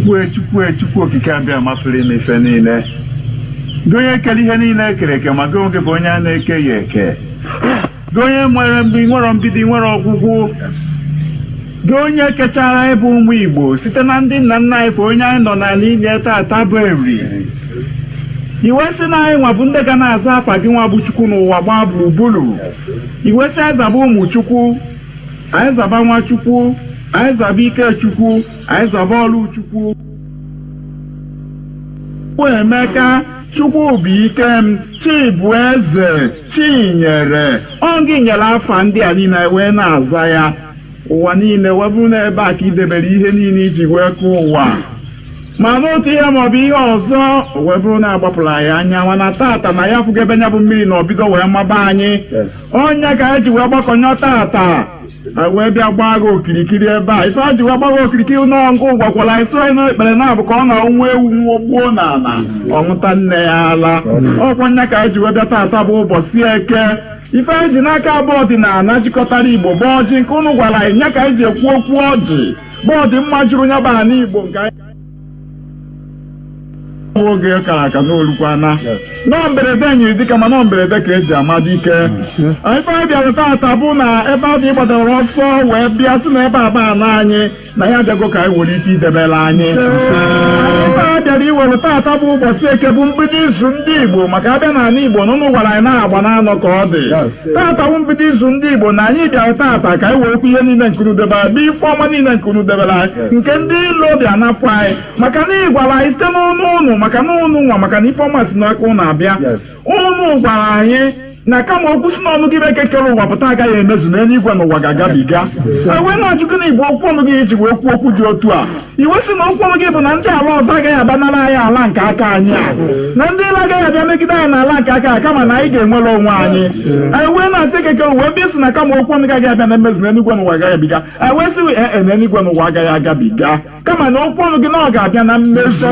Chukwu okike abịa mapụrụ ime ife niile gị onye kere ihe niile ekere eke ma gị onwe bụ onye a na-eke ya eke gị onye nwere mbido nwere ọgwụgwụ gị onye kechara ịbụ ụmụ Igbo site na ndị nna nna anyị onye anyị nọ n'ala inye tata bụ eri iwe sị na anyị nwa bụ ndị ga na-aza afa gị nwa bụ Chukwu n'ụwa gbaa gburugburu iwe sị anyị zaba ụmụ Chukwu anyị zaba nwa Chukwu anyị zaba ike Chukwu anyị zaba ọrụ Chukwu Emeka Chukwu bụ ike m Chibueze Chinyere ọ gị nyere afa ndị a niile wee na-aza ya ụwa niile webụrụ n'ebe a ka idebere ihe niile iji wee kụọ ụwa ma n'otu ihe maọbụ ihe ọzọ wee bụrụ na agbapụrụ anyị anya mana tata na ya fụga ebe nya bụ mmiri na obido wee maba anyị onye ka eji wee gbakọnyọ tata wee bịa gbaa gị okirikiri ebe a ife a ji wee gbaa gị okirikiri n'ọngụ gwakwara anyị sị onye ekpere na-abụ ka ọ na nwa ewu nwogbuo n'ala ọṅụta nne ya ala ọkwa nya ka eji wee bịa tata bụ ụbọchị Eke ife anyị ji n'aka bụ ọdịnala jikọtara Igbo bụ ọjị nke ụnụ gwara anyị nya ka anyị ji ekwu okwu ọjị bụ ọdịmma juru nya bụ ala Igbo nke anyị oge kara aka n'olukwana nọ mberede nyiri dịka ma nọ mberede ka eji amadi ike ife anyị bịara tata bụ na ebe a dị gbadara ọsọ wee bịa sị na ebe aba na anyị na ya abịago ka anyị were ife idebere anyị ife a bịara iwere tata bụ ụbọchị Eke bụ mbido izu ndị Igbo maka abịa n'ala Igbo n'ụnụ gwara anyị na-agba n'anọ ka ọ dị tata bụ mbido izu ndị Igbo na anyị bịara tata ka anyị werekwa ihe niile nkunu debere bụ ife ọma niile nkunu debere anyị nke ndị ilo bịa napụ anyị maka na ị gwara anyị site n'ọnụ ụnụ maka na ụnụ nwa maka na ifeọma si n'aka ụnụ abịa ụnụ gwara anyị na kama okwu si n'ọnụ gị bụ Eke kere ụwa pụta agaghị emezu na eluigwe n'ụwa ga-agabiga wee na-ajụkọ na Igbo okwu ọnụ gị iji wee kwuo okwu dị otu a iwe si na okwu ọnụ gị bụ na ndị ala ọzọ agaghị abanara anyị ala nke aka anyị na ndị ile agaghị abịa megide anyị n'ala nke aka kama na anyị ga-enwere onwe anyị wee na-asị Eke kere ụwa ebe isi na kama okwu ọnụ gị agaghị abịa na emezu na eluigwe n'ụwa agaghị abiga wee sị na eluigwe n'ụwa agaghị agabiga kama na okwu ọnụ gị na ọ ga-abịa na mmezu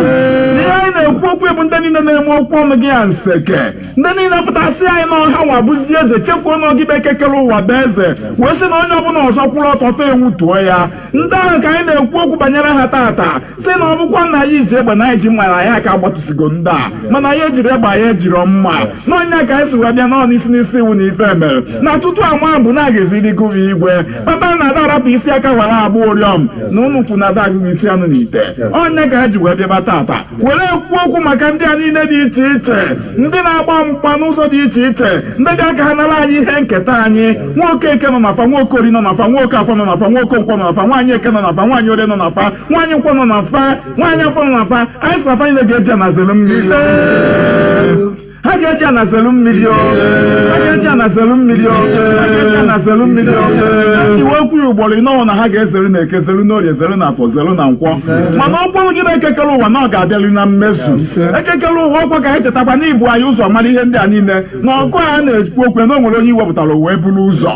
ihe anyị na-ekwu okwu bụ ndị niile na-eme okwu ọnụ gị ya nseke ndị niile pụtasị anyị na ọha nwa bụzi eze chefuo na ọgị bụ Eke kere ụwa bụ eze wee sị na onye ọbụla ọzọ kwụrụ ọtọ fe enwutuo ya ndị ahụ ka anyị na-ekwu okwu banyere ha tata sị na ọ bụkwa na anyị ji egbe na anyị ji mma na anyị aka agbatụsigo ndị a mana anyị ejiri egbe anyị ejiri mma na onye ka anyị si wee bịa nọ n'isi iwu na ife mere na tutu ama bụ na a ga-eziri gụrụ igwe kpatara na ada arapụ isi aka were agba ụrịọm na ụnụkwu na ada agụghị isi anụ n'ite onye ka ha ji wee bịaba tata were ekwu okwu maka ndị a niile dị iche iche ndị na-agba mkpa n'ụzọ dị iche iche ndị ga-aka ha nara anyị ihe nketa anyị nwoke Eke nọ nafa nwoke Ori nọ nafa nwoke Afọ nọ nafa nwoke Nkwọ nọ nafa nwaanyị Eke nọ nafa nwaanyị Orie nọ nafa nwaanyị Nkwọ nọ nafa nwaanyị Afọ nọ nafa anyị sị nafa niile ga-eji anazelu mmiri ha ga-eji anazelu mmiri ha ga-eji anazelu mmiri ha ga-eji anazelu mmiri iwe okwu ya ugboro ịnọọ na ha ga-ezelu na Eke zelu na Orie zelu na Afọ zelu na Nkwọ mana ọkpọrụ gị na Eke kere ụwa na ọ ga-abịaru na mmezu Eke kere ụwa ọkwa ka anyị chetakwa na ibu anyị ụzọ mara ihe ndị a niile na ọgụ a na-ekwu okwu na o nwere onye iwepụtara wee buru ụzọ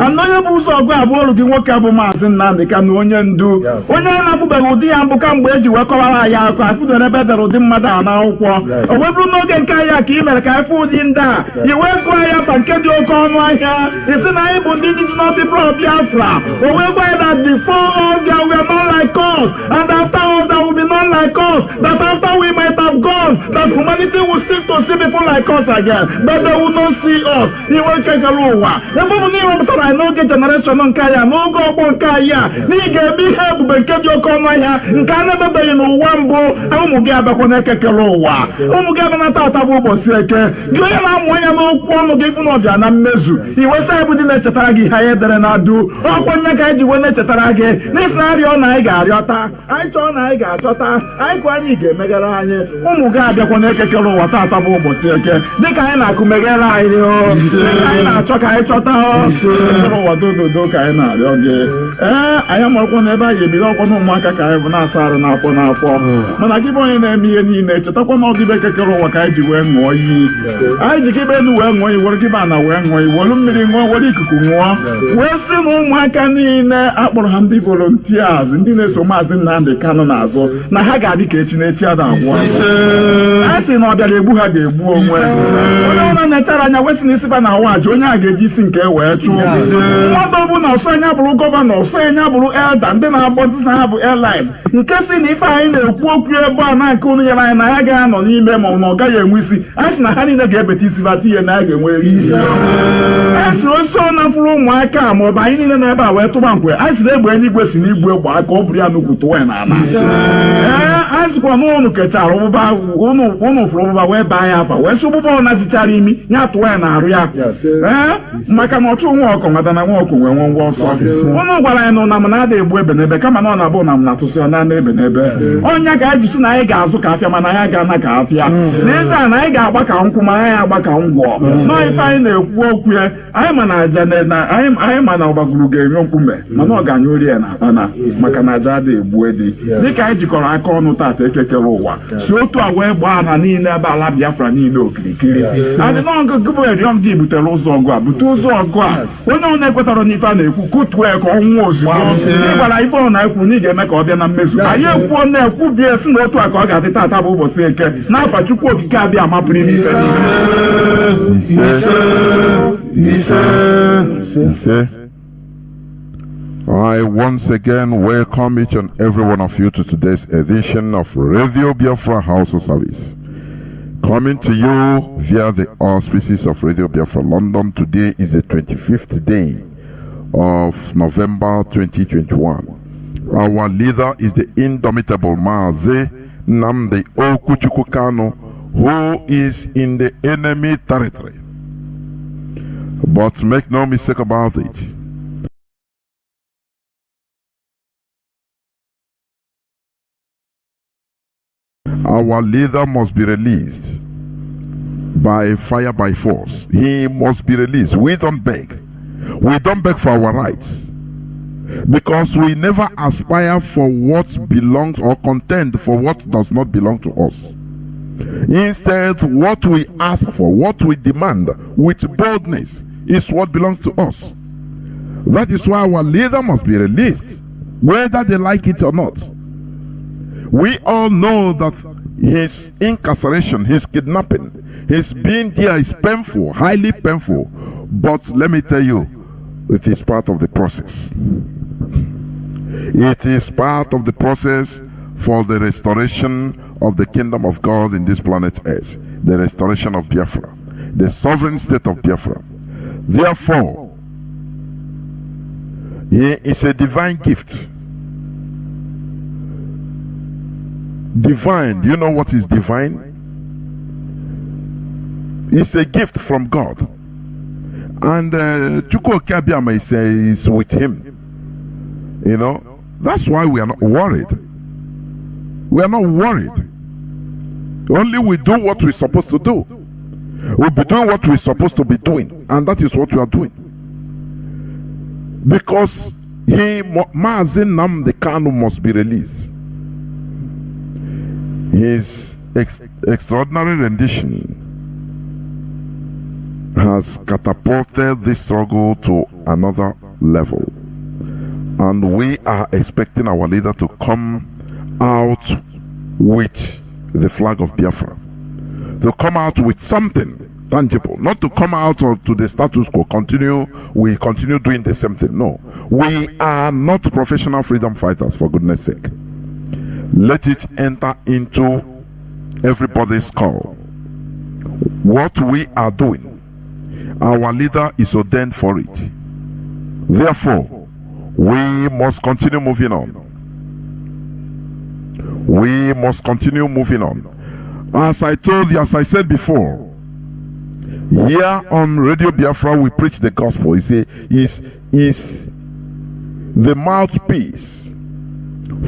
ana onye bụ ụzọ ọgụ abụ olu gị nwoke abụ Maazị Nnamdị Kanụ onye ndu onye a na-afụbeghị ụdị ya mbụ kamgbe eji wee kọwara anyị akụ afụdere ebe edere ụdị mmadụ a n'akwụkwọ o wee bụrụ n'oge nke anyị ka ị mere ka anyị fụ ụdị ndị a i wee gụọ anyị afa nke dị oke ọnụ ahịa isi na anyị bụ ndị indigenous people of Biafra o wee gwa anyị that before all there were not like us and after all there will be none like us that after we might have gone that humanity will seek to see people like us again but they will not see us iwe Eke kere ụwa ebe ọ bụ na ịrụpụtara anyị n'oge generation nke anyị n'oge ọgbọ nke anyị a na ị ga-eme ihe ebube nke dị oke ọnụ ahịa nke a na-emebeghị n'ụwa mbụ ụmụ gị abịakwa na Eke kere ụwa ụmụ gị abịa na tata bụ ụbọchị Eke gị onye na-amụ anya n'okwu ọnụ gị fụ na ọbịa na mmezu iwesa anyị bụ dị na-echetara gị ihe anyị edere na adu ọkwa nye ka anyị ji wee na-echetara gị n'isi na arịọ na anyị ga-arịọta anyị chọọ na anyị ga-achọta anyị kụ anyị ga-emeghere anyị ụmụ gị abịakwa na Eke kere ụwa tata bụ ụbọchị Eke dịka anyị na-akụ meghere anyị dịka anyị na-achọ ka anyị chọta ụwa dododo ka anyị na-arịọ gị anyị amakwa na ebe anyị ebido ọkwa na ụmụaka ka anyị bụ na-asa arụ n'afọ n'afọ mana gị bụ onye na-eme ihe niile chetakwa na ọdịbe Eke kere ụwa ka anyị ji wee ṅụọ iyi anyị ji gịbe elu wee ṅụọ iyi were gịbe ana wee ṅụọ iyi were mmiri ṅụọ were ikuku ṅụọ wee sị na ụmụaka niile akpọrọ ha ndị volunteers ndị na-eso Maazị Nnamdị Kanụ n'azụ na ha ga-adị ka echi na echi ada agwụ anyị sị na ọ bịara egbu ha ga-egbu onwe onye ọna na-echara anya wesị na isiba na awa aja onye a ga-eji isi nke wee chụọ mmadụ ọbụla ọsọ anya bụrụ gọvanọ so enya bụrụ elder ndị na-agbọ ndị na ha bụ airlines nke si na ife anyị na-ekwu okwu ebe a na nke unu nyere anyị na ya ga-anọ n'ime ma ọ na ọ gaghị enwe isi anyị si na ha niile ga-ebeta isi bata ihe na ya ga-enwe isi anyị siri osisi ọ nafụrụ ụmụaka ma ọ bụ anyị niile n'ebe a wee tụba nkwe anyị siri egbe eluigwe si n'igwe egbe aka ọ bụrụ ya n'ukwu tụwa na ala anyị sikwa na ụnụ kechara ụbụba ụnụ fụrụ ụbụba wee baa ya afa wee sị ụbụba ọ nazichara imi ya tụwa ya na arụ ya maka na ọchụ nwa ọkụ mata na nwa ọkụ nwee nwe ngwa ọsọ ụnụ gwara anyị na ụnam na-ada egbu ebe n'ebe kama na ọ na-abụ ụnam na-atụsị ọ na ebe n'ebe ọnya ka anyị ji si na anyị ga-azụ ka afịa mana anyị ga-ana ka afịa n'ezie a na anyị ga-agba ka nkwụ ma anyị agba ka ngwọ n'ife anyị na-ekwu okwu ya anyị ma na aja anyị ma na ọgbaguru ga-enye mkpume mana ọ ga-anya ori ya na akpana maka na aja ada egbu edi dịka anyị jikọrọ aka ọnụ tata ekekere ụwa si otu a wee gbaa na niile ebe ala Biafra niile okirikiri adịnọgụgụ bụ eriọm gị butere ụzọ ọgụ a bute ụzọ ọgụ a onye ọ na-ekwetara n'ife a na-ekwu kutuo ya ka ọ nwụọ ozugbo ị gwara ife ọ na-ekwu na ị ga-eme ka ọ bịa na mmezu anyị ekwuo na-ekwu bie si na otu a ka ọ ga-adị tata bụ ụbọchị eke n'afa Chukwu okike abịa mapụrụ n'ife I once again welcome each and every one of you to today's edition of Radio Biafra House of Service. Coming to you via the auspices of Radio Biafra London. Today is the 25th day of November 2021. Our leader is the indomitable Mazi Jonathan Chinedu, who is in the enemy territory. But make no mistake about it. Our leader must be released by fire, by force. He must be released. We don't beg. We don't beg for our rights, because we never aspire for what belongs or contend for what does not belong to us. Instead, what we ask for, what we demand with boldness is what belongs to us. That is why our leader must be released, whether they like it or not. We all know that his incarceration, his kidnapping, his being there is painful, highly painful. But let me tell you, it is part of the process. It is part of the process for the restoration of the kingdom of God in this planet Earth, the restoration of Biafra, the sovereign state of Biafra. Therefore, he is a divine gift. Divine, do you know what is divine? It's a gift from God. And Chukwu Kabiama is with him. You know, that's why we are not worried. We are not worried. Only we do what we're supposed to do. We'll be doing what we're supposed to be doing. And that is what we are doing. Because Mazi Jonathan Chinedu must be released. His extraordinary rendition has catapulted this struggle to another level, and we are expecting our leader to come out with the flag of Biafra, to come out with something tangible, not to come out to the status quo, we continue doing the same thing. No, we are not professional freedom fighters, for goodness sake. Let it enter into everybody's skull. What we are doing, our leader is ordained for it. Therefore, we must continue moving on. We must continue moving on. As I told you, as I said before, here on Radio Biafra, we preach the gospel. Is the mouthpiece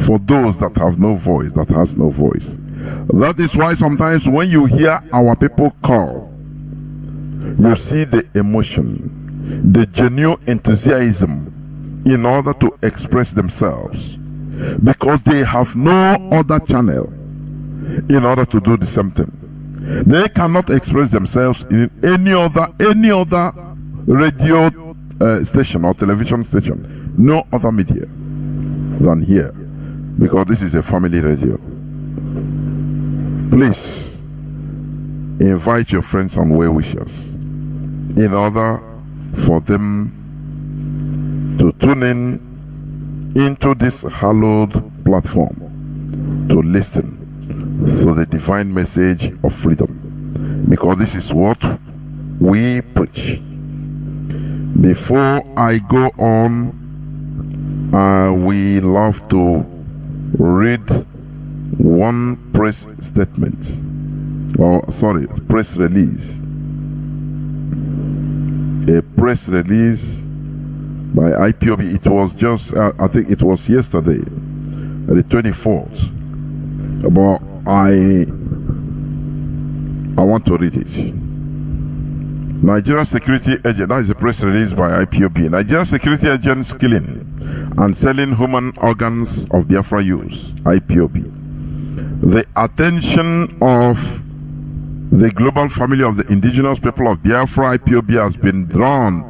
for those that have no voice, that has no voice. That is why sometimes when you hear our people call, you see the emotion, the genuine enthusiasm in order to express themselves, because they have no other channel in order to do the same thing. They cannot express themselves in any other radio station or television station, no other media than here, because this is a family radio. Please invite your friends and well-wishers in order for them to tune in into this hallowed platform to listen to the divine message of freedom, because this is what we preach. Before I go on, we love to read one press statement, press release. A press release by IPOB. It was just, I think it was yesterday, the 24th. But I want to read it. Nigeria security agent, that is a press release by IPOB. Nigeria security agents killing and selling human organs of Biafra youth, IPOB. The attention of the global family of the indigenous people of Biafra, IPOB, has been drawn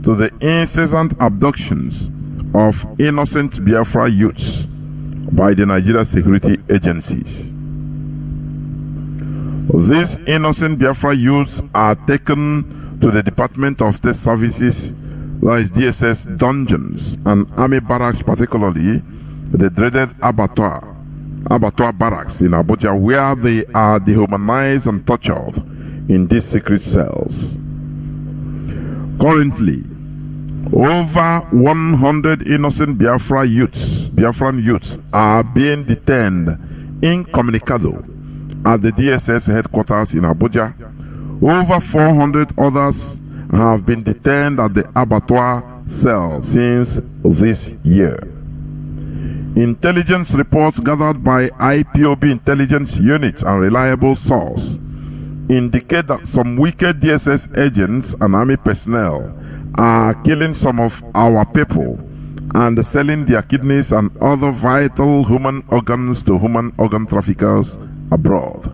to the incessant abductions of innocent Biafra youths by the Nigeria security agencies. These innocent Biafra youths are taken to the Department of State Services, that is DSS, dungeons and army barracks, particularly the dreaded abattoir barracks in Abuja, where they are dehumanized and tortured in these secret cells. Currently, over 100 innocent Biafran youths are being detained incommunicado at the DSS headquarters in Abuja. Over 400 others have been detained at the abattoir cell since this year. Intelligence reports gathered by IPOB intelligence units and reliable source indicate that some wicked DSS agents and army personnel are killing some of our people and selling their kidneys and other vital human organs to human organ traffickers abroad.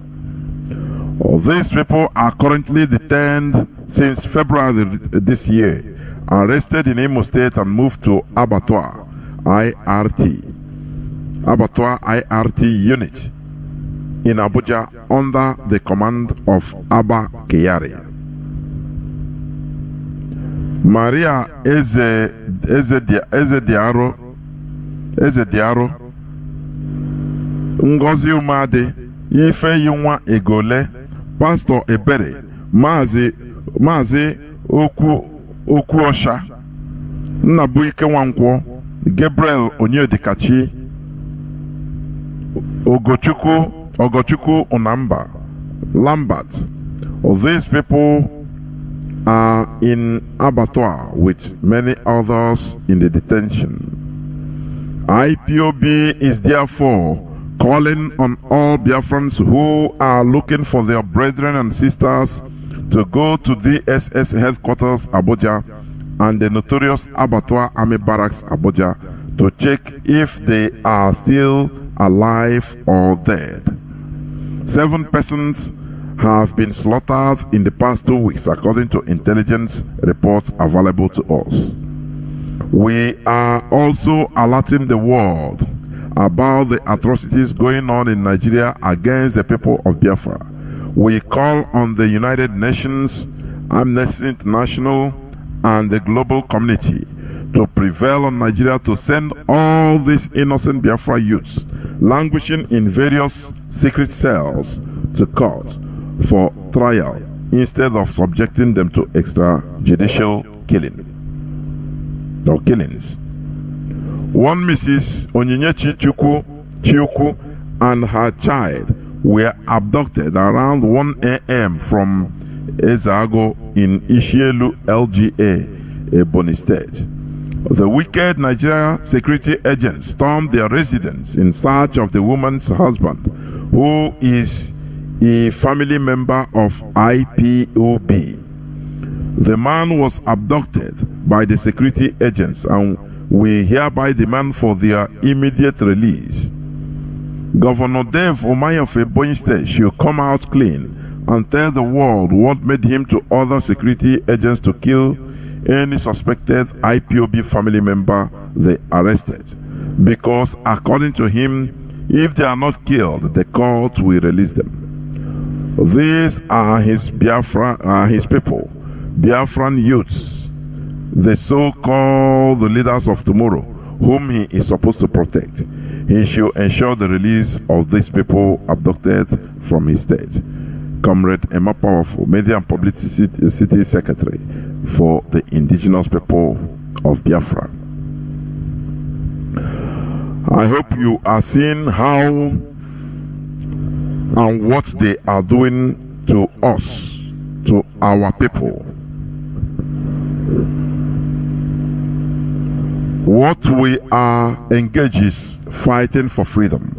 These people are currently detained since February this year, arrested in Imo State and moved to Abattoir IRT unit in Abuja under the command of Abba Kyari. Maria Eze Diaro, Ngozi Umade, Ife Yunwa Egole, Pastor Ebere, Mazi Okuosha, Nnabuike Nwankwo, Gabriel Onyedikachi, Ogochukwu Unamba, Lambert. These people are in abattoir with many others in the detention. IPOB is therefore calling on all Biafrans who are looking for their brethren and sisters to go to the DSS headquarters Abuja and the notorious Abattoir Army Barracks Abuja to check if they are still alive or dead. 7 persons have been slaughtered in the past 2 weeks, according to intelligence reports available to us. We are also alerting the world about the atrocities going on in Nigeria against the people of Biafra. We call on the United Nations, Amnesty International, and the global community to prevail on Nigeria to send all these innocent Biafra youths languishing in various secret cells to court for trial instead of subjecting them to extrajudicial killings. One Mrs. Onyinyechi Chiuku and her child were abducted around 1 a.m. from Ezago in Ishielu LGA, Ebonyi State. The wicked Nigeria security agents stormed their residence in search of the woman's husband, who is a family member of IPOB. The man was abducted by the security agents, and we hereby demand for their immediate release. Governor Dave Umahi of Ebonyi State should come out clean and tell the world what made him to other security agents to kill any suspected IPOB family member they arrested. Because according to him, if they are not killed, the court will release them. These are his people, Biafran youths, the so-called leaders of tomorrow, whom he is supposed to protect. He should ensure the release of these people abducted from his state. Comrade Emma Powerful, Media and Publicity Secretary for the indigenous people of Biafra. I hope you are seeing how and what they are doing to us, to our people. What we are engaged is fighting for freedom.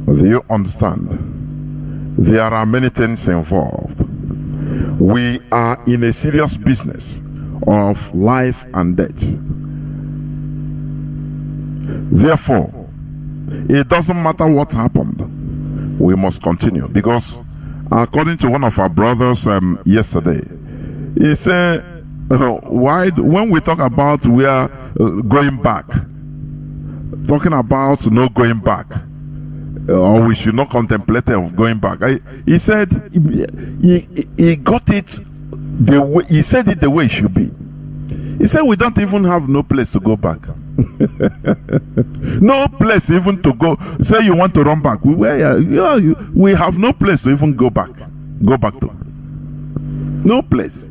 Do you understand? There are many things involved. We are in a serious business of life and death. Therefore, it doesn't matter what happened, we must continue. Because according to one of our brothers yesterday, he said, why when we talk about we are going back, talking about no going back, or we should not contemplate of going back, he said he got it the way he said it, the way it should be. He said we don't even have no place to go back. No place even to go. Say you want to run back, we have no place to even go back to. No place.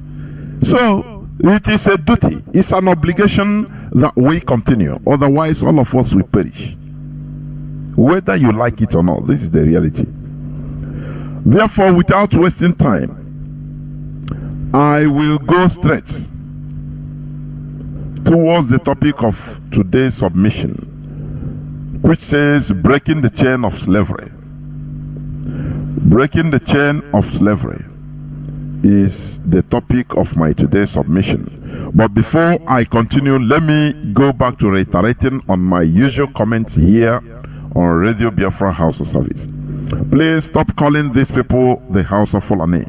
So it is a duty, it's an obligation that we continue. Otherwise, all of us will perish. Whether you like it or not, this is the reality. Therefore, without wasting time, I will go straight towards the topic of today's submission, which says breaking the chain of slavery. Breaking the chain of slavery is the topic of my today's submission. But before I continue, let me go back to reiterating on my usual comments here on Radio Biafra House of Service. Please stop calling these people the House of Fulani.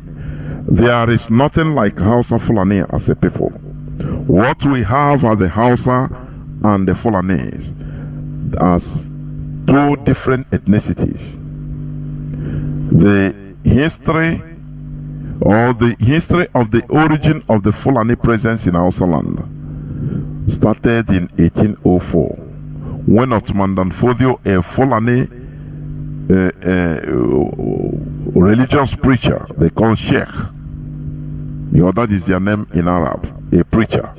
There is nothing like House of Fulani as a people. What we have are the Hausa and the Fulanis as two different ethnicities. The history of the origin of the Fulani presence in Hausa land started in 1804 when Ottoman Danfodio, a Fulani religious preacher, they call Sheikh, that is their name in Arab, a preacher.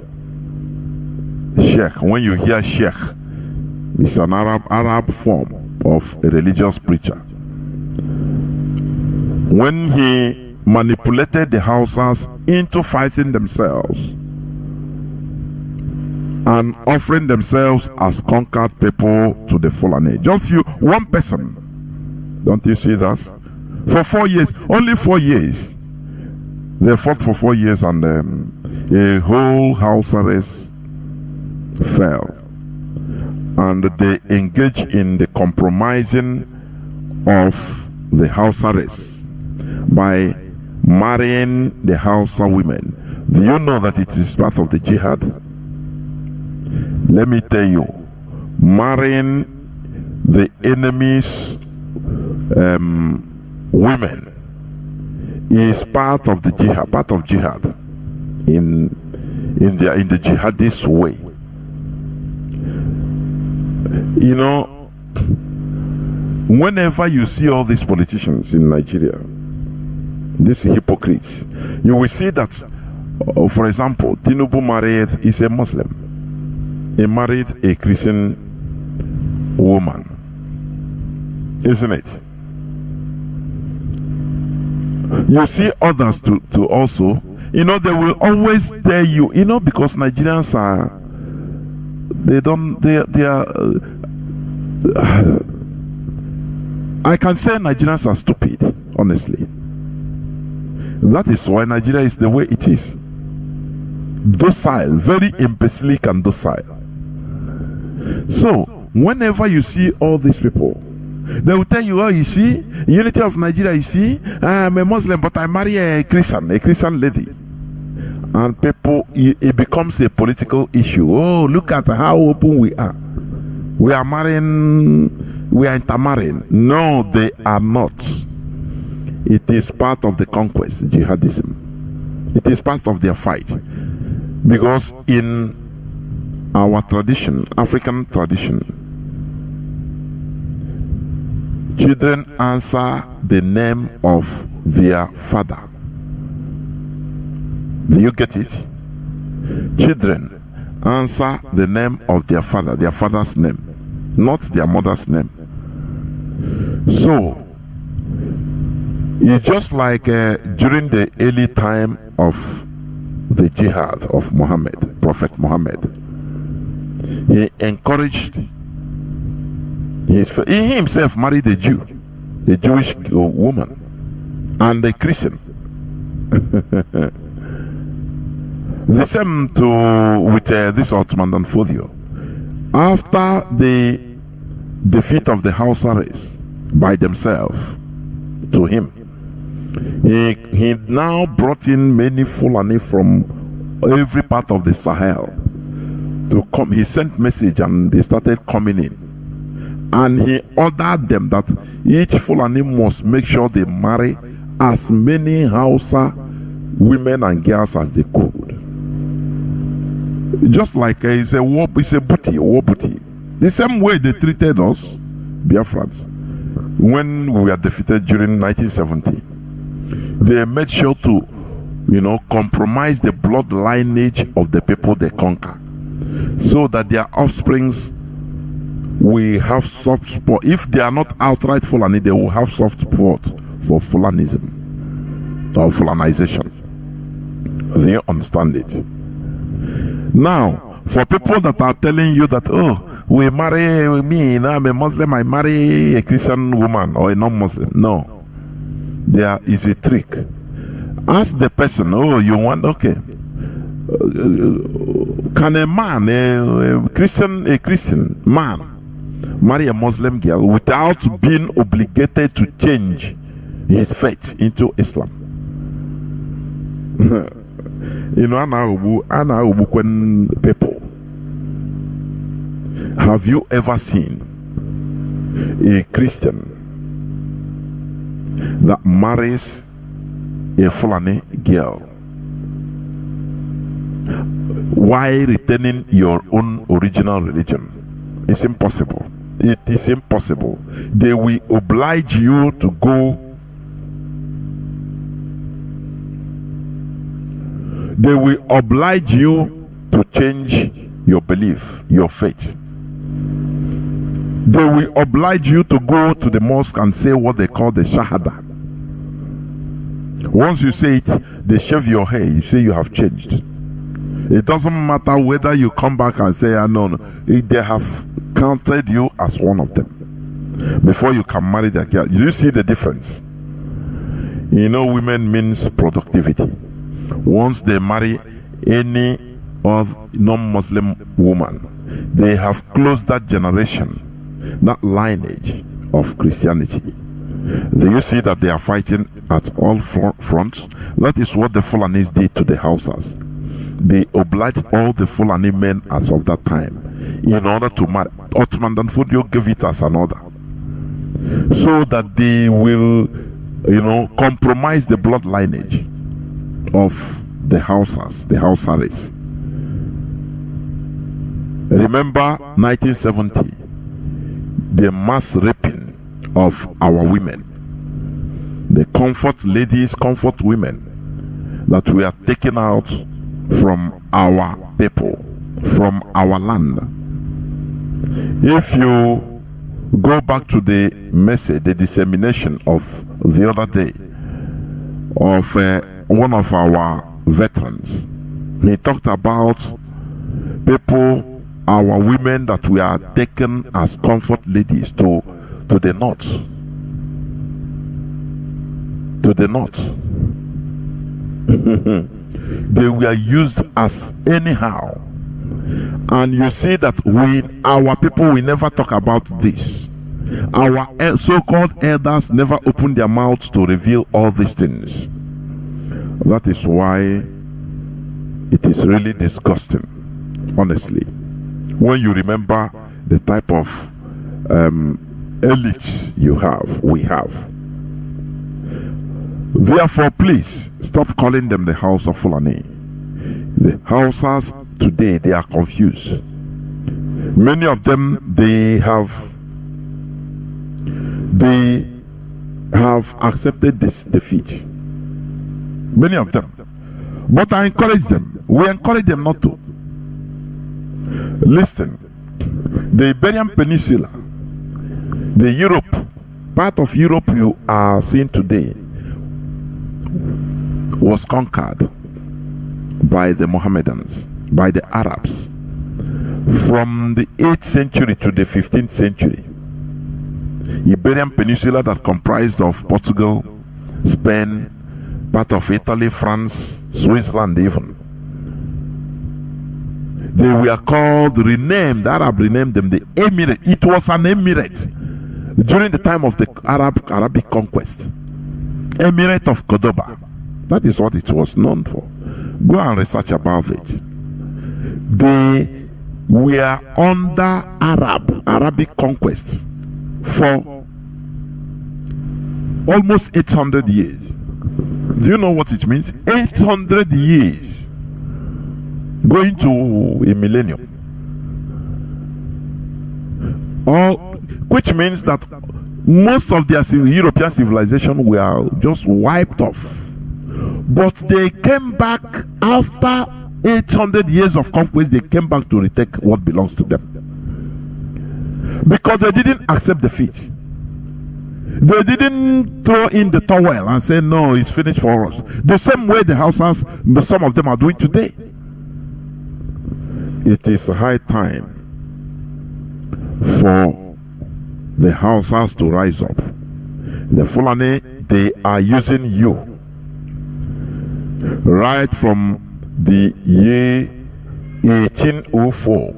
Sheikh, when you hear Sheikh, it's an Arab form of a religious preacher. When he manipulated the Hausas into fighting themselves and offering themselves as conquered people to the Fulani. Just one person. Don't you see that? For 4 years, only 4 years. They fought for 4 years and a whole Hausa race fell. And they engaged in the compromising of the Hausa race by marrying the Hausa women. Do you know that it is part of the jihad? Let me tell you, marrying the enemy's women is part of the jihad, in the jihadist way. You know, whenever you see all these politicians in Nigeria, these hypocrites, you will see that, for example, Tinubu is a Muslim. He married a Christian woman, isn't it? You see others to also, they will always tell you, because Nigerians are, I can say Nigerians are stupid, honestly. That is why Nigeria is the way it is. Docile, very imbecilic and docile. So, whenever you see all these people, they will tell you, you see, unity of Nigeria, you see, I'm a Muslim, but I marry a Christian lady. And people, it becomes a political issue. Oh, look at how open we are. We are intermarrying. No, they are not. It is part of the conquest, jihadism. It is part of their fight. Because in our tradition, African tradition, children answer the name of their father. Do you get it? Children answer the name of their father's name, not their mother's name. So it's just like during the early time of the jihad of Muhammad, Prophet Muhammad. He encouraged, he himself married a Jew, a Jewish woman, and a Christian. The same with this Ottoman Fodio. After the defeat of the Hausa race by themselves to him, he now brought in many Fulani from every part of the Sahel to come. He sent message and they started coming in, and he ordered them that each Fulani must make sure they marry as many Hausa women and girls as they could. Just like it's a war booty. The same way they treated us, Biafrans, when we were defeated during 1970. They made sure to, compromise the blood lineage of the people they conquer, so that their offsprings will have soft spot. If they are not outright Fulani, they will have soft spot for Fulanism or Fulanization. Do you understand it? Now, for people that are telling you that, oh, we marry me, I'm a Muslim, I marry a Christian woman or a non-Muslim. No. There is a trick. Ask the person, oh, you want, okay. Can a man, a Christian man, marry a Muslim girl without being obligated to change his faith into Islam? Ana Ubukwen people. Have you ever seen a Christian that marries a Fulani girl while retaining your own original religion? It's impossible. It is impossible. They will oblige you to go. They will oblige you to change your belief, your faith. They will oblige you to go to the mosque and say what they call the Shahada. Once you say it, they shave your hair. You say you have changed. It doesn't matter whether you come back and say, no. They have counted you as one of them before you can marry their girl. You see the difference? Women means productivity. Once they marry any of non-Muslim woman, they have closed that generation, that lineage of Christianity. Do you see that they are fighting at all fronts? That is what the Fulanis did to the Hausas. They obliged all the Fulani men as of that time in order to marry. Ottoman Fodio gave it as an order, so that they will, compromise the blood lineage of the Hausas, the Hausa race. Remember 1970, the mass raping of our women, the comfort ladies, comfort women that we are taken out from our people, from our land. If you go back to the message, the dissemination of the other day of one of our veterans, he talked about people, our women that we are taken as comfort ladies to the north. To the north. They were used as anyhow. And you see that our people, we never talk about this. Our so-called elders never open their mouths to reveal all these things. That is why it is really disgusting, honestly, when you remember the type of elites we have. Therefore, please stop calling them the House of Fulani. The Hausas today, they are confused. Many of them, they have accepted this defeat. Many of them. But I encourage them. We encourage them not to. Listen, the Iberian Peninsula, the Europe, part of Europe you are seeing today, was conquered by the Mohammedans, by the Arabs, from the 8th century to the 15th century. Iberian Peninsula that comprised of Portugal, Spain, part of Italy, France, Switzerland even. They were called, renamed, the Arab renamed them the Emirate. It was an emirate during the time of the Arabic conquest. Emirate of Cordoba. That is what it was known for. Go and research about it. They were under Arabic conquest for almost 800 years. Do you know what it means? 800 years. Going to a millennium. Which means that most of their European civilization were just wiped off. But they came back after 800 years of conquest. They came back to retake what belongs to them. Because they didn't accept defeat. They didn't throw in the towel and say, no, it's finished for us. The same way the Hausas, some of them are doing today. It is high time for the Hausas to rise up. The Fulani, they are using you. Right from the year 1804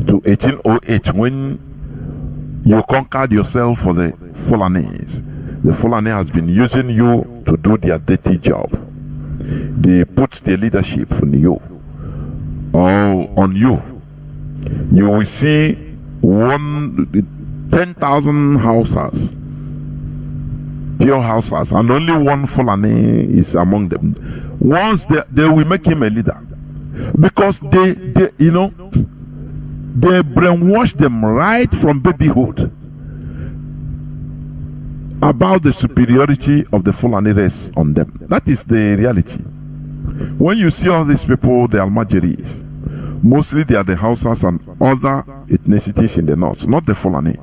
to 1808, when you conquered yourself for the Fulanis. The Fulani has been using you to do their dirty job. They put the leadership on you. On you. You will see 10,000 houses, pure houses, and only one Fulani is among them. Once they will make him a leader, because they brainwash them right from babyhood about the superiority of the Fulani race on them. That is the reality. When you see all these people, the Almajiris, mostly they are the Hausas and other ethnicities in the north, not the Fulani.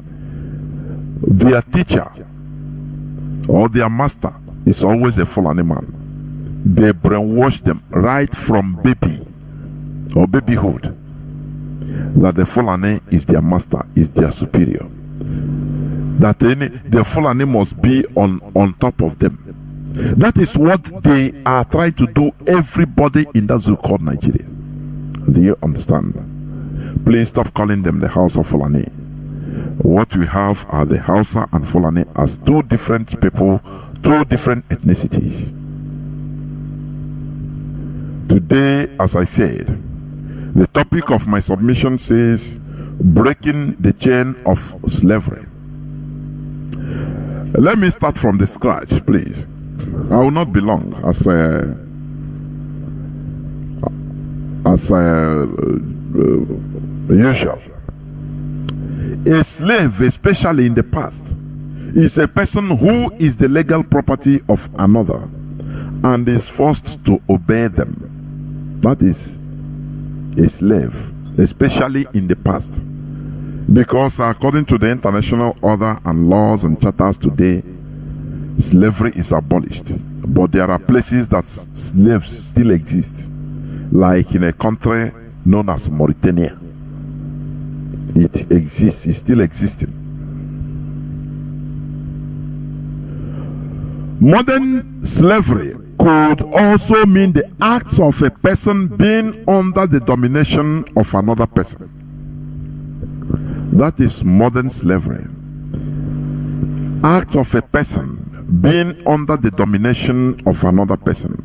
Their teacher or their master is always a Fulani man. They brainwash them right from baby or babyhood that the Fulani is their master, is their superior. That the Fulani must be on top of them. That is what they are trying to do everybody in that zoo called Nigeria. Do you understand? Please stop calling them the House of Fulani. What we have are the Hausa and Fulani as two different people, two different ethnicities. Today, as I said, the topic of my submission says breaking the chain of slavery. Let me start from the scratch, please. I will not be long, as usual. A slave, especially in the past, is a person who is the legal property of another and is forced to obey them. That is a slave, especially in the past. Because according to the international order and laws and charters today, slavery is abolished. But there are places that slaves still exist, like in a country known as Mauritania. It exists, it's still existing. Modern slavery could also mean the act of a person being under the domination of another person. That is modern slavery. Act of a person being under the domination of another person.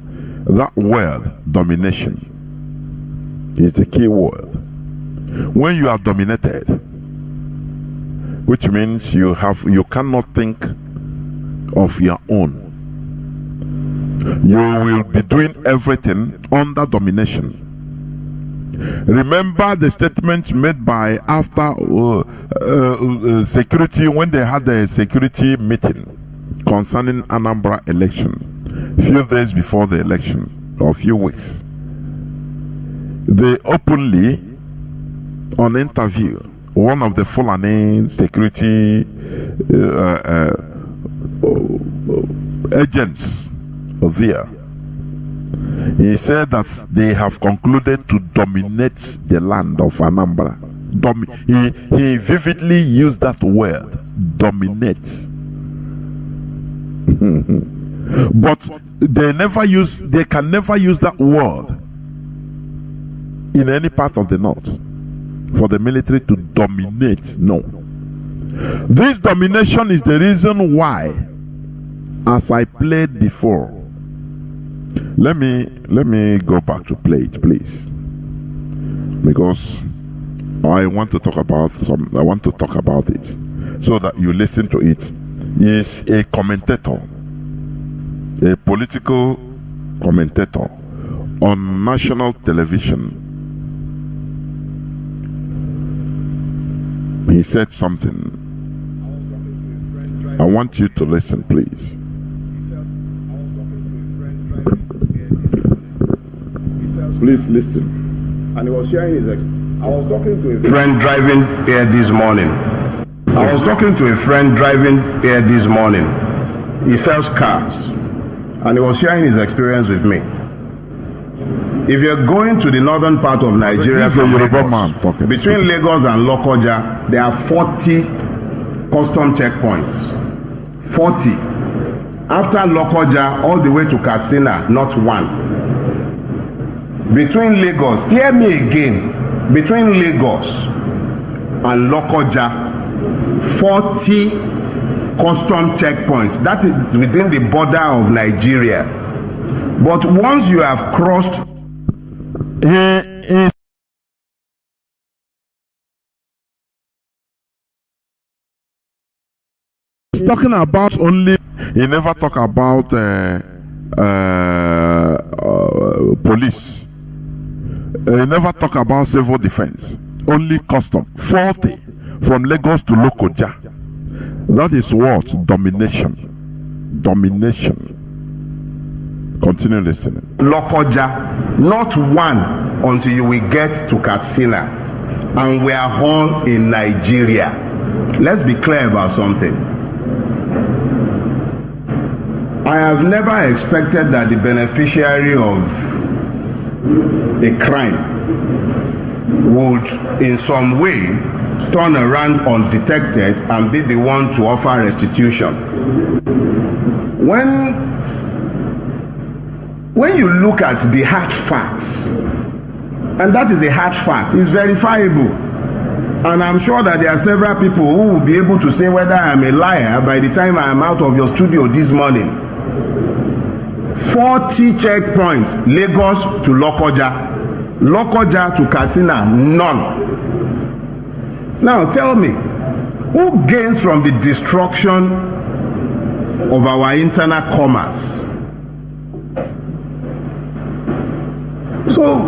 That word, domination, is the key word. When you are dominated, which means you cannot think of your own. You will be doing everything under domination. Remember the statement made by after security, when they had a security meeting concerning Anambra election, few days before the election, or a few weeks. They openly, on interview, one of the Fulani security agents there, he said that they have concluded to dominate the land of Anambra. He vividly used that word, dominate. But they can never use that word in any part of the north for the military to dominate. No. This domination is the reason why, as I played before, let me go back to play it, please, because I want to talk about it so that you listen to it. He is a commentator, a political commentator on national television. He said something. I want you to listen, please. Please listen. And he was sharing his experience. I was talking to a friend driving here this morning. He sells cars. And he was sharing his experience with me. If you're going to the northern part of Nigeria from Lagos, between Lagos and Lokoja, there are 40 custom checkpoints. 40. After Lokoja, all the way to Katsina, not one. Between Lagos, hear me again, between Lagos and Lokoja, 40 custom checkpoints. That is within the border of Nigeria. But once you have crossed, he's talking about only. He never talk about police. He never talk about civil defense. Only custom. 40 from Lagos to Lokoja. That is what? Domination. Domination. Continue listening. Lokoja, not one until you will get to Katsina. And we are all in Nigeria. Let's be clear about something. I have never expected that the beneficiary of a crime would in some way turn around undetected and be the one to offer restitution. When you look at the hard facts, and that is a hard fact, it's verifiable, and I'm sure that there are several people who will be able to say whether I'm a liar by the time I am out of your studio this morning. 40 checkpoints, Lagos to Lokoja, Lokoja to Katsina, none. Now tell me, who gains from the destruction of our internal commerce? So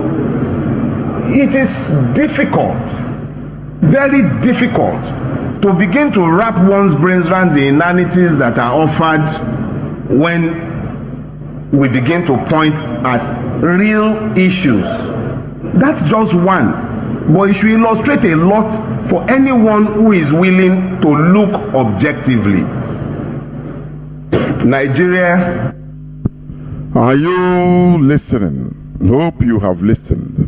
it is difficult, very difficult, to begin to wrap one's brains around the inanities that are offered when we begin to point at real issues. That's just one, but it should illustrate a lot for anyone who is willing to look objectively. Nigeria. Are you listening? Hope you have listened.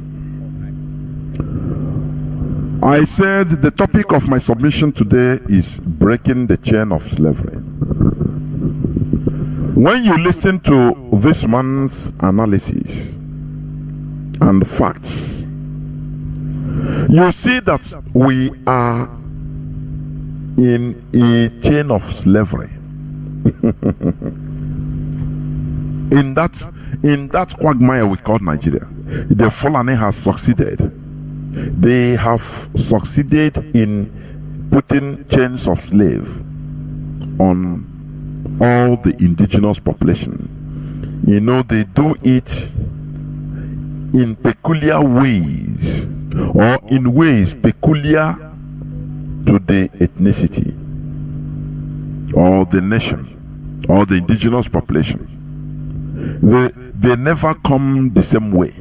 I said the topic of my submission today is breaking the chain of slavery. When you listen to this man's analysis and facts, you see that we are in a chain of slavery. in that quagmire we call Nigeria, the Fulani has succeeded. They have succeeded in putting chains of slave on all the indigenous population. You know, they do it in peculiar ways. or in ways peculiar to the ethnicity or the nation or the indigenous population. They never come the same way.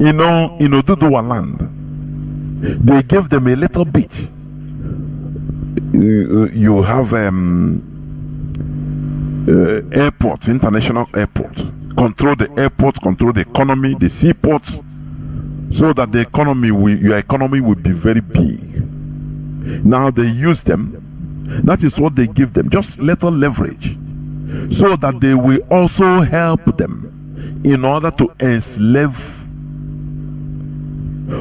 You know, in Oduduwa land, they gave them a little bit. You have airport, international airport. Control the airport, control the economy, the seaports, so that the economy your economy will be very big. Now they use them. That is what they give them, just little leverage, so that they will also help them in order to enslave,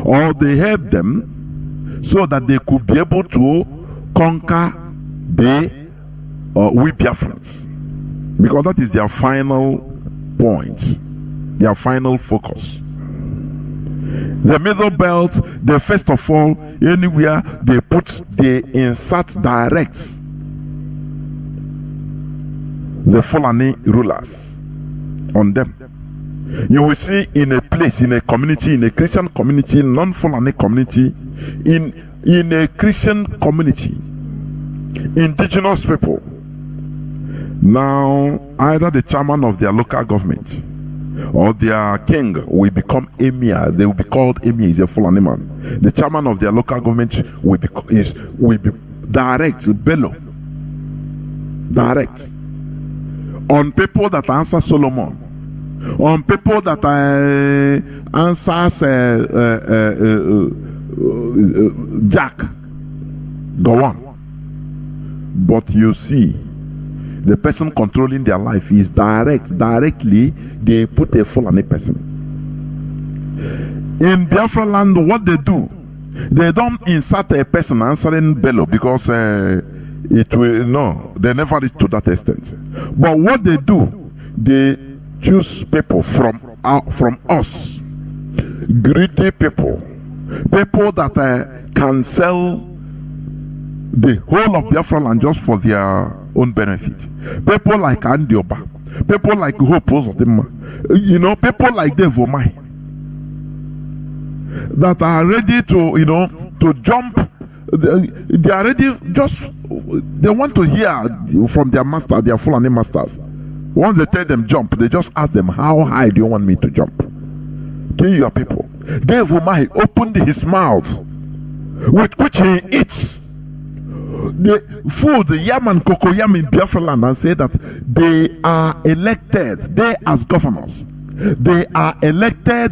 or they help them so that they could be able to conquer the we Biafrans, because that is their final point, their final focus. The middle belt, they first of all, anywhere they insert direct the Fulani rulers on them. You will see in a place, in a community, in a Christian community, non-Fulani community, in a Christian community, indigenous people. Now, either the chairman of their local government or their king will become emir. They will be called emir, is a Fulani man. The chairman of their local government will be direct, bellow, direct on people that answer Solomon, on people that answers Jack. Go on. But you see, the person controlling their life is directly they put a Fulani person. In Biafra land, what they do, they don't insert a person answering bellow, because it will, no, they never reach to that extent. But what they do, they choose people from us, greedy people that can sell the whole of Biafra land just for their own benefit. People like Andioba, people like Hope Ozodima, you know, people like Devomai, that are ready to, you know, to jump. They are ready, just they want to hear from their master, their Fulani masters. Once they tell them jump, they just ask them, how high do you want me to jump? Kill your people. Devomai opened his mouth with which he eats the food, the yam and cocoyam in Biafra land, and say that they are elected, they as governors, they are elected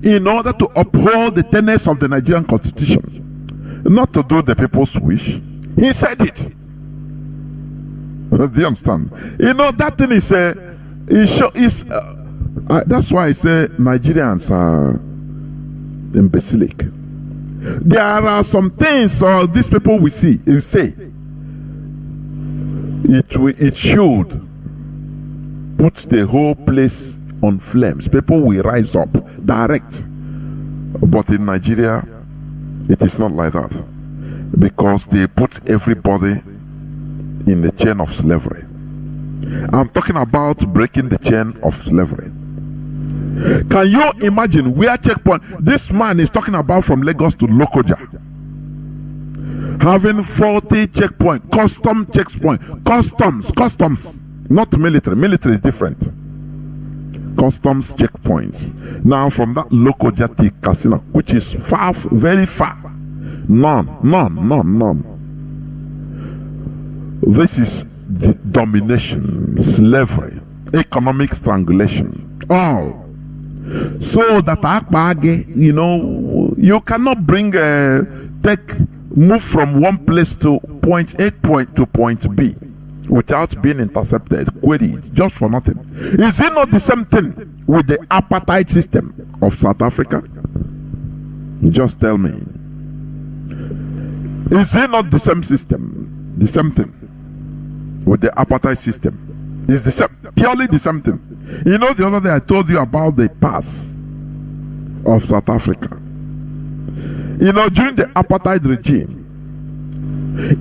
in order to uphold the tenets of the Nigerian constitution, not to do the people's wish. He said it. Do you understand? You know, that thing is that's why I say Nigerians are imbecilic. There are some things these people will say it should put the whole place on flames. People will rise up direct. But in Nigeria, it is not like that, because they put everybody in the chain of slavery. I'm talking about breaking the chain of slavery. Can you imagine where checkpoint? This man is talking about from Lagos to Lokoja, having 40 checkpoint, custom checkpoint, customs, not military. Military is different. Customs checkpoints. Now from that Lokoja to Kasina, which is far, very far, none. This is the domination, slavery, economic strangulation, all. So that you know, you cannot move from one place to point A to point B without being intercepted, queried, just for nothing. Is it not the same thing with the apartheid system of South Africa? Just tell me. Is it not the same system? The same thing with the apartheid system? It's the same, purely the same thing. You know, the other day I told you about the pass of South Africa. You know, during the apartheid regime,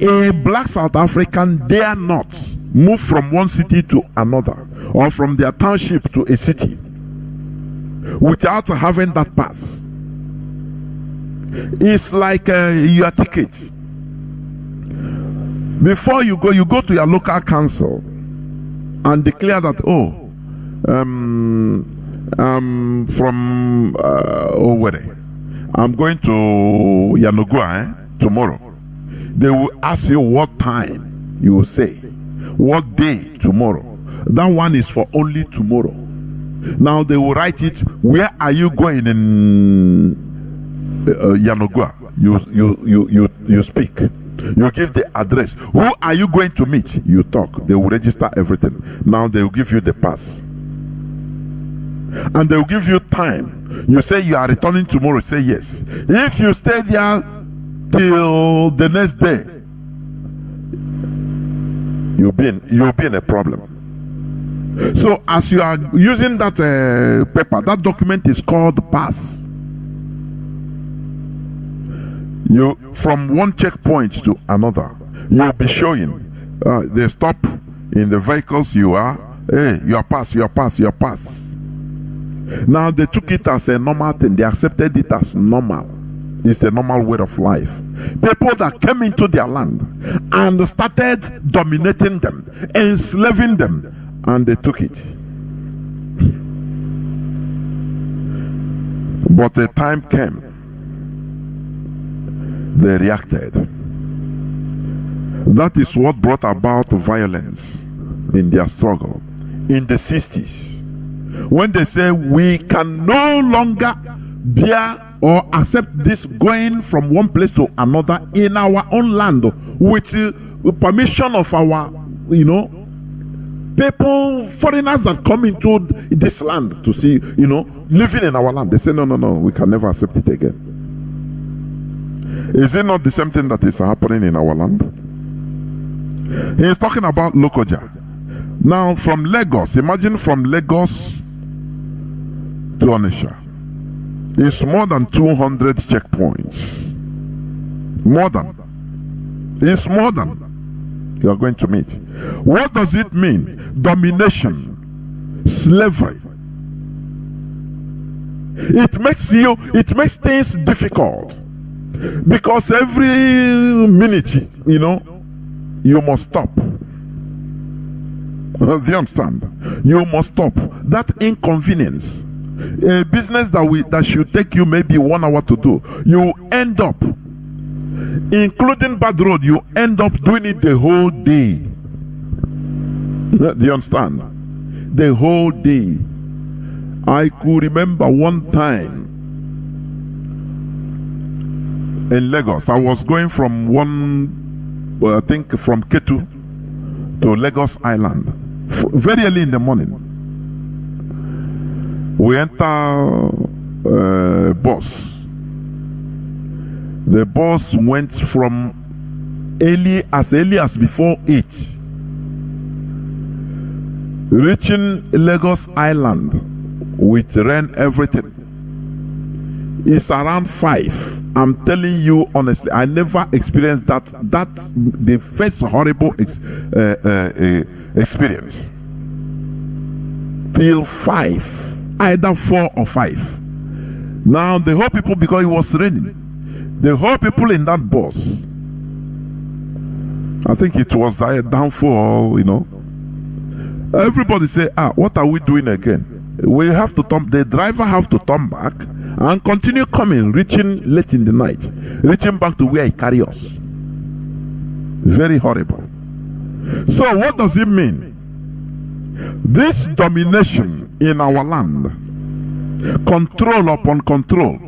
a black South African dare not move from one city to another, or from their township to a city, without having that pass. It's like your ticket. Before you go to your local council and declare that, from Owerri, I'm going to Yanogua tomorrow. They will ask you what time. You will say, what day tomorrow? That one is for only tomorrow. Now they will write it. Where are you going in Yanogua? You speak. You give the address. Who are you going to meet? You talk. They will register everything. Now they will give you the pass. And they will give you time. You say you are returning tomorrow. Say yes. If you stay there till the next day, you'll be in a problem. So as you are using that paper, that document is called pass. You from one checkpoint to another, you'll be showing. They stop in the vehicles you are. Hey, your pass. Now they took it as a normal thing. They accepted it as normal. It's a normal way of life. People that came into their land and started dominating them, enslaving them, and they took it. But the time came, they reacted. That is what brought about violence in their struggle in the 60s. When they say we can no longer bear or accept this going from one place to another in our own land with permission of our, people, foreigners that come into this land to see, living in our land. They say, no, we can never accept it again. Is it not the same thing that is happening in our land? He is talking about Lokoja. Now from Lagos, imagine from Lagos to Onitsha. It's more than 200 checkpoints. It's more than you are going to meet. What does it mean? Domination, slavery. It makes things difficult because every minute, you must stop. Do you understand? You must stop. That inconvenience. A business that should take you maybe 1 hour to do, you end up, including bad road, you end up doing it the whole day. Do you understand? The whole day. I could remember one time in Lagos, I was going from from Ketu to Lagos Island very early in the morning. We enter bus. The bus went from early as before 8, reaching Lagos Island with rain, everything. It's around 5. I'm telling you honestly, I never experienced that. That's the first horrible experience. Till 5. Either 4 or 5. Now the whole people, because it was raining, the whole people in that bus, I think it was a downfall, everybody say, what are we doing again? We have to turn, the driver have to turn back and continue coming, reaching late in the night, reaching back to where he carry us. Very horrible. So what does it mean? This domination in our land, control upon control,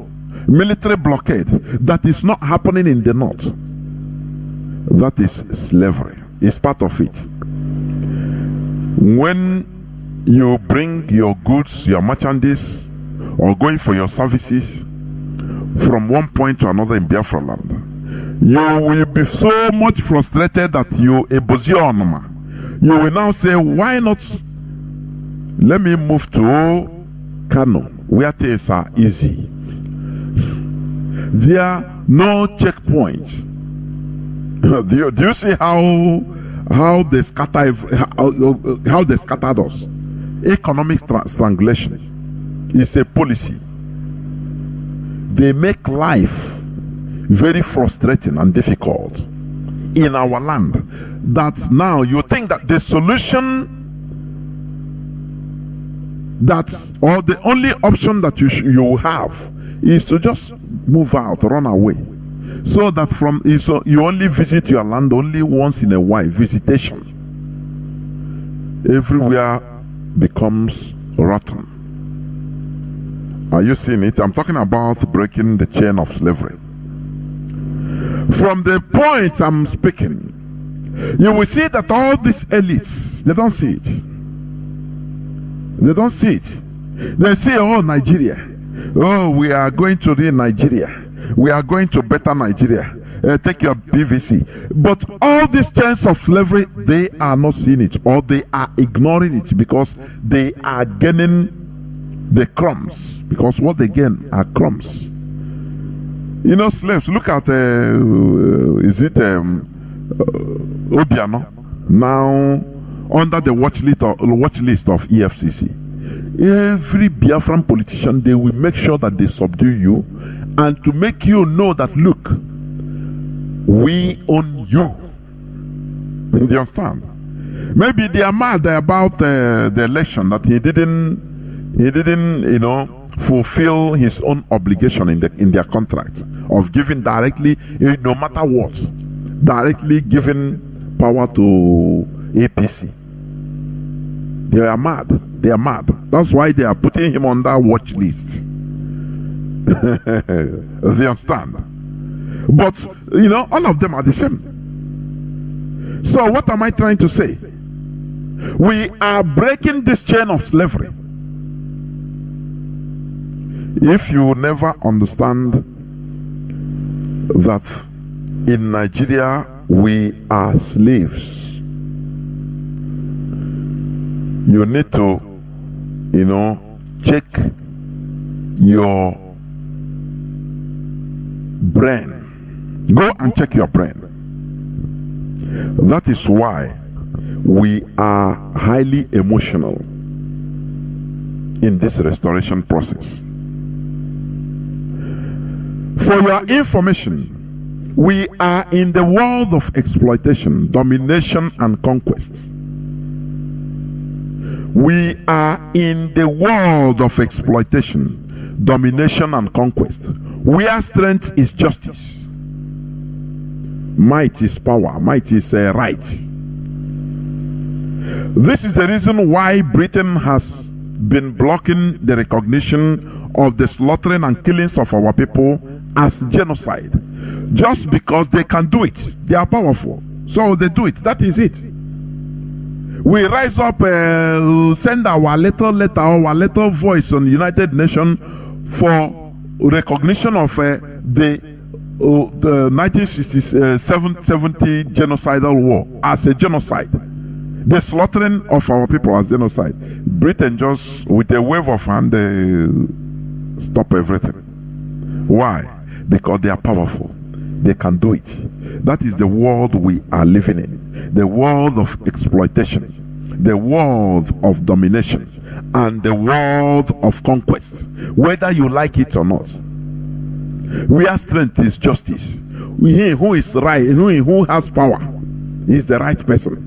military blockade, that is not happening in the north. That is slavery. It's part of it. When you bring your goods, your merchandise, or going for your services from one point to another in Biafra land, you will be so much frustrated that you will now say, why not let me move to Kano, where things are easy. There are no checkpoints. Do you see how they scattered us? Economic strangulation is a policy. They make life very frustrating and difficult in our land, that now you think that the solution or the only option that you have is to just move out, run away, so that you only visit your land only once in a while. Visitation everywhere becomes rotten. Are you seeing it? I'm talking about breaking the chain of slavery. From the point I'm speaking, you will see that all these elites, they don't see it. They don't see it. They say, oh, Nigeria. Oh, we are going to the Nigeria. We are going to better Nigeria. Take your PVC. But all these chains of slavery, they are not seeing it, or they are ignoring it, because they are gaining the crumbs. Because what they gain are crumbs. You know, slaves, look at, Obiano, now under the watch list of EFCC. Every Biafran politician, they will make sure that they subdue you, and to make you know that, look, we own you. Do you understand? Maybe they are mad about the election, that he didn't, fulfill his own obligation in their contract of giving directly, no matter what, directly giving power to APC. They are mad. They are mad. That's why they are putting him on that watch list. They understand? But, all of them are the same. So what am I trying to say? We are breaking this chain of slavery. If you never understand that in Nigeria we are slaves, you need to, check your brain. Go and check your brain. That is why we are highly emotional in this restoration process. For your information, we are in the world of exploitation, domination, and conquest. We are in the world of exploitation, domination, and conquest, where strength is justice, might is power, might is right. This is the reason why Britain has been blocking the recognition of the slaughtering and killings of our people as genocide. Just because they can do it. They are powerful, so they do it. That is it. We rise up, send our little letter, our little voice on the United Nations for recognition of the 1970 genocidal war as a genocide. The slaughtering of our people as genocide. Britain just, with a wave of hand, they stop everything. Why? Because they are powerful. They can do it. That is the world we are living in. The world of exploitation, the world of domination, and the world of conquest, whether you like it or not. Where strength is justice. He who is right, who has power, is the right person.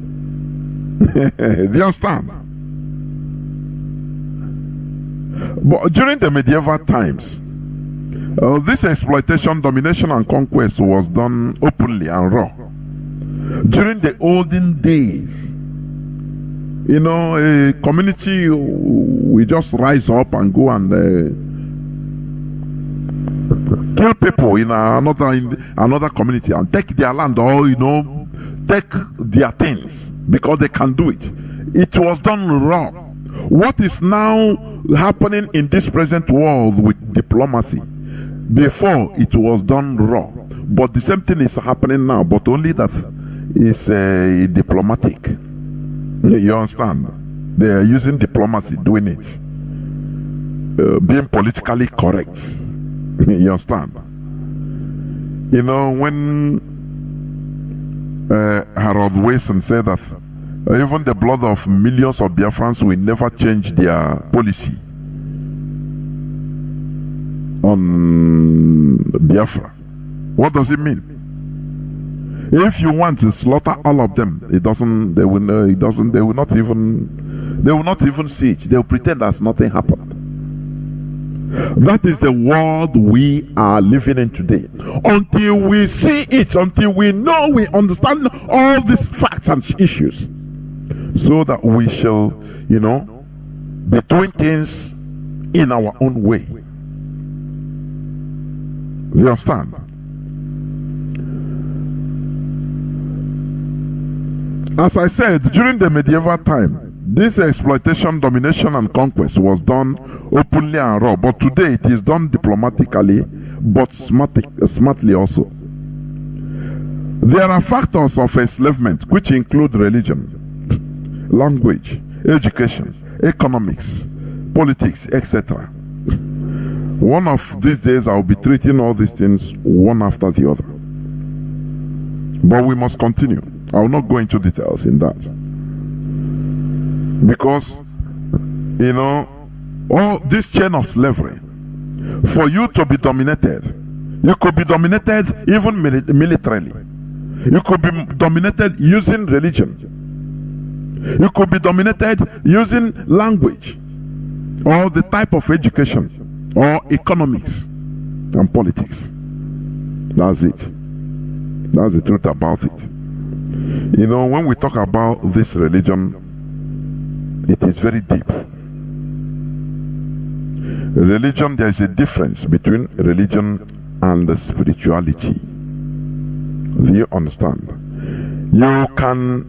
Do you understand? But during the medieval times, this exploitation, domination, and conquest was done openly and raw. During the olden days, a community we just rise up and go and kill people in another community and take their land, or take their things because they can do it. It was done raw. What is now happening in this present world with diplomacy? Before, it was done raw, but the same thing is happening now, but only that is diplomatic. You understand? They are using diplomacy, doing it, being politically correct. You understand? When Harold Wilson said that even the blood of millions of Biafrans will never change their policy on Biafra. What does it mean? If you want to slaughter all of them, they will not even see it. They will pretend as nothing happened. That is the world we are living in today. Until we see it, until we know, we understand all these facts and issues, so that we shall, be doing things in our own way. You understand? As I said, during the medieval time, this exploitation, domination, and conquest was done openly and raw, but today it is done diplomatically, but smartly also. There are factors of enslavement which include religion, language, education, economics, politics, etc. One of these days I will be treating all these things one after the other. But we must continue. I will not go into details in that. Because, all this chain of slavery, for you to be dominated, you could be dominated even militarily. You could be dominated using religion. You could be dominated using language, or the type of education, or economics and politics. That's it. That's the truth about it. When we talk about this religion, it is very deep. Religion, there is a difference between religion and spirituality. Do you understand? You can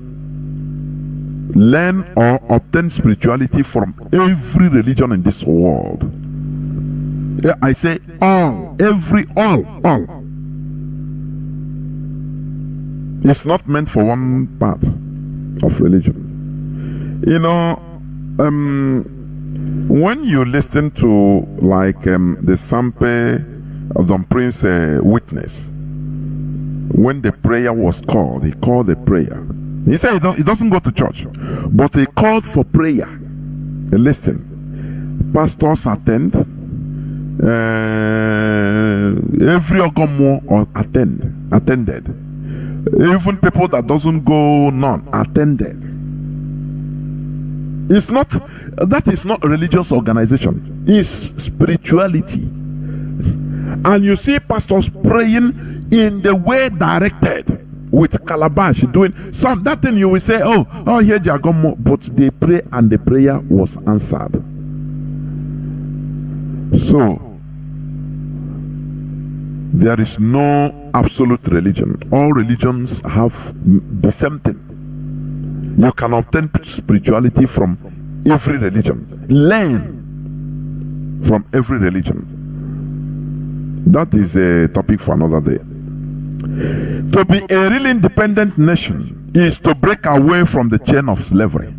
learn or obtain spirituality from every religion in this world. Yeah, I say all. It's not meant for one part of religion. When you listen to the Sampe of the Prince witness, when the prayer was called, he called the prayer. He said he doesn't go to church, but he called for prayer. Listen, pastors attend, every Ogomo attended. Even people that doesn't go, none attended. That is not a religious organization. It's spirituality. And you see pastors praying in the way directed, with calabash doing some. That thing you will say, oh, here Jagomo, but they pray and the prayer was answered. So there is no absolute religion. All religions have the same thing. You can obtain spirituality from every religion. Learn from every religion. That is a topic for another day. To be a really independent nation is to break away from the chain of slavery.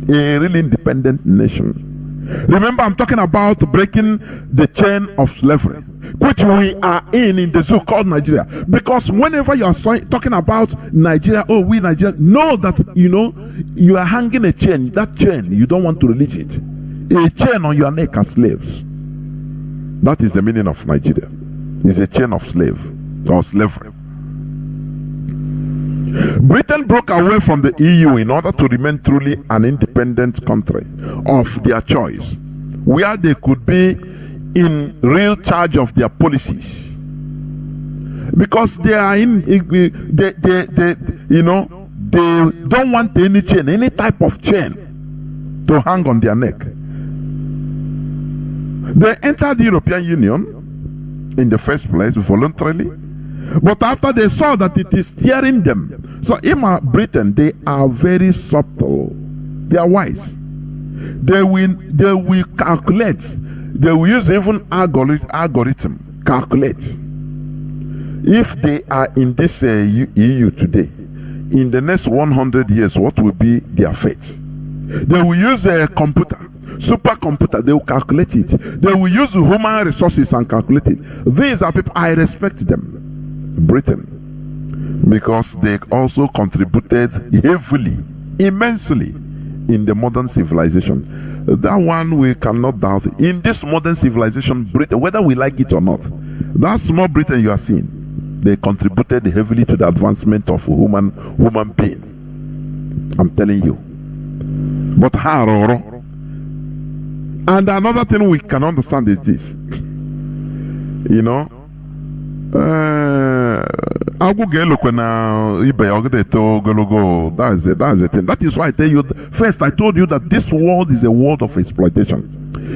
A really independent nation. Remember, I'm talking about breaking the chain of slavery, which we are in the zoo called Nigeria. Because whenever you are talking about Nigeria, we Nigeria, know that you are hanging a chain. That chain, you don't want to release it. A chain on your neck as slaves. That is the meaning of Nigeria. It's a chain of slave or slavery. Britain broke away from the EU in order to remain truly an independent country of their choice, where they could be in real charge of their policies, because they are they don't want any chain, any type of chain to hang on their neck. They entered the European Union in the first place voluntarily, but after they saw that it is steering them. So in Britain, they are very subtle. They are wise. They will calculate. They will use even algorithm calculate. If they are in this EU today, in the next 100 years, what will be their fate? They will use a computer, supercomputer. They will calculate it. They will use human resources and calculate it. These are people, I respect them. Britain, because they also contributed heavily, immensely in the modern civilization. That one we cannot doubt. In this modern civilization, Britain, whether we like it or not, that small Britain you are seeing, they contributed heavily to the advancement of human being. I'm telling you. But haroro. And another thing we can understand is this. You know, that's the thing. That is why I tell you, first I told you that this world is a world of exploitation.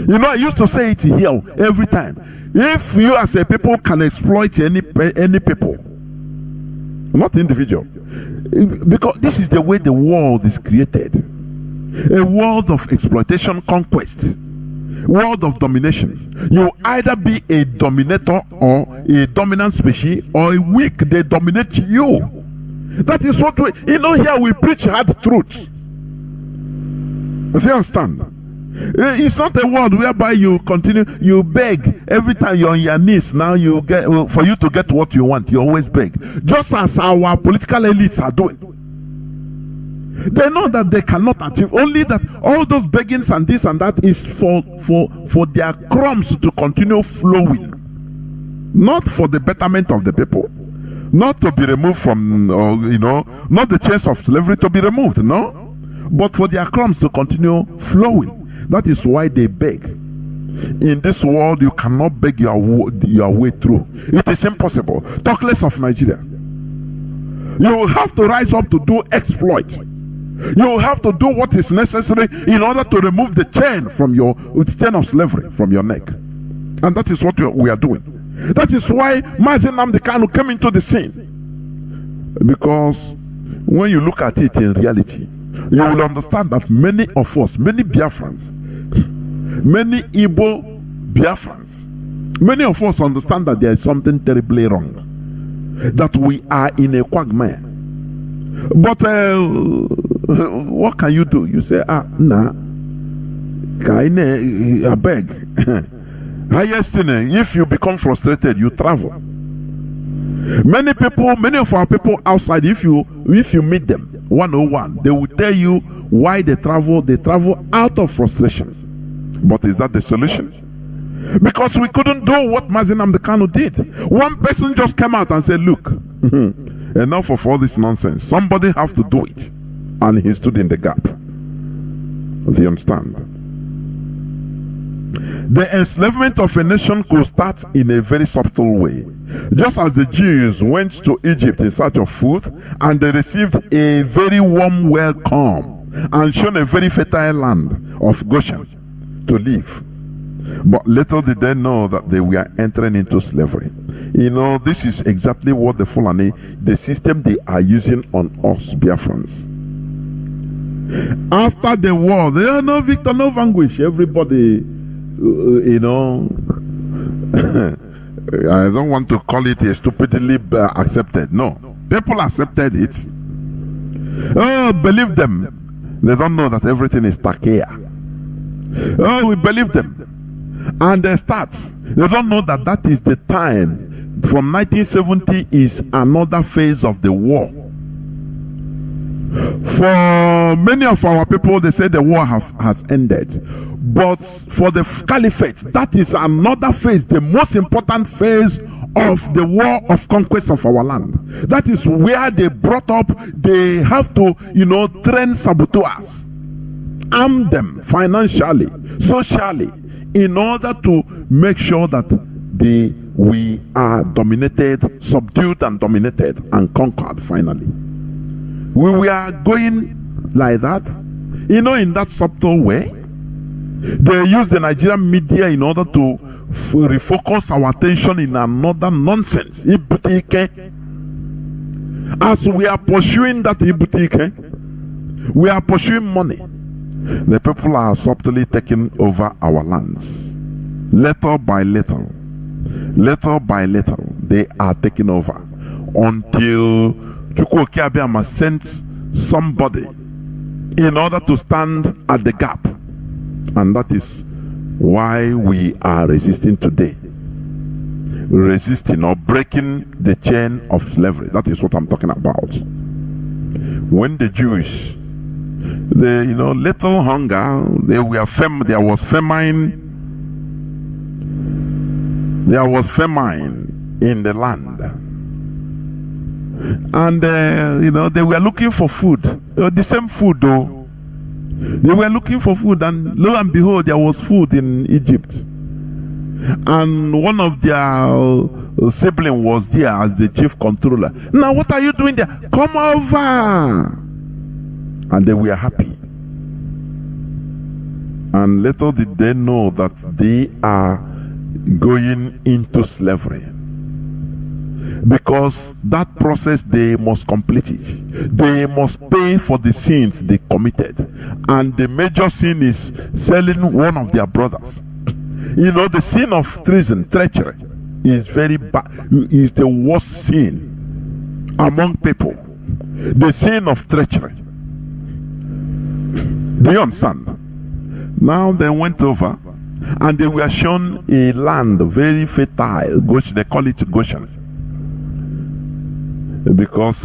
You know, I used to say it here every time. If you as a people can exploit any people, not individual, because this is the way the world is created. A world of exploitation, conquest, world of domination. You either be a dominator or a dominant species, or a weak, they dominate you. That is what we, you know, here we preach hard truth. Do you understand? It's not a world whereby you continue, you beg every time you're on your knees. Now you get, for you to get what you want, you always beg, just as our political elites are doing. They know that they cannot achieve, only that all those beggings and this and that is for their crumbs to continue flowing, not for the betterment of the people, not to be removed from, you know, not the chains of slavery to be removed, no, but for their crumbs to continue flowing. That is why they beg. In this world, you cannot beg your way through. It is impossible. Talk less of Nigeria. You will have to rise up to do exploit. You will have to do what is necessary in order to remove the chain from your chain of slavery from your neck. And that is what we are doing. That is why Mazi Nnamdi Kanu came into the scene. Because when you look at it in reality, you will understand that many of us, many Biafrans, many Igbo Biafrans, many of us understand that there is something terribly wrong, that we are in a quagmire. But what can you do? You say, nah, I beg. Highest thing, if you become frustrated, you travel. Many people, many of our people outside, if you meet them 101, they will tell you why they travel. They travel out of frustration. But is that the solution? Because we couldn't do what Mazi Nnamdi Kanu did. One person just came out and said, look, enough of all this nonsense. Somebody have to do it. And he stood in the gap. Do you understand? The enslavement of a nation could start in a very subtle way. Just as the Jews went to Egypt in search of food, and they received a very warm welcome and shown a very fertile land of Goshen to live. But little did they know that they were entering into slavery. You know, this is exactly what the Fulani, the system they are using on us Biafrans. After the war, there are no victor, no vanquish. Everybody, you know, I don't want to call it a stupidly accepted. No, people accepted it. Oh, believe them. They don't know that everything is takia. Oh, we believe them. And they start. They don't know that that is the time. From 1970 is another phase of the war. For many of our people, they say the war has ended. But for the caliphate, that is another phase, the most important phase of the war of conquest of our land. That is where they brought up, they have to, you know, train saboteurs, arm them financially, socially, in order to make sure that we are dominated, subdued and dominated and conquered finally. We are going like that, you know, in that subtle way. They use the Nigerian media in order to refocus our attention in another nonsense. As we are pursuing that Ibutike, we are pursuing money. The people are subtly taking over our lands. Little by little, they are taking over until Chukwuoke Abiama sent somebody in order to stand at the gap. And that is why we are resisting today. Resisting or breaking the chain of slavery. That is what I'm talking about. When the Jewish, you know, little hunger, there was famine. There was famine in the land. And, they were looking for food. The same food, though. They were looking for food, and lo and behold, there was food in Egypt. And one of their sibling was there as the chief controller. Now, what are you doing there? Come over. And they were happy. And little did they know that they are going into slavery. Because that process, they must complete it. They must pay for the sins they committed. And the major sin is selling one of their brothers. The sin of treachery is very bad. Is the worst sin among people. The sin of treachery. Do you understand? Now they went over and they were shown a land very fertile. They call it Goshen. Because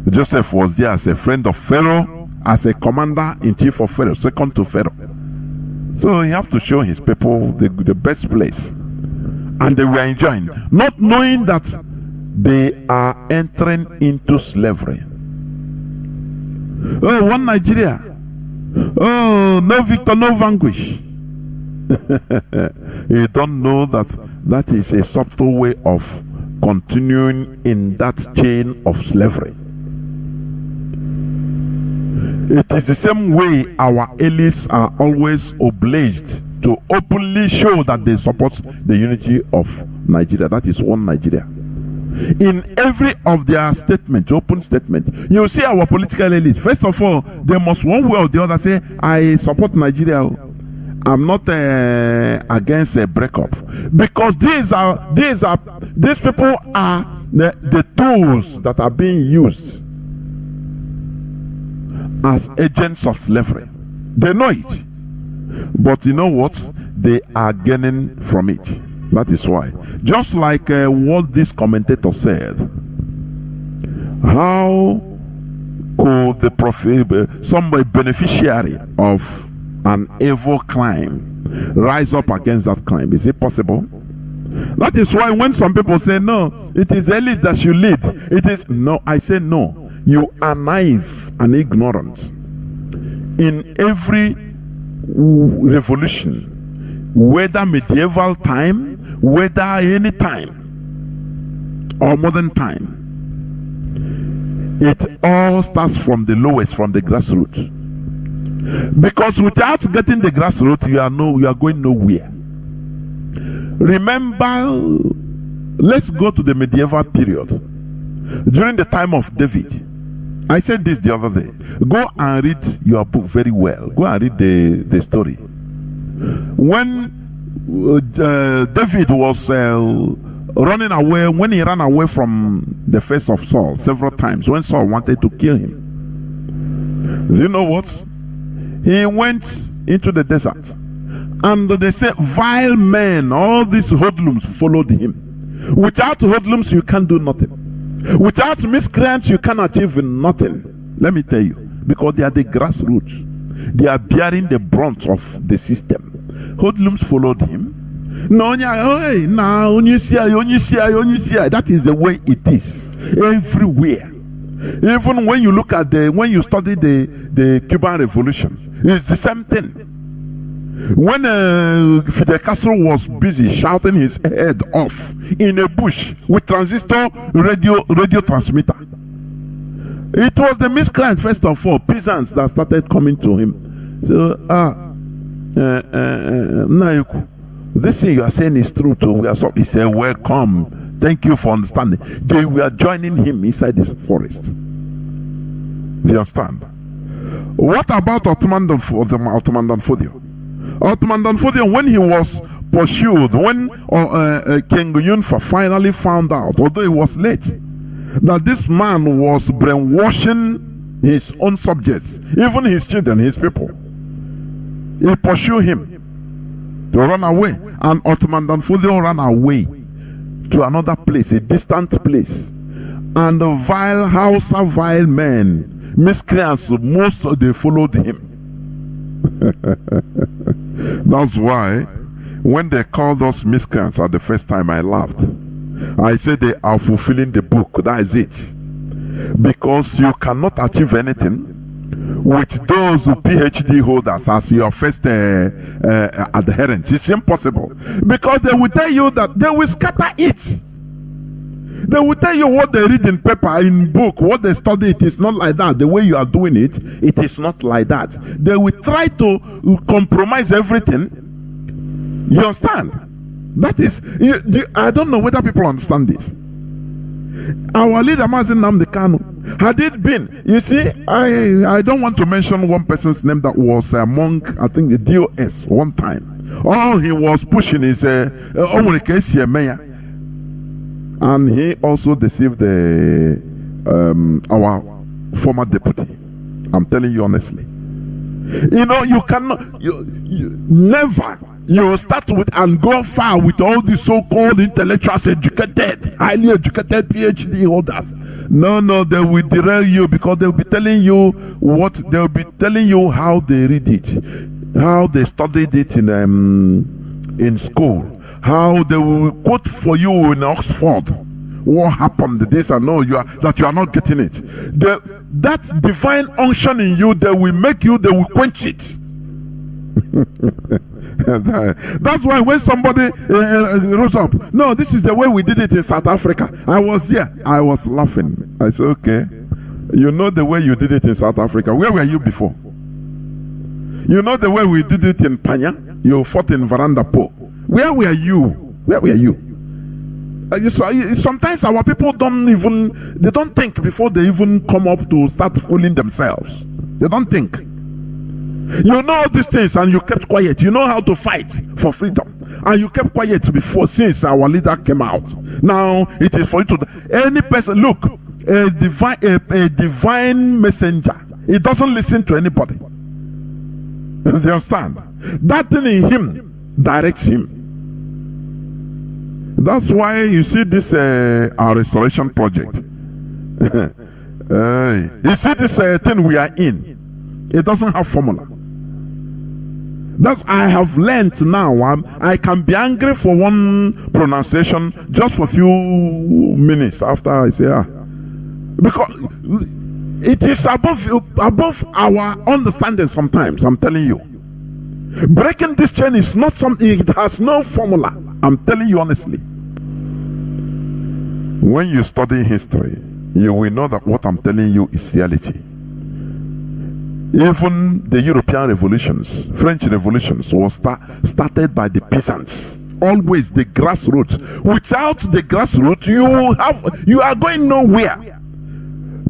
Joseph was there as a friend of Pharaoh, as a commander-in-chief of Pharaoh, second to Pharaoh. So he have to show his people the best place. And they were enjoying, not knowing that they are entering into slavery. Oh, one Nigeria. Oh, no victor, no vanquish. You don't know that is a subtle way of continuing in that chain of slavery. It is the same way our elites are always obliged to openly show that they support the unity of Nigeria. That is one Nigeria. In every of their statement, open statement, you see our political elites. First of all, they must one way or the other say, I support Nigeria. I'm not against a breakup. Because these people are the tools that are being used as agents of slavery. They know it. But you know what? They are gaining from it. That is why. Just like what this commentator said, how could the somebody beneficiary of an evil crime rise up against that crime? Is it possible? That is why when some people say, no, it is elite that should lead. It is, no, I say no. You are naive and ignorant. In every revolution, whether medieval time, whether any time, or modern time, it all starts from the lowest, from the grassroots. Because without getting the grassroots, you are going nowhere. Remember, let's go to the medieval period. During the time of David, I said this the other day. Go and read your book very well. Go and read the story. When David was running away, when he ran away from the face of Saul several times, when Saul wanted to kill him, do you know what? He went into the desert, and they say vile men, all these hoodlums followed him. Without hoodlums, you can't do nothing. Without miscreants, you can achieve nothing. Let me tell you, because they are the grassroots. They are bearing the brunt of the system. Hoodlums followed him. That is the way it is everywhere. Even when you look at when you study the Cuban Revolution, it's the same thing. When Fidel Castro was busy shouting his head off in a bush with transistor radio transmitter, it was the miscreants, first of all, peasants, that started coming to him. So, Nayoku, this thing you are saying is true too. He said, welcome. Thank you for understanding. They were joining him inside the forest. Do you understand? What about Ottoman Danfodio? Ottoman Danfodio, when he was pursued, when King Yunfa finally found out, although it was late, that this man was brainwashing his own subjects, even his children, his people, he pursued him to run away, and Ottoman Danfodio ran away to another place, a distant place, and the vile men, miscreants, most of them followed him. That's why when they called us miscreants at the first time, I laughed. I said they are fulfilling the book. That is it. because you cannot achieve anything with those PhD holders as your first adherents. It's impossible, because they will tell you that they will scatter it. They will tell you what they read in paper, in book, what they study. It is not like that. The way you are doing it, it is not like that. They will try to compromise everything. You understand? That is, I don't know whether people understand this. Our leader Mazi Nnamdi Kanu, had it been, you see, I don't want to mention one person's name that was among, I think, the DOS one time. All he was pushing is mayor, and he also deceived our former deputy. I'm telling you honestly. You know, you cannot, you never. You start with and go far with all these so-called intellectuals, educated, highly educated PhD holders. No, they will derail you, because they'll be telling you they'll be telling you how they read it, how they studied it in school, how they will quote for you in Oxford what happened, this and no, you are not getting it. That divine unction in you, they will quench it. That's why when somebody rose up, no, this is the way we did it in South Africa. I was there. I was laughing. I said, okay, you know the way you did it in South Africa. Where were you before? You know the way we did it in Panya? You fought in Veranda Po. Where were you? Where were you? Sometimes our people don't think before they even come up to start fooling themselves. They don't think. You know these things and you kept quiet. You know how to fight for freedom, and you kept quiet before, since our leader came out. Now it is for you to any person. Look, a divine messenger. He doesn't listen to anybody. You understand? That thing in him directs him. That's why you see this our restoration project. You see this thing we are in. It doesn't have formula. That I have learned now. I can be angry for one pronunciation just for a few minutes after I say because it is above our understanding sometimes. I'm telling you, breaking this chain is not something. It has no formula. I'm telling you honestly. When you study history, you will know that what I'm telling you is reality. Even the European revolutions, French revolutions, was started by the peasants. Always the grassroots. Without the grassroots, you are going nowhere.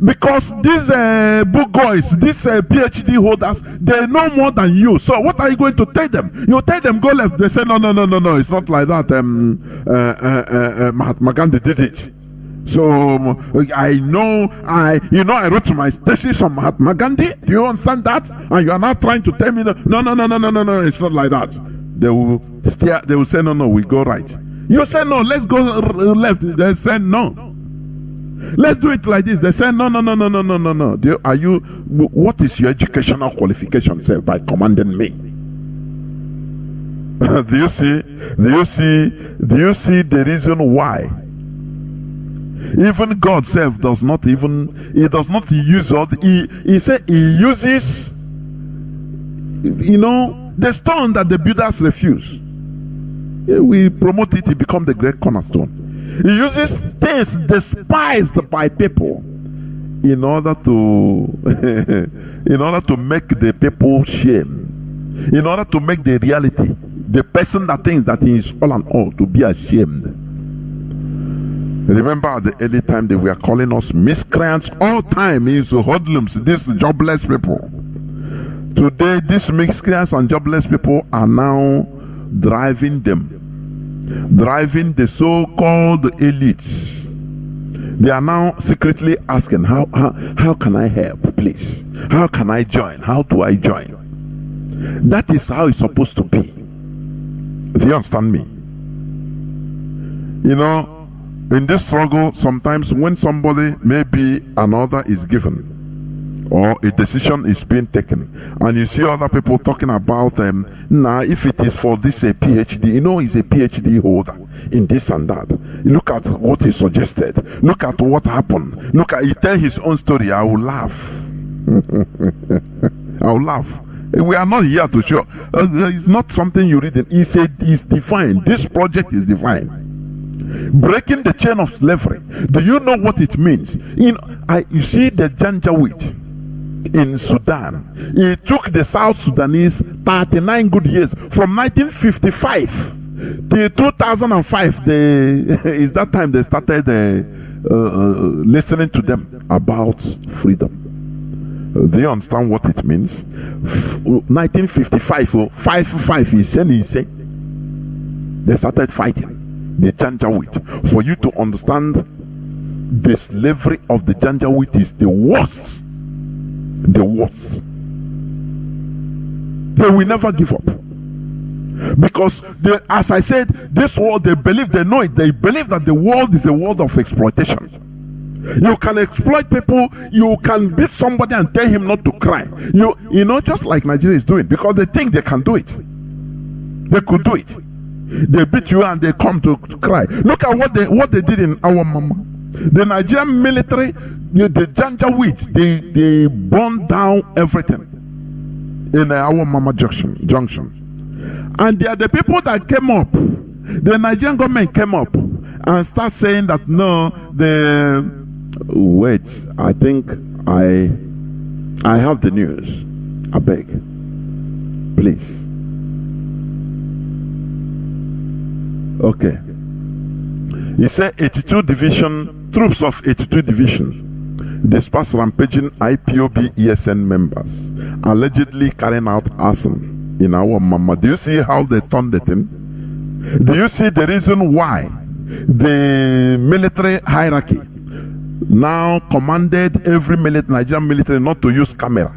Because these bourgeois, these PhD holders, they know more than you. So what are you going to tell them? You tell them go left. They say no. It's not like that. Mahatma Gandhi did it. So I wrote my thesis on Mahatma Gandhi. Do you understand that? And you are now trying to tell me no. It's not like that. They will say no. We go right. You say no. Let's go left. They say no. Let's do it like this. They say no. What is your educational qualification? Say by commanding me. Do you see the reason why? Even God self does not use all he said he uses the stone that the builders refuse. We promote it, it become the great cornerstone. He uses things despised by people in order to make the people shame, in order to make the reality, the person that thinks that he is all and all, to be ashamed. Remember at the early time they were calling us miscreants all time, is hoodlums, these jobless people. Today these miscreants and jobless people are now driving the so-called elites. They are now secretly asking, how can I help, please? How can I join? How do I join? That is how it's supposed to be. Do you understand me? In this struggle, sometimes when somebody, maybe an order is given, or a decision is being taken, and you see other people talking about now if it is for this a PhD, you know, he's a PhD holder in this and that. Look at what he suggested, look at what happened, look at, he tell his own story. I will laugh. I will laugh. We are not here to show it's not something you read in. He said it's divine. This project is divine. Breaking the chain of slavery. Do you know what it means? You see the Janjaweed in Sudan. It took the South Sudanese 39 good years from 1955 till 2005. Is that time they started listening to them about freedom. Do you understand what it means? 1955 or 55 he said they started fighting the Janjaweed. For you to understand, the slavery of the Janjaweed is the worst. The worst. They will never give up, because as I said, this world, they believe, they know it, they believe that the world is a world of exploitation. You can exploit people, you can beat somebody and tell him not to cry. You know, just like Nigeria is doing, because they think they can do it. They could do it. They beat you and they come to cry. Look at what they did in our mama. The Nigerian military, the Janjaweed, they burned down everything in our mama junction. And they are the people that came up. The Nigerian government came up and start saying that no, wait, I think I have the news. I beg, please. Okay. He said 82 division, troops of 82 division dispersed rampaging IPOB ESN members, allegedly carrying out arson in our mama. Do you see how they turned the thing? Do you see the reason why the military hierarchy now commanded every Nigerian military not to use camera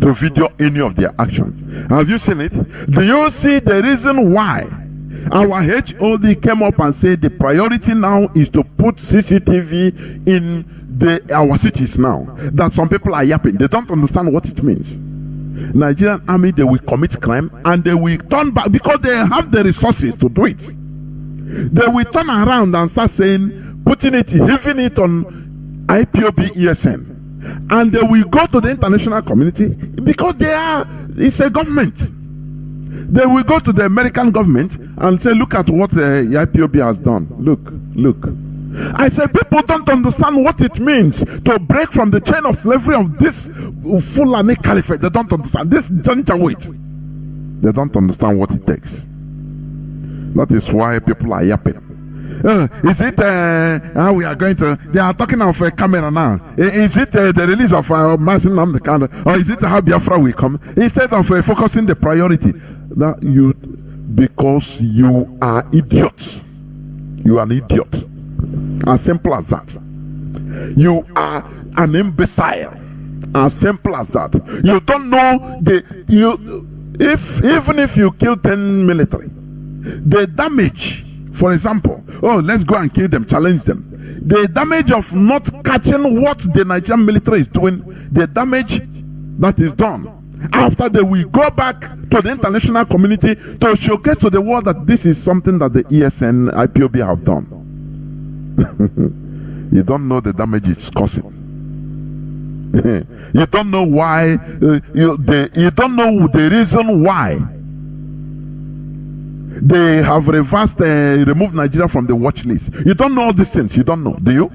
to video any of their action? Have you seen it? Do you see the reason why our HOD came up and said the priority now is to put CCTV in our cities now? That some people are yapping. They don't understand what it means. Nigerian army, they will commit crime and they will turn back because they have the resources to do it. They will turn around and start saying, putting it, heaving it on IPOB ESN, and they will go to the international community because it's a government. They will go to the American government and say, look at what the IPOB has done. Look. I said, people don't understand what it means to break from the chain of slavery of this Fulani Caliphate. They don't understand. This Janjaweed, they don't understand what it takes. That is why people are yapping. Is it how we are going to? They are talking of a camera now. Is it the release of Mazi Jonathan Chinedu, or is it how Biafra will come? Instead of focusing the priority, that because you are idiots. You are an idiot. As simple as that. You are an imbecile. As simple as that. You don't know even if you kill 10 military, the damage, for example, let's go and kill them, challenge them. The damage of not catching what the Nigerian military is doing, the damage that is done, after they will go back to the international community to showcase to the world that this is something that the ESN, IPOB have done. You don't know the damage it's causing. You don't know why. You don't know the reason why they have removed Nigeria from the watch list. You don't know all these things. You don't know, do you?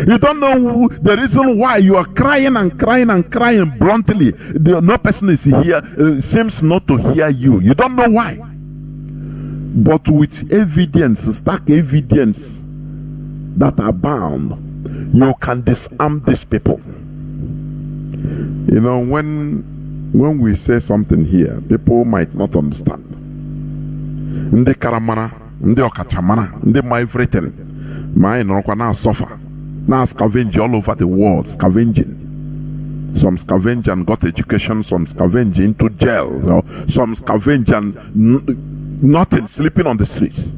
You don't know the reason why you are crying and crying and crying bluntly. No person is here, seems not to hear you. You don't know why. But with evidence, stark evidence that are bound, you can disarm these people. You know, when we say something here, people might not understand. Ndị karamana, ndị okachamana, ndị ma everything, ma ịnọrọkwa na suffer, na scavenge all over the world, scavenging. Some scavenge and got education, some scavenge into jail, or some scavenge and nothing, sleeping on the streets.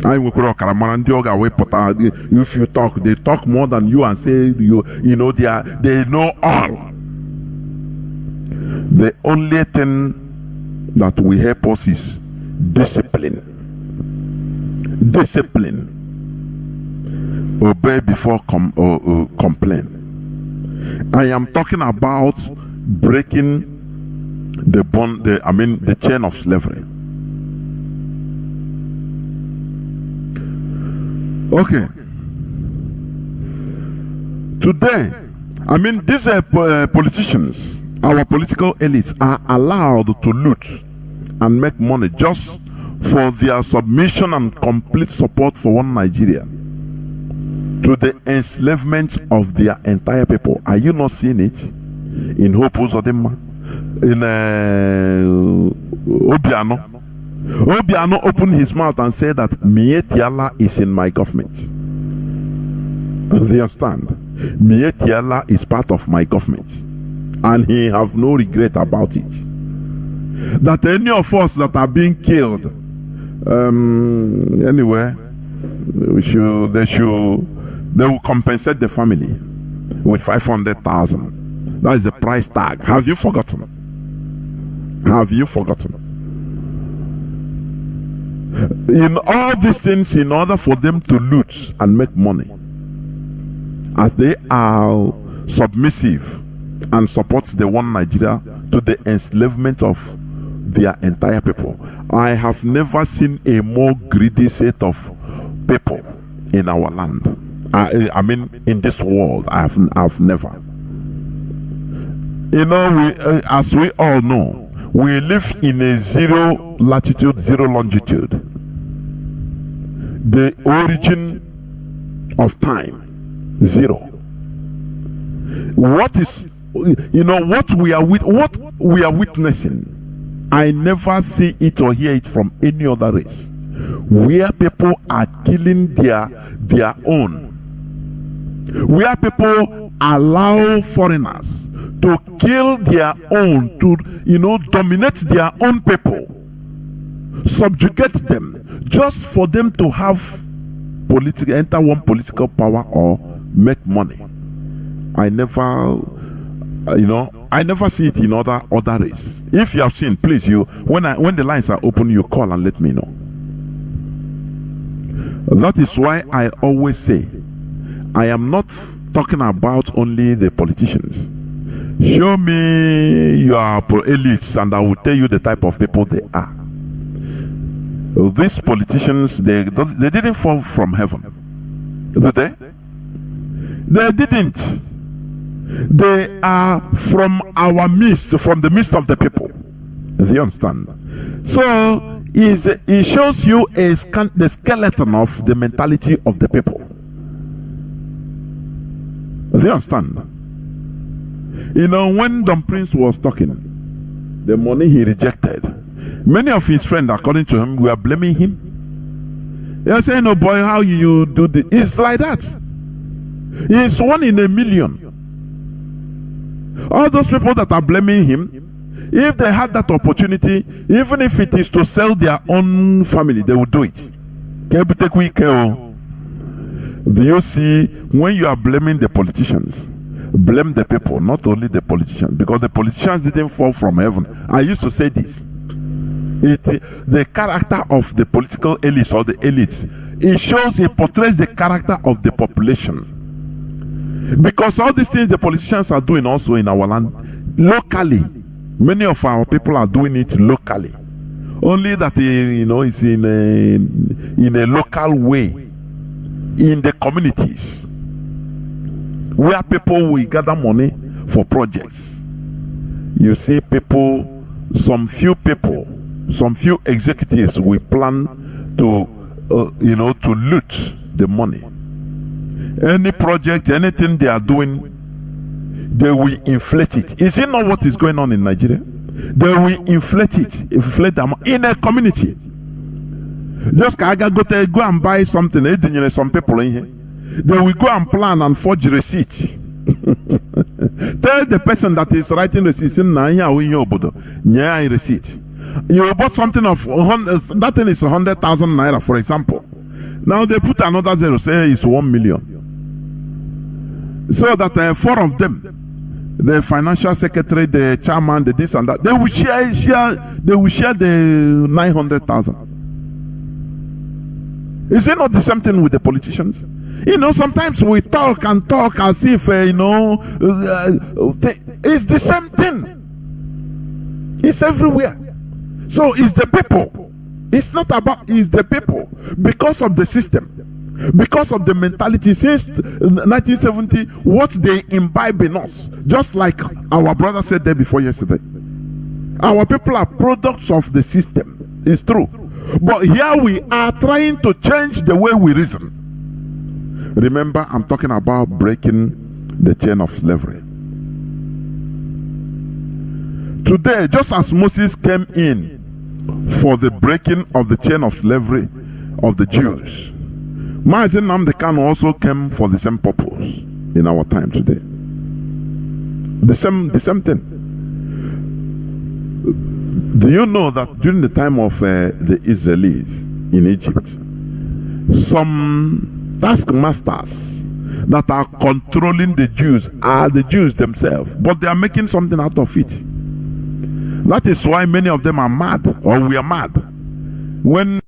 I nwekọrọ ọkara mara ndị ọ ga-wepụta. If you talk, they talk more than you and say you know they know all. The only thing that will help us is discipline. Discipline. Obey before complain. I am talking about breaking the chain of slavery. Okay. Today, these politicians, our political elites, are allowed to loot and make money just for their submission and complete support for one Nigeria, to the enslavement of their entire people. Are you not seeing it? In Hope Uzodinma, in Obiano. Obiano opened his mouth and said that Mietiala is in my government. Do you understand? Mietiala is part of my government, and he have no regret about it. That any of us that are being killed, anyway, they will compensate the family with 500,000. That is the price tag. Have you forgotten? Have you forgotten? In all these things, in order for them to loot and make money, as they are submissive and support the one Nigeria to the enslavement of their entire people. I have never seen a more greedy set of people in our land. In this world, I've never. As we all know, we live in a zero latitude, zero longitude. The origin of time, zero. What we are witnessing, I never see it or hear it from any other race, where people are killing their own, where people allow foreigners to kill their own, to dominate their own people, subjugate them, just for them to have enter one political power or make money. I never see it in other race. If you have seen, please, when the lines are open, you call and let me know. That is why I always say, I am not talking about only the politicians. Show me your elites and I will tell you the type of people they are. These politicians, they didn't fall from heaven. Did they? They didn't. They are from our midst, from the midst of the people. Do you understand? So it shows you the skeleton of the mentality of the people. Do you understand? When Don Prince was talking, the money he rejected, many of his friends, according to him, were blaming him. They are saying, "Oh boy, how you do this?" It's like that. He's one in a million. All those people that are blaming him, if they had that opportunity, even if it is to sell their own family, they would do it. Do you see, when you are blaming the politicians, blame the people, not only the politicians, because the politicians didn't fall from heaven. I used to say this. The character of the political elites or the elites, it portrays the character of the population. Because all these things the politicians are doing also in our land, locally, many of our people are doing it locally. Only that it's in a local way, in the communities, where people will gather money for projects. You see people, some few executives will plan to loot the money. Any project, anything they are doing, they will inflate it. Is it not what is going on in Nigeria? They will inflate them in a community. Just go and buy something. Some people in here, they will go and plan and forge receipt. Tell the person that is writing receipt, receipt. You bought something of that thing is 100,000 naira, for example. Now they put another zero, say it's 1 million. So that 4 of them, the financial secretary, the chairman, the this and that, they will share the 900,000. Is it not the same thing with the politicians? You know, sometimes we talk and talk as if, it's the same thing. It's everywhere. So it's the people. It's not about, it's the people. Because of the system. Because of the mentality since 1970, what they imbibe in us. Just like our brother said there before yesterday. Our people are products of the system. It's true. But here we are trying to change the way we reason. Remember, I'm talking about breaking the chain of slavery. Today, just as Moses came in for the breaking of the chain of slavery of the Jews, Mazi Jonathan Chinedu also came for the same purpose in our time today. The same thing. Do you know that during the time of the Israelis in Egypt, some taskmasters that are controlling the Jews are the Jews themselves, but they are making something out of it. That is why many of them are mad, or we are mad. When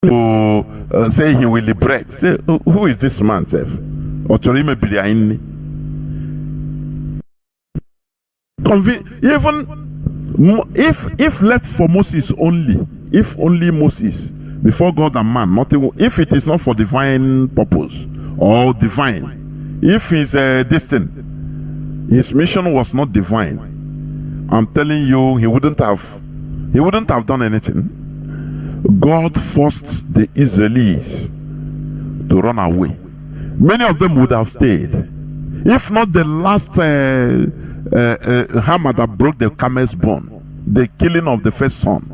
you say he will liberate, say, who is this man, self? Even if left for Moses only, if only Moses, before God and man, nothing. If it is not for divine purpose or divine, if his destiny, his mission was not divine, I'm telling you, he wouldn't have done anything. God forced the Israelis to run away. Many of them would have stayed, if not the last hammer that broke the camel's bone, the killing of the first son.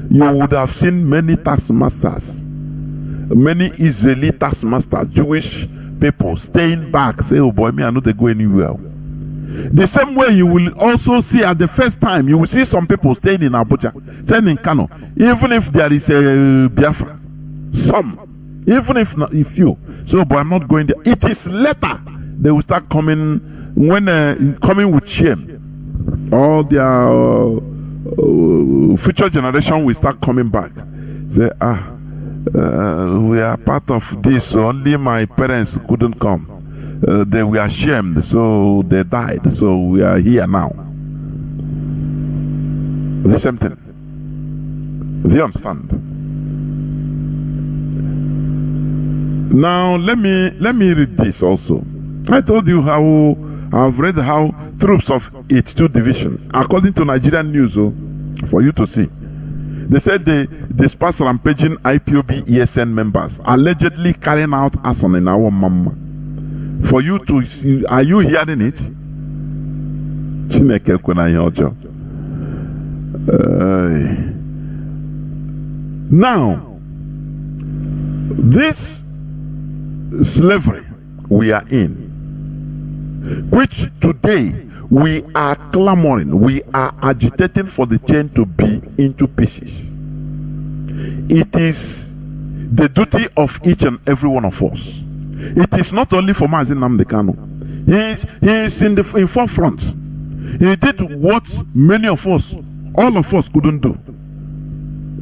You would have seen many taskmasters, many Israeli taskmasters, Jewish people staying back, say, oh boy, me, I know they go anywhere. The same way you will also see at the first time, you will see some people staying in Abuja, staying in Kano, even if there is a Biafra. Some, even if few. So, but I'm not going there. It is later they will start coming, when coming with shame. All their future generation will start coming back. Say, we are part of this, so only my parents couldn't come. They were ashamed, so they died. So we are here now. The same thing. Do you understand? Now let me read this also. I told you how I've read how troops of 82 division, according to Nigerian news, for you to see. They said they dispersed rampaging IPOB ESN members, allegedly carrying out arson in our mama. For you to see, are you hearing it? Now, this slavery we are in, which today we are clamoring, we are agitating for the chain to be into pieces. It is the duty of each and every one of us. It is not only for Mazi Jonathan Chinedu. He is in forefront. He did what many of us, all of us, couldn't do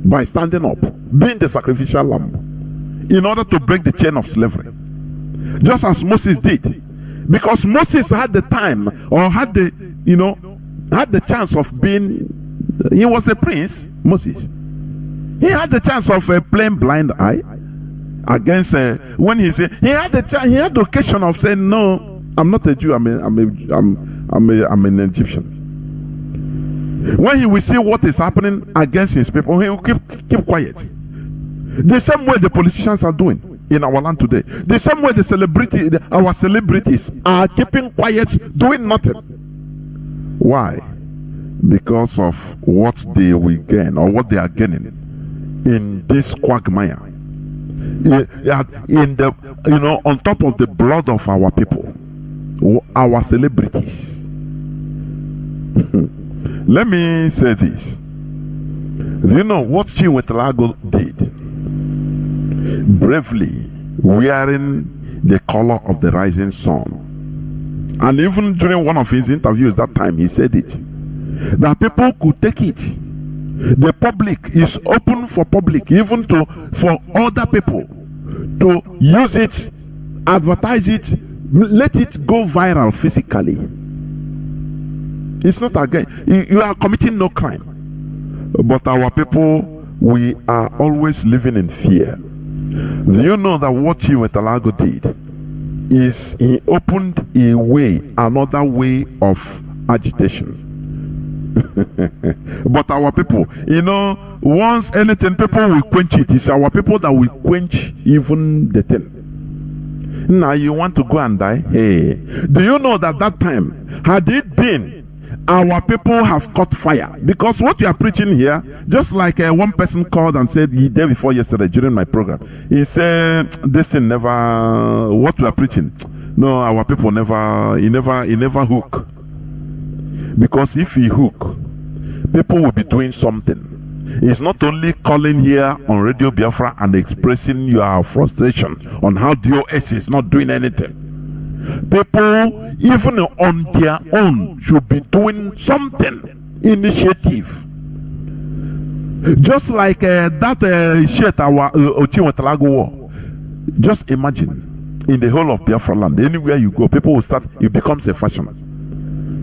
by standing up, being the sacrificial lamb, in order to break the chain of slavery, just as Moses did. Because Moses had the time, or had the chance of being. He was a prince. Moses. He had the chance of playing blind eye against when he said he had the occasion of saying, no, I'm not a Jew, I'm an Egyptian. When he will see what is happening against his people, he will keep quiet. The same way the politicians are doing in our land today. The same way our celebrities are keeping quiet, doing nothing. Why? Because of what they will gain, or what they are gaining in this quagmire. On top of the blood of our people, our celebrities. Let me say this. Do you know what Chinwetalago did? bravely wearing the color of the rising sun. And even during one of his interviews that time, he said it, that people could take it. The public is open for public, even for other people to use it, advertise it, let it go viral physically. It's not again, you are committing no crime. But our people, we are always living in fear. Do you know that what Chiwetalago did is he opened a way, another way of agitation? But our people, once anything, people will quench it. It's our people that will quench even the thing. Now you want to go and die? Hey, do you know that time, had it been, our people have caught fire? Because what you are preaching here, just like one person called and said the day before yesterday during my program, he said this thing never, what we are preaching, no, our people he never hook. Because if he hook, people will be doing something. He's not only calling here on Radio Biafra and expressing your frustration on how DOS is not doing anything. People, even on their own, should be doing something, initiative. Just like that shirt our Chiwetalago wore. Just imagine, in the whole of Biafra land, anywhere you go, people will start, it becomes a fashion.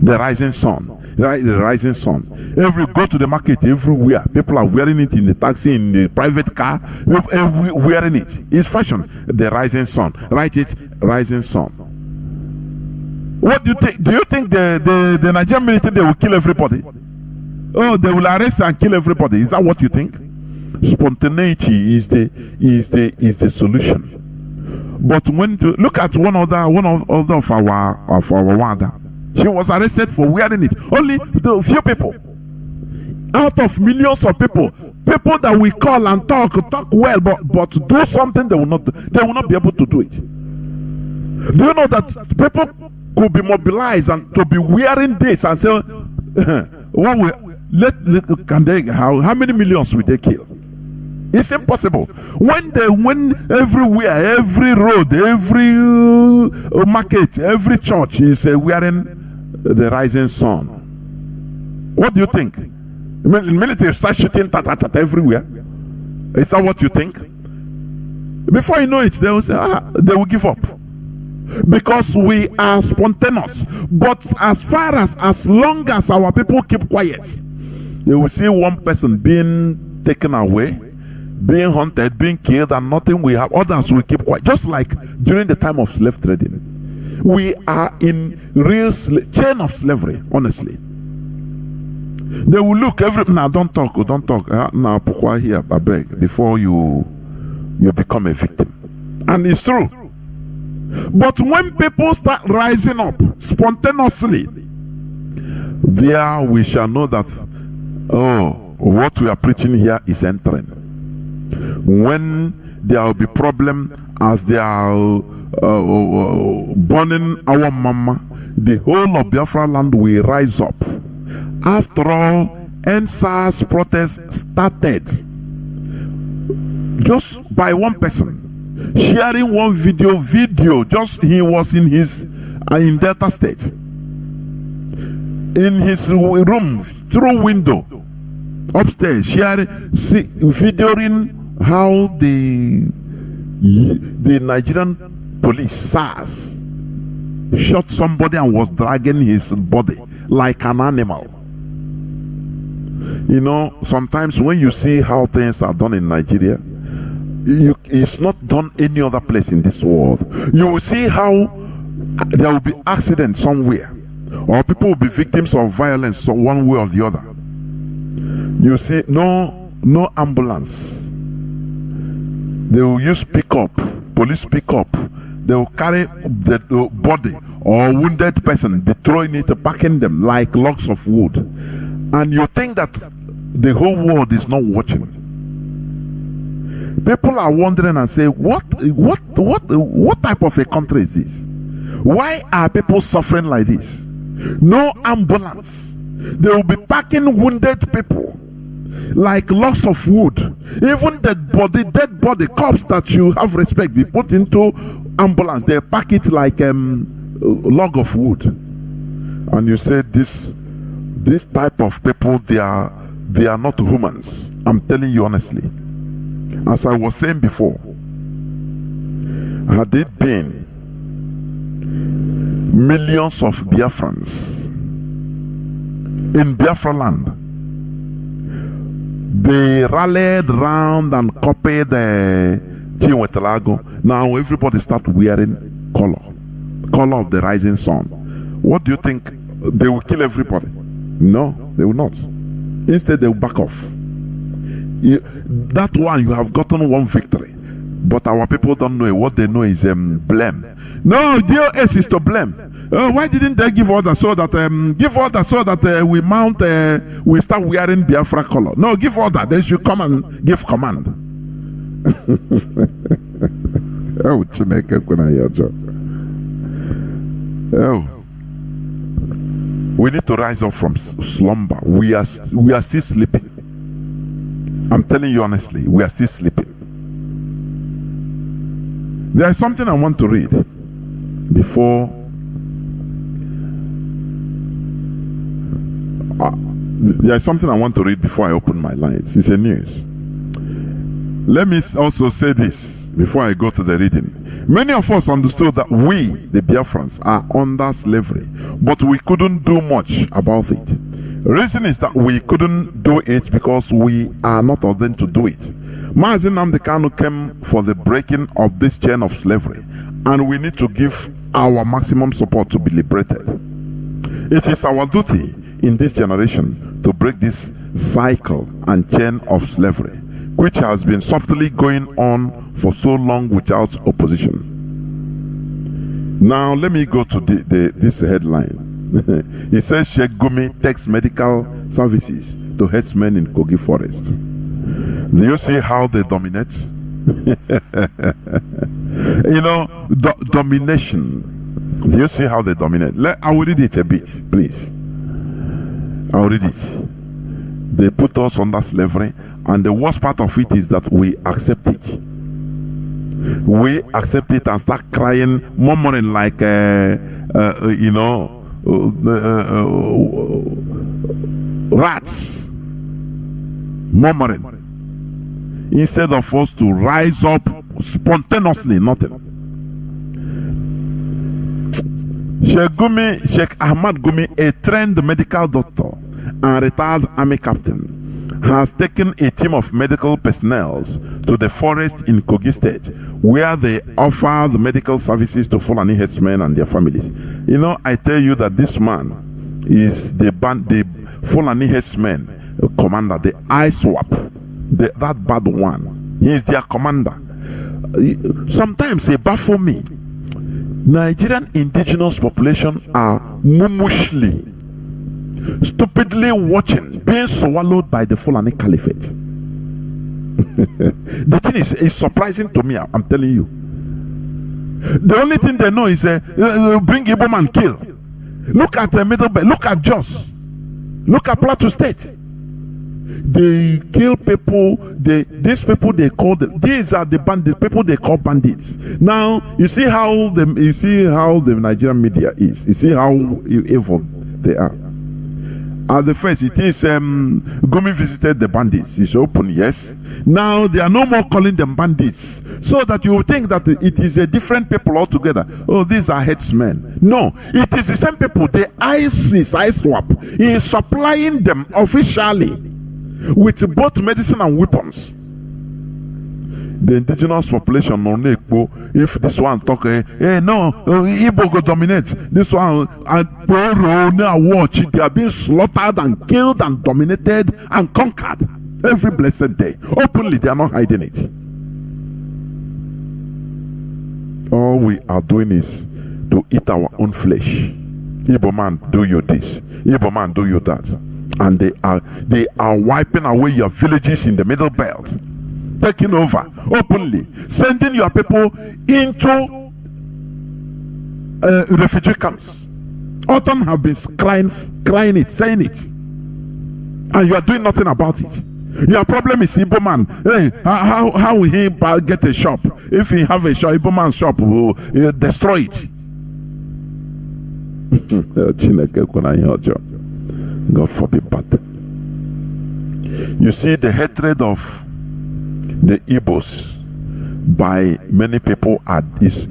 The rising sun. Right, the rising sun. Go to the market everywhere. People are wearing it in the taxi, in the private car. Wearing it. It's fashion. The rising sun. Write it, rising sun. What do you think? Do you think the Nigerian military, they will kill everybody? Oh, they will arrest and kill everybody. Is that what you think? Spontaneity is the solution. But when to look at one of our wanda. She was arrested for wearing it. Only the few people out of millions of people that we call and talk well, but to do something they will not be able to do it. Do you know that people could be mobilized and to be wearing this and say, how many millions will they kill? It's impossible. When everywhere, every road, every market, every church is wearing the rising sun. What do you think? The military start shooting everywhere. Is that what you think? Before you know it, they will say, they will give up. Because we are spontaneous. But as long as our people keep quiet, you will see one person being taken away, being hunted, being killed, and nothing will happen. Others will keep quiet. Just like during the time of slave trading. We are in real chain of slavery, honestly. They will look now don't talk. Now pourquoi here, I beg, before you become a victim. And it's true. But when people start rising up spontaneously, there we shall know that what we are preaching here is entering. When there will be problem as they are burning our mama, the whole of Biafra land will rise up. After all, NSAS protest started just by one person sharing one video. Just he was in Delta State, in his room through window upstairs, videoing how the Nigerian police SARS shot somebody and was dragging his body like an animal. Sometimes when you see how things are done in Nigeria, it's not done any other place in this world. You will see how there will be accidents somewhere, or people will be victims of violence, so one way or the other. You see no ambulance. They will use police pickup. They will carry the body or wounded person, be throwing it, packing them like logs of wood. And you think that the whole world is not watching. People are wondering and say, what type of a country is this? Why are people suffering like this? No ambulance. They will be packing wounded people like lots of wood. Even dead body, corpse that you have respect, be put into ambulance. They pack it like log of wood. And you say this type of people, they are not humans. I'm telling you honestly. As I was saying before, had it been millions of Biafrans in Biafra land, they rallied round and copied the Chinwetelago. Now everybody start wearing color of the rising sun. What do you think? They will kill everybody? No, they will not. Instead, they will back off. That one, you have gotten one victory, but our people don't know it. What they know is blame. No, DOS is to blame. Why didn't they give order so that we mount, we start wearing Biafra color? No, give order. They should come and give command. Oh, Chineke kuna yajo. Oh, we need to rise up from slumber. We are still sleeping. I'm telling you honestly, we are still sleeping. There is something I want to read before. There is something I want to read before I open my lines. It's a news. Let me also say this before I go to the reading. Many of us understood that we, the Biafrans, are under slavery, but we couldn't do much about it. The reason is that we couldn't do it because we are not ordained to do it. Mazi Nnamdi Kanu came for the breaking of this chain of slavery, and we need to give our maximum support to be liberated. It is our duty in this generation to break this cycle and chain of slavery, which has been subtly going on for so long without opposition. Now let me go to this headline. It says Sheikh Gumi takes medical services to herdsmen in Kogi forest. Do you see how they dominate? You know, domination. Do you see how they dominate? I will read it a bit, please. I will read it. They put us under slavery, and the worst part of it is that we accept it. We accept it and start crying, murmuring like, rats, murmuring, instead of us to rise up spontaneously. Nothing. Sheikh Ahmad Gumi, a trained medical doctor and retired army captain, has taken a team of medical personnel to the forest in Kogi State, where they offer the medical services to Fulani herdsmen and their families. You know, I tell you that this man is the Fulani herdsmen commander, the ISWAP, that bad one. He is their commander. Sometimes they baffle me. Nigerian indigenous population are mumushly, stupidly watching, being swallowed by the Fulani Caliphate. The thing is surprising to me. I'm telling you. The only thing they know is bring Igbo man kill. Look at the Middle Belt. Look at Jos. Look at Plateau State. They kill people. These people they call these are the bandits. People they call bandits. Now you see how the Nigerian media is. You see how evil they are. At the first, it is Gumi visited the bandits. It's open, yes. Now they are no more calling them bandits, so that you think that it is a different people altogether. Oh, these are headsmen. No, it is the same people. The ISWAP is supplying them officially with both medicine and weapons. The indigenous population on Ekpo, if this one talk, Igbo go dominate. This one, and watch it, they are being slaughtered and killed and dominated and conquered every blessed day. Openly, they are not hiding it. All we are doing is to eat our own flesh. Igbo man, do you this? Igbo man, do you that? And they are wiping away your villages in the Middle Belt, taking over openly, sending your people into refugee camps. Autumn have been crying it, saying it, and you are doing nothing about it. Your problem is Igbo man. Hey, how will he get a shop? If he have a shop, Igbo man's shop will destroy it. God forbid, but you see the hatred of the Igbos by many people is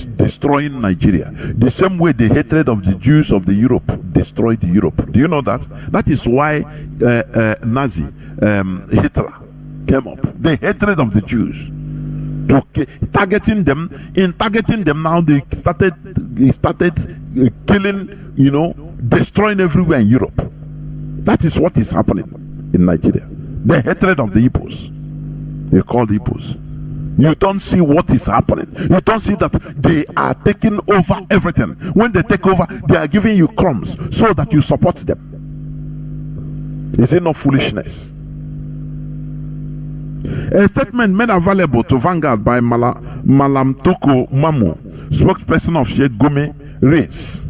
destroying Nigeria. The same way the hatred of the Jews of the Europe destroyed Europe. Do you know that? That is why Nazi Hitler came up. The hatred of the Jews, targeting them. In targeting them now, they started killing, destroying everywhere in Europe. That is what is happening in Nigeria. The hatred of the Igbos. They call Igbos. You don't see what is happening. You don't see that they are taking over everything. When they take over, they are giving you crumbs so that you support them. Is it not foolishness? A statement made available to Vanguard by Malam Toko Mamu, spokesperson of Sheikh Gumi, reads,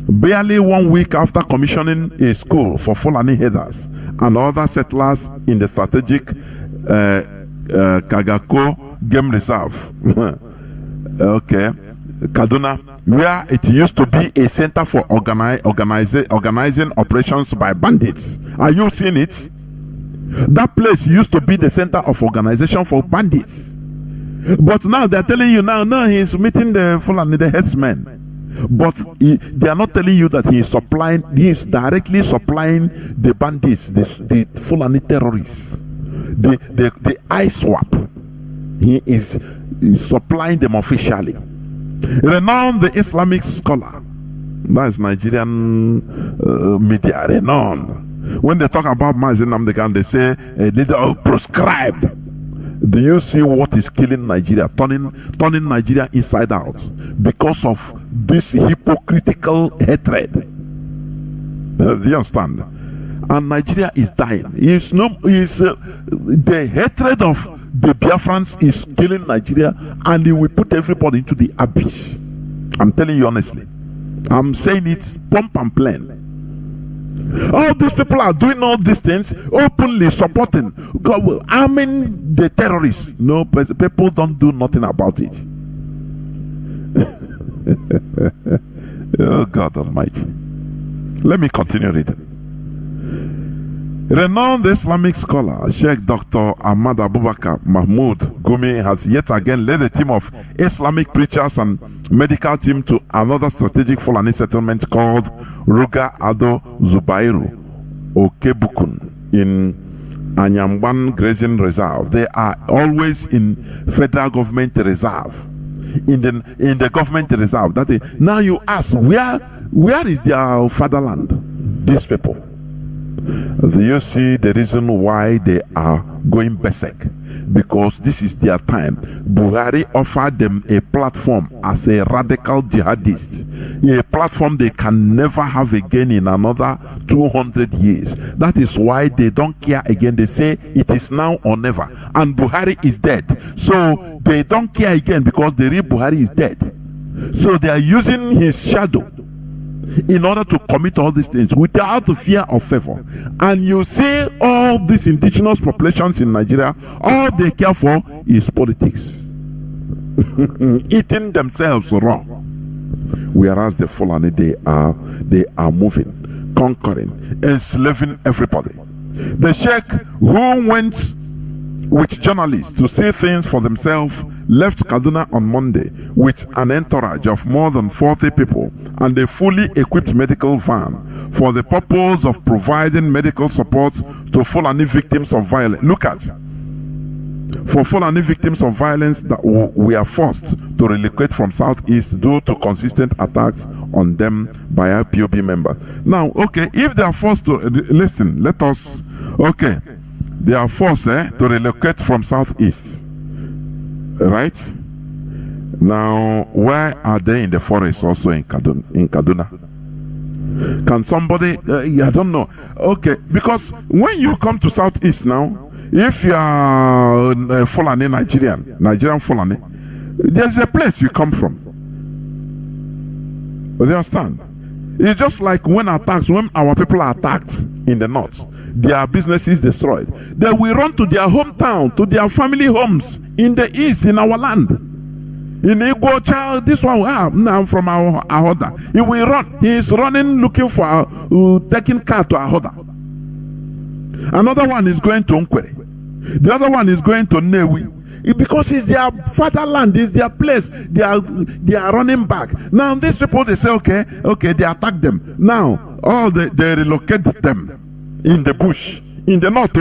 barely 1 week after commissioning a school for Fulani herders and other settlers in the strategic Kagako Game Reserve, Kaduna, where it used to be a center for organizing operations by bandits. Are you seeing it? That place used to be the center of organization for bandits. But now they're telling you no, he's meeting the Fulani, the headsmen. But they are not telling you that he is directly supplying the bandits, the Fulani terrorists, the ISWAP. He is supplying them officially. Renowned the Islamic scholar, that is Nigerian media, renowned. When they talk about Mazi Jonathan Chinedu, they say they are proscribed. Do you see what is killing Nigeria, turning Nigeria inside out because of this hypocritical hatred? Do you understand? And Nigeria is dying. The hatred of the Biafrans is killing Nigeria, and it will put everybody into the abyss. I'm telling you honestly. I'm saying it plump and plain. All these people are doing all these things openly, supporting, arming the terrorists. No, people don't do nothing about it. Oh God Almighty. Let me continue reading. Renowned Islamic scholar Sheikh Dr. Ahmad Abubakar Mahmoud Gumi has yet again led a team of Islamic preachers and medical team to another strategic Fulani settlement called Ruga Ado Zubairu Okebukun in Anyamban Grazing Reserve. They are always in federal government reserve. In the government reserve. That is, now you ask, where is their fatherland? These people. Do you see the reason why they are going berserk? Because this is their time. Buhari offered them a platform as a radical jihadist, a platform they can never have again in another 200 years. That is why they don't care again. They say it is now or never. And Buhari is dead. So they don't care again because the real Buhari is dead. So they are using his shadow in order to commit all these things without fear or favor. And you see all these indigenous populations in Nigeria, all they care for is politics. Eating themselves raw. Whereas the Fulani, they are moving, conquering, enslaving everybody. The sheikh who went with journalists to see things for themselves left Kaduna on Monday with an entourage of more than 40 people and a fully equipped medical van for the purpose of providing medical support to Fulani victims of violence. Look at, for Fulani victims of violence that we are forced to relocate from Southeast due to consistent attacks on them by IPOB members. Now, okay, if they are forced to listen, let us, okay, they are forced to relocate from Southeast, right? Now, why are they in the forest also in Kaduna? Can somebody, I don't know. Okay, because when you come to Southeast now, if you are Fulani Nigerian Fulani, there's a place you come from. Do you understand? It's just like when our people are attacked in the north, their businesses destroyed. They will run to their hometown, to their family homes in the east, in our land. In Igbo child, this one, now from our Ahoda. He will run. He is running looking for taking car to Ahoda. Another one is going to Nkwere. The other one is going to Newi. Because it's their fatherland, it's their place. They are running back. Now these people, they say, okay, they attack them. Now, they relocate them in the bush, in the north.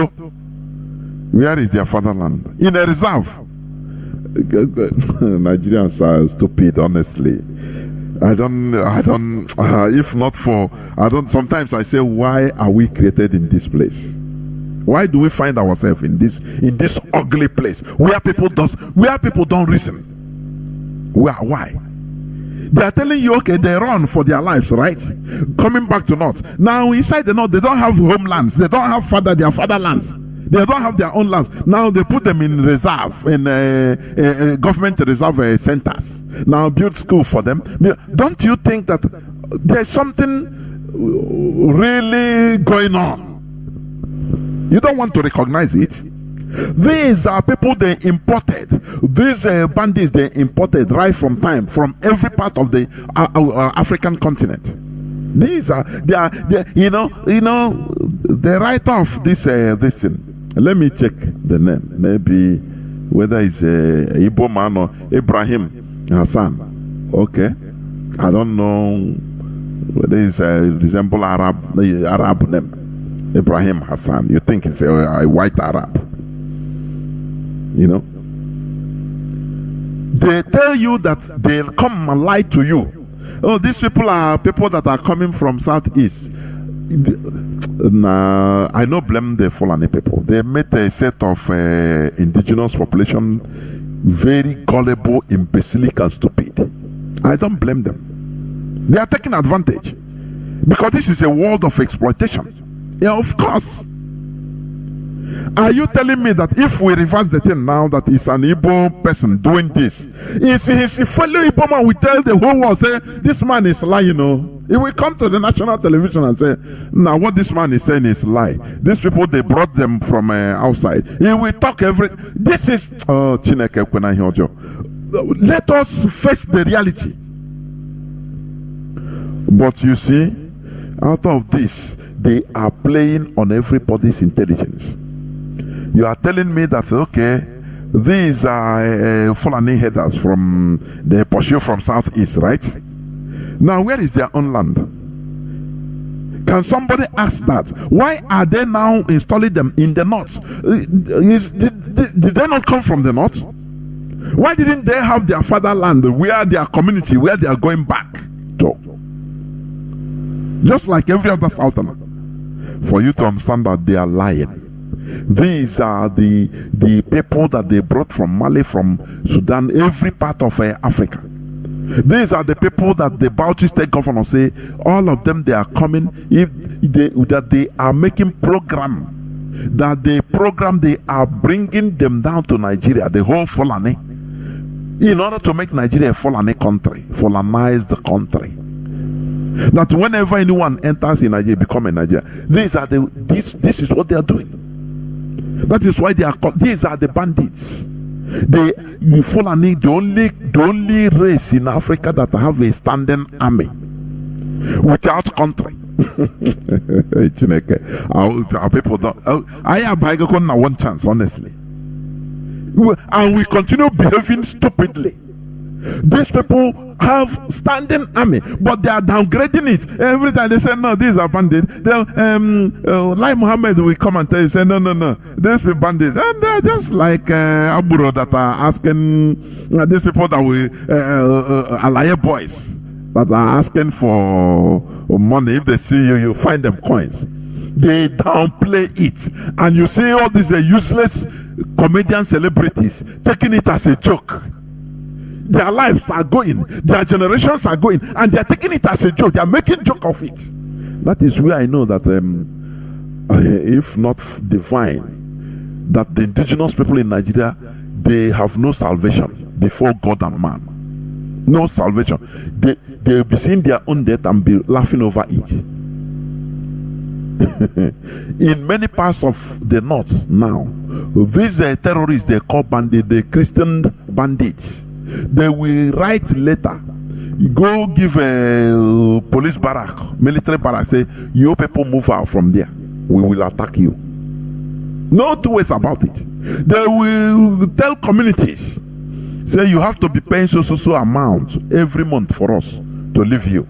Where is their fatherland? In a reserve. Nigerians are stupid, honestly. Sometimes I say, why are we created in this place? Why do we find ourselves in this ugly place where people don't reason? Why? They are telling you, okay, they run for their lives, right? Coming back to north. Now inside the north, they don't have homelands. They don't have their fatherlands. They don't have their own lands. Now they put them in reserve, in government reserve centers. Now build school for them. Don't you think that there's something really going on? You don't want to recognize it. These are people they imported. These bandits they imported right from every part of the African continent. They write off this thing. Let me check the name. Maybe whether it's Igbo man or Ibrahim Hassan. Okay, I don't know whether it's resemble Arab name. Ibrahim Hassan. You think it's a white Arab? They tell you that they'll come and lie to you. Oh, these people are people that are coming from southeast. Nah, I don't blame the Fulani people. They made a set of indigenous population very gullible, imbecilic, and stupid. I don't blame them. They are taking advantage because this is a world of exploitation. Yeah, of course. Are you telling me that if we reverse the thing now, that it's an Igbo person doing this, is a fellow Igbo man will tell the whole world, say, this man is lying, He will come to the national television and say, now what this man is saying is lie. These people, they brought them from outside. He will talk this is, Chineke Kwena Hyojo. Let us face the reality. But you see, out of this, they are playing on everybody's intelligence. You are telling me that, okay, these are Fulani headers from the pursue from southeast, right? Now, where is their own land? Can somebody ask that? Why are they now installing them in the north? Did they not come from the north? Why didn't they have their fatherland, where their community, where they are going back to? Just like every other sultanate. For you to understand that they are lying. These are the people that they brought from Mali, from Sudan, every part of Africa. These are the people that the Bauchi state governor say, all of them, they are coming, that they are making program, they are bringing them down to Nigeria, the whole Fulani, in order to make Nigeria a Fulani country, Fulanize the country. That whenever anyone enters in Nigeria, become a Nigerian. This is what they are doing. That is why they are called. These are the bandits. The Fulani, the only race in Africa that have a standing army without country. Our people don't. I have one chance, honestly, and we continue behaving stupidly. These people have standing army, but they are downgrading it. Every time they say, no, these are bandits. Like Muhammad will come and tell you, say, no, these are bandits. And they're just like Aburo that are asking, these people that will, Alaye boys that are asking for money. If they see you, you find them coins. They downplay it. And you see all these useless comedian celebrities taking it as a joke. Their lives are going, their generations are going, and they are taking it as a joke. They are making joke of it. That is where I know that if not divine, that the indigenous people in Nigeria, they have no salvation before God and man. No salvation. They'll be seeing their own death and be laughing over it. In many parts of the north now, these terrorists they call bandits, the Christian bandits, they will write letter, go give a police barrack, military barrack, say, you people move out from there, we will attack you. No two ways about it. They will tell communities, say, you have to be paying so amount every month for us to leave you.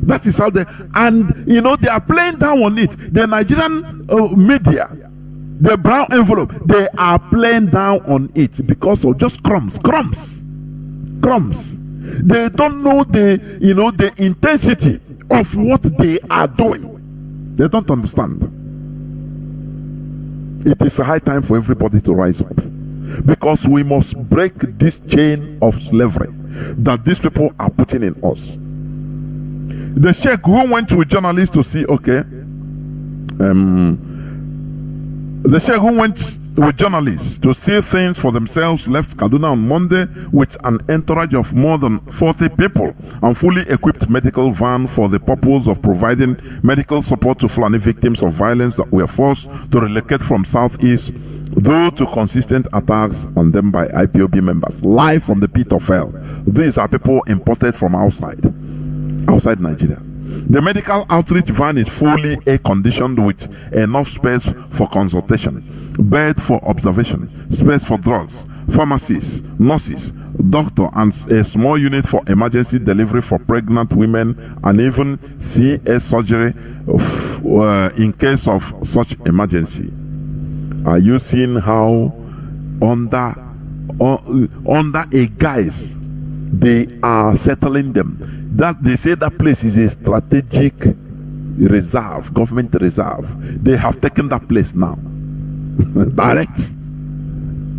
That is how they, and you know, they are playing down on it. The Nigerian media, the brown envelope, they are playing down on it because of just crumbs. They don't know the, you know, the intensity of what they are doing. They don't understand. It is a high time for everybody to rise up, because we must break this chain of slavery that these people are putting in us. The sheikh who went to a journalist to see, the sheikh who went with journalists to see things for themselves left Kaduna on Monday with an entourage of more than 40 people and fully equipped medical van for the purpose of providing medical support to Fulani victims of violence that were forced to relocate from southeast due to consistent attacks on them by IPOB members. Live from the pit of hell. These are people imported from outside Nigeria. The medical outreach van is fully air-conditioned with enough space for consultation, bed for observation, space for drugs, pharmacists, nurses, doctor, and a small unit for emergency delivery for pregnant women, and even CS surgery in case of such emergency. Are you seeing how under a guise they are settling them? That they say that place is a strategic reserve, government reserve. They have taken that place now. Direct.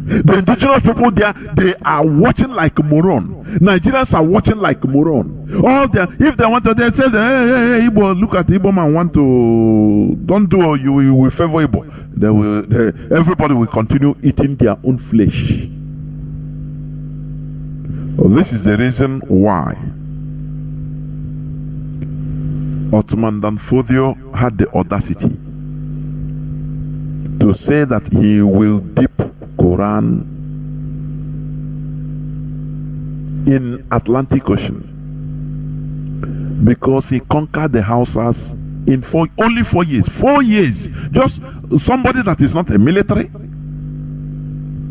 The indigenous people there, they are watching like moron. Nigerians are watching like moron. All their, if they want to, they say, hey, Igbo, look at Igbo man want to, don't do, or you will favor Igbo. Everybody will continue eating their own flesh. Well, this is the reason why Ottoman Danfodio had the audacity to say that he will dip Quran in Atlantic Ocean because he conquered the Hausas in only 4 years. 4 years. Just somebody that is not a military,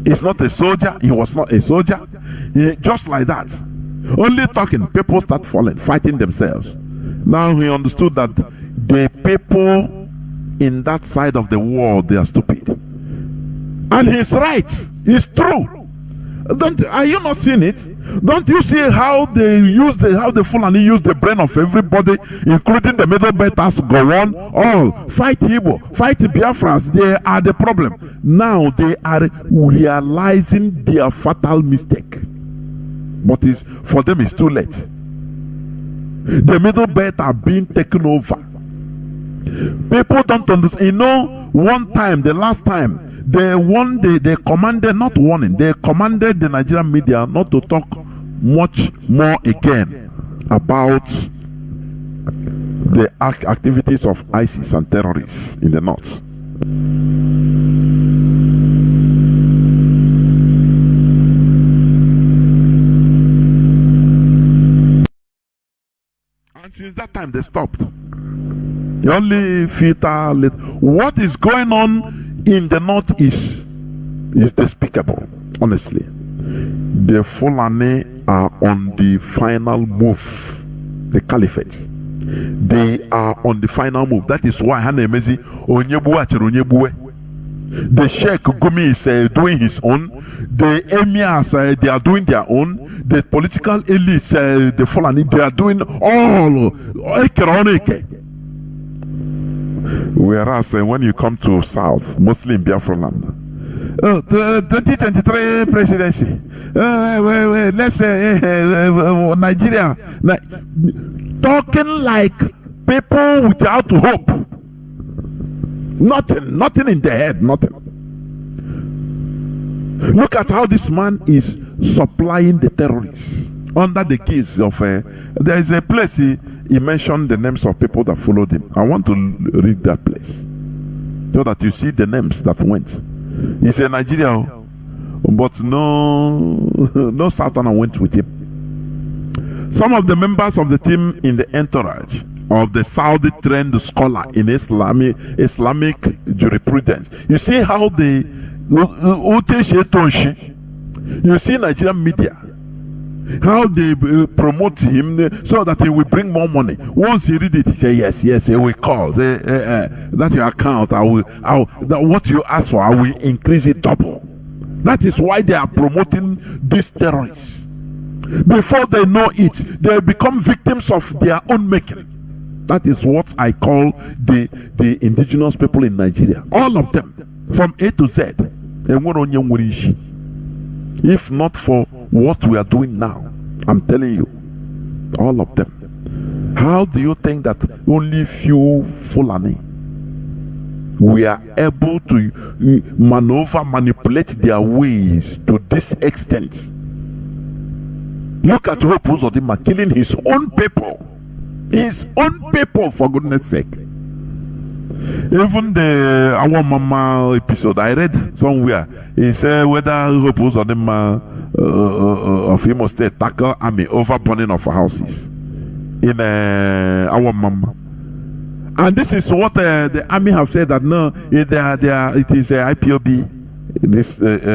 is not a soldier, he was not a soldier, just like that. Only talking, people start falling, fighting themselves. Now he understood that the people in that side of the world, they are stupid. And he's right. It's true. Are you not seeing it? Don't you see how they use how the Fulani use the brain of everybody, including the middle betters, go on, all fight Igbo, fight Biafrans. They are the problem. Now they are realizing their fatal mistake. But for them it's too late. The middle belt are being taken over. People don't understand. You know, one time, the last time, they commanded, not warning, they commanded the Nigerian media not to talk much more again about the activities of ISIS and terrorists in the north. And since that time, they stopped. Only filter. What is going on in the north is despicable, honestly. The Fulani are on the final move. The caliphate. They are on the final move. That is why Hanemezi Onyebuwe. The Sheikh Gumi is doing his own. The emirs, they are doing their own. The political elites, the Fulani, they are doing all. Whereas when you come to South, mostly in Biafra land, the 2023 presidency, let's say Nigeria, talking like people without hope. Nothing in their head, nothing. Look at how this man is supplying the terrorists under the guise of there is a place he mentioned the names of people that followed him. I want to read that place so that you see the names that went. He said Nigeria, but no Southerner went with him. Some of the members of the team in the entourage of the Saudi trained scholar in Islamic jurisprudence. You see how they you see Nigerian media, how they promote him so that he will bring more money. Once he read it, he say yes, he will call. Say, that your account, what you ask for, I will increase it double. That is why they are promoting these terrorists. Before they know it, they become victims of their own making. That is what I call the indigenous people in Nigeria. All of them, from A to Z. If not for what we are doing now, I'm telling you, all of them. How do you think that only few Fulani we are able to manipulate their ways to this extent? Look at Hope Uzodinma killing his own people. His own people, for goodness sake. Even the Our Mama episode, I read somewhere, he said whether Hope Uzodinma of Imo State tackle army over burning of houses in Our Mama. And this is what the army have said, that no, it is a IPOB. This the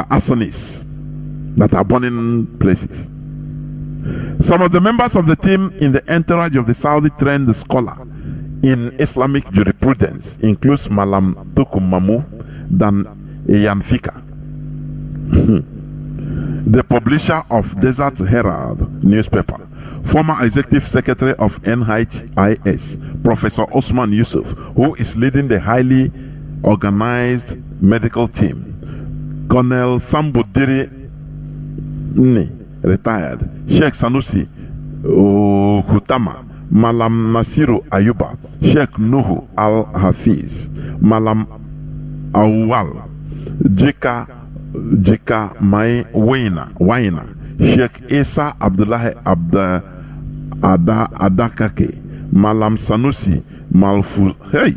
arsonists that are burning places. Some of the members of the team in the entourage of the Saudi trained scholar in Islamic jurisprudence includes Malam Tukumamu Dan Yanfika, the publisher of Desert Herald newspaper, former executive secretary of NHIS, Professor Osman Yusuf, who is leading the highly organized medical team, Colonel Sambudiri retired, Sheikh Sanusi Hutama, Malam Nasiru Ayuba, Sheikh Nuhu Al-Hafiz, Malam Awal, Jika Mai Waina, Sheikh Isa Abdullahi Adakake, Malam Sanusi Malfu. Hey,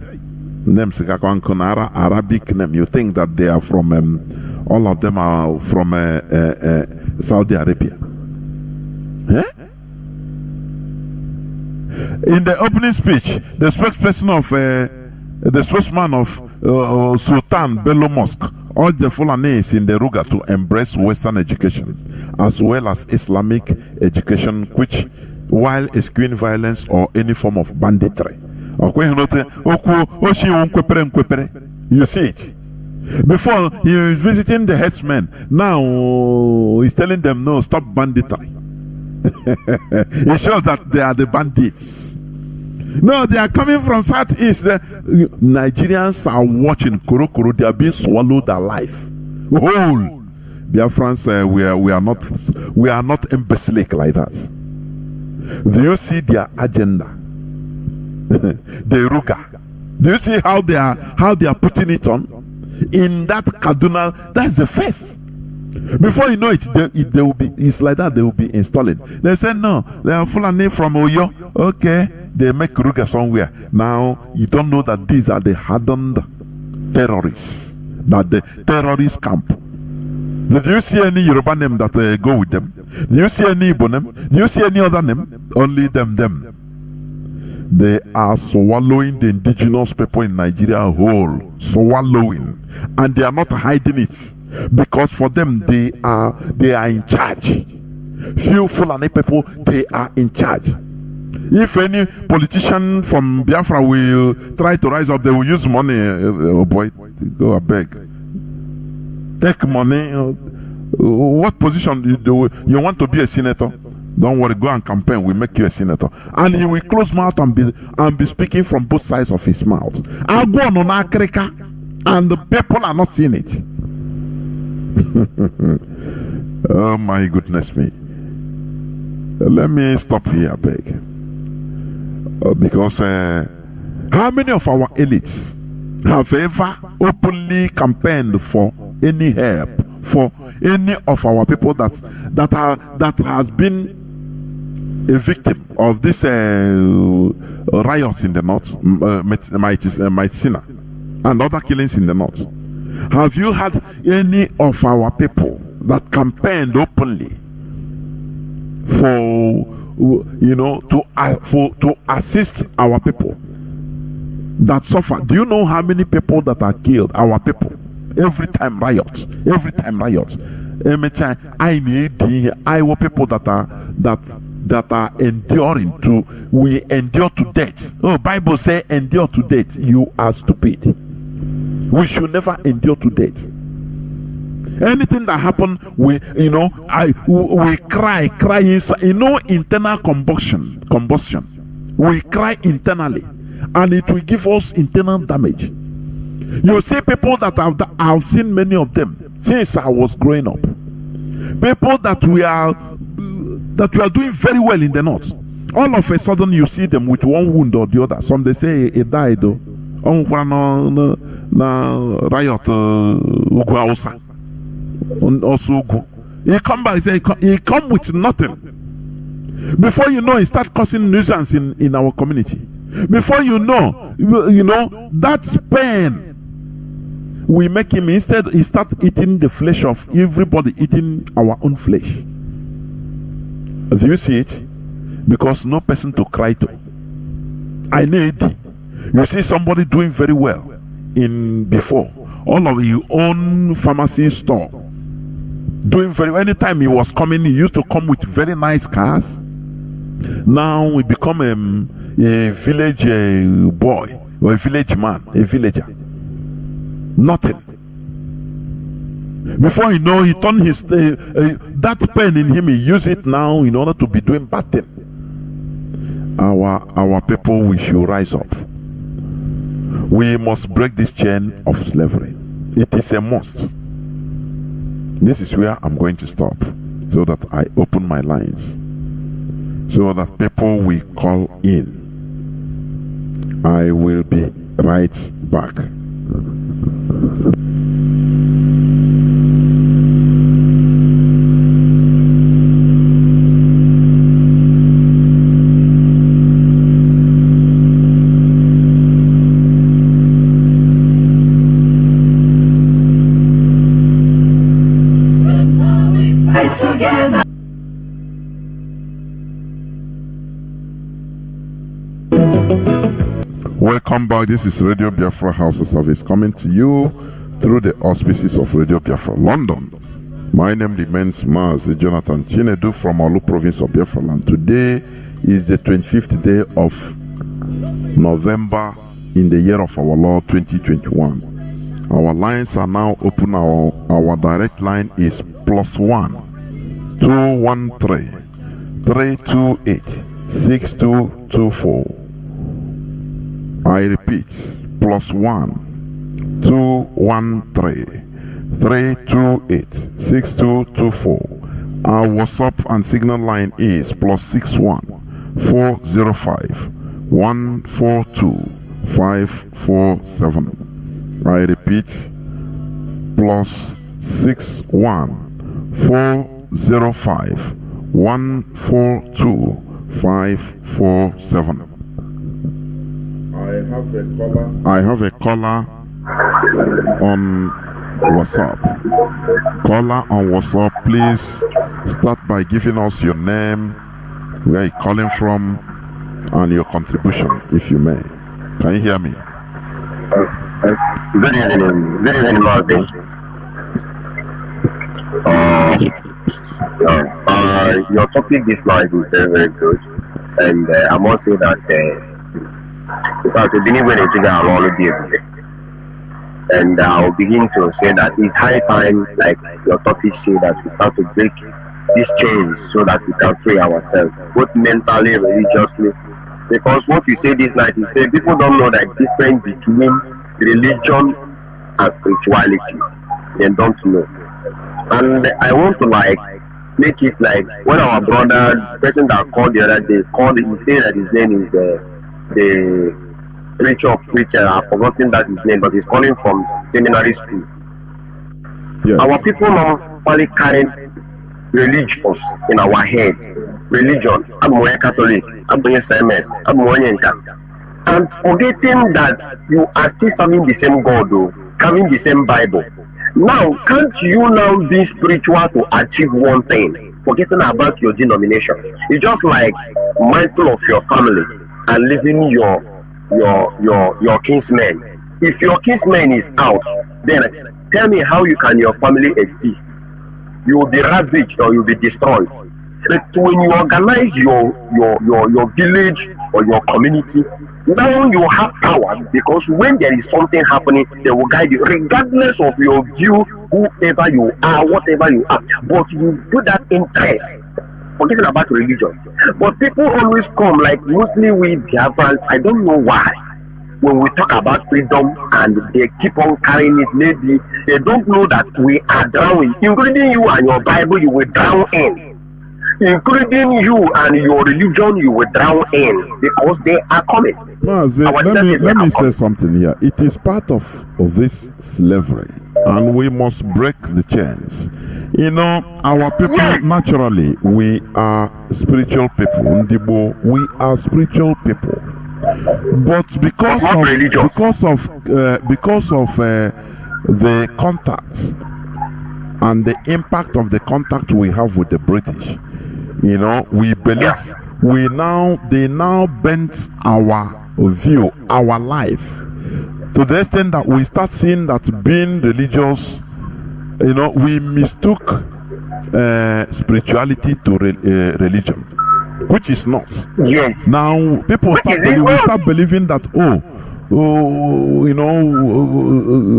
names Konara, Arabic name. You think that they are from all of them are from Saudi Arabia? Eh? In the opening speech, the spokesperson of the spokesman of Sultan Bello Mosque urged the Fulanis in the Ruga to embrace Western education as well as Islamic education, which, while eschewing violence or any form of banditry. You see it. Before, he was visiting the headsmen. Now he's telling them, no, stop banditry. It shows that they are the bandits. No, they are coming from southeast. Nigerians are watching Koro. They are being swallowed alive. Whole Biafrans, we are not imbecilic like that. Do you see their agenda? The Ruga. Do you see how they are putting it on? In that Kaduna, that's the first. Before you know it, they will be. It's like that. They will be installing. They say no. They are Fulani from Oyo. Okay, they make Ruga somewhere. Now you don't know that these are the hardened terrorists. That the terrorist camp. Did you see any Yoruba name that go with them? Do you see any Igbo name? Do you see any other name? Only them. They are swallowing the indigenous people in Nigeria whole. Swallowing. And they are not hiding it. Because for them, they are in charge. Few Fulani people, they are in charge. If any politician from Biafra will try to rise up, they will use money. Oh boy, go a beg. Take money. What position you want to be a senator? Don't worry, go and campaign. We make you a senator, and he will close mouth and be speaking from both sides of his mouth. I'll go on Africa, and the people are not seeing it. Oh my goodness me! Let me stop here, beg, because how many of our elites have ever openly campaigned for any help for any of our people that has been a victim of this riots in the north, Maizina, and other killings in the north? Have you had any of our people that campaigned openly for to assist our people that suffer? Do you know how many people that are killed? Our people, every time riot. I need our people that are enduring we endure to death. Oh, Bible say endure to death. You are stupid. We should never endure to death. Anything that happen, we cry inside. Internal combustion. We cry internally, and it will give us internal damage. You see people that I've seen many of them since I was growing up. People that we are doing very well in the north. All of a sudden you see them with one wound or the other. Some they say he died though. Riot also he come back, he come with nothing. Before you know, he start causing nuisance in our community. Before you know that pain we make him, instead he start eating the flesh of everybody, eating our own flesh. As you see it, because no person to cry to. I need. You see somebody doing very well in before, all of your own pharmacy store doing very well. Anytime he was coming, he used to come with very nice cars. Now we become a village boy or a village man, a villager. Nothing. Before you know, he turned his that pain in him, he use it now in order to be doing bad thing. Our people, we should rise up. We must break this chain of slavery. It is a must. This is where I'm going to stop, so that I open my lines, so that people will call in. I will be right back. Together. Welcome back. This is Radio Biafra House of Service, coming to you through the auspices of Radio Biafra London. My name remains Mazi Jonathan Chinedu from Olu province of Biafra land. Today is the 25th day of November in the year of our Lord 2021. Our lines are now open. Our direct line is +1 213 328 6224. I repeat, +1 213 328 6224. Our WhatsApp and Signal line is +61 405 142 547. I repeat, +61 405 142 547. I have a caller on WhatsApp. Caller on WhatsApp, please start by giving us your name, where you're calling from, and your contribution, if you may. Can you hear me? Good evening, Mazi. Your topic this night is very, very good, and I must say that in fact, we didn't win a jigger along the day. And I'll begin to say that it's high time, like your topic say, that we start to break these chains so that we can free ourselves, both mentally, religiously. Because what you say this night is say people don't know the difference between religion and spirituality. They don't know. And I want to make it like when our brother, the person that called the other day, he said that his name is the preacher of preacher. I've forgotten that his name, but he's calling from seminary school. Yes. Our people normally carry religions in our head. Religion, I'm a Catholic, I'm a SMS, I'm a and forgetting that you are still serving the same God, though, carrying the same Bible. Now, can't you now be spiritual to achieve one thing, forgetting about your denomination? It's just like mindful of your family and leaving your kinsmen. If your kinsman is out, then tell me how your family exist. You will be ravaged or you'll be destroyed. But when you organize your village or your community, now you have power, because when there is something happening, they will guide you regardless of your view, whoever you are, whatever you are. But you do that in Christ, forgetting about religion. But people always come, like mostly we Biafrans, I don't know why. When we talk about freedom and they keep on carrying it, maybe they don't know that we are drowning, including you and your Bible, you will drown in. Including you and your religion, you will drown in, because they are coming. Mazi, let me say something here. It is part of this slavery, and we must break the chains. You know, our people, naturally, we are spiritual people. Ndibo, we are spiritual people. But because of the contact and the impact of the contact we have with the British, you know, we believe they now bent our view, our life, to the extent that we start seeing that being religious, you know, we mistook spirituality to religion, which is not. Yes. Now people start believing that you know,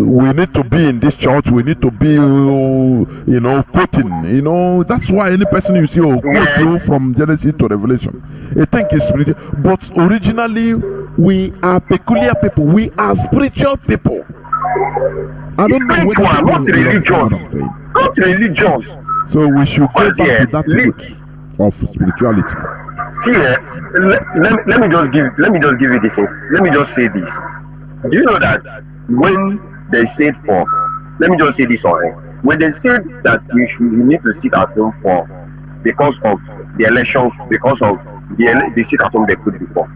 we need to be in this church, we need to be, you know, quoting, you know. That's why any person you see quote from Genesis to Revelation, I think it's spiritual. But originally, we are peculiar people, we are spiritual people. I don't know whether not religious. Not religious. So we should go back to that root of spirituality. See, let me just give you this. Let me just say this. Do you know that when they said let me just say this already. When they said that we need to sit at home because of the election, because of the sit at home they put before.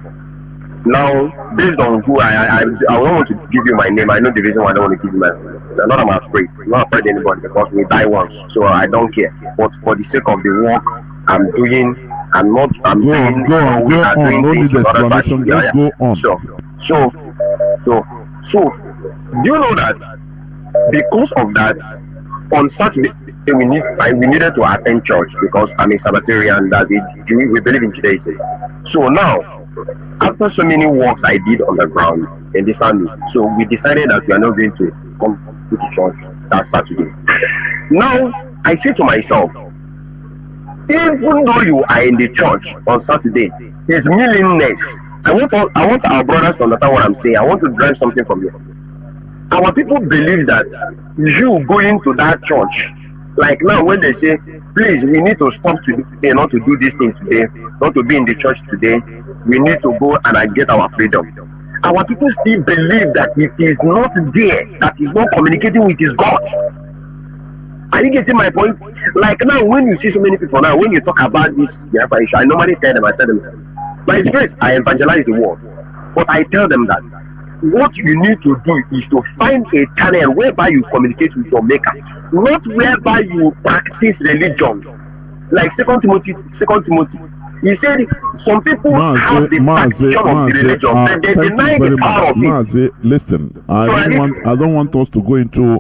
Now, based on who I don't want to give you my name. I know the reason why I don't want to give you my name. Not I'm afraid. I'm not afraid of anybody, because we die once, so I don't care. But for the sake of the work I'm doing, go on. No need explanation. Just go on. So, do you know that because of that, on Saturday we needed to attend church, because I'm a Sabbatarian. That's it. We believe in Judaism. So now, after so many works I did on the ground in this family, so we decided that we are not going to come to church that Saturday. Now I say to myself, even though you are in the church on Saturday, his willingness. I want our brothers to understand what I'm saying. I want to drive something from you. Our people believe that you going to that church, like now when they say, please, we need to stop today, not to do this thing today, not to be in the church today, we need to go and get our freedom. Our people still believe that if he's not there, that he's not communicating with his God. Are you getting my point? Like now, when you see so many people now, when you talk about this Biafra issue, I normally tell them, by His grace, I evangelize the world. But I tell them that what you need to do is to find a channel whereby you communicate with your maker, not whereby you practice religion. Like Second Timothy. He said some people have the practice of the religion, but they deny the power of it. Mazi, listen, I don't want us to go into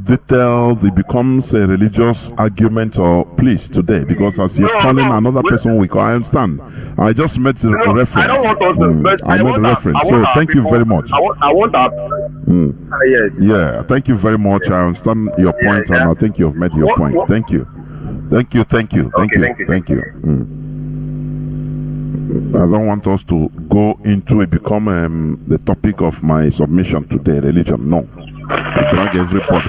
details. It becomes a religious argument, or please today, because as you're calling another person weak, I understand. I just made the reference. I don't want us to, I made the reference. So thank you very much. I want that. Yes. Yeah, thank you very much. I understand your point, and I think you've made your point. Thank you. Thank you. I don't want us to go into it, become the topic of my submission today, religion. No. Drag everybody.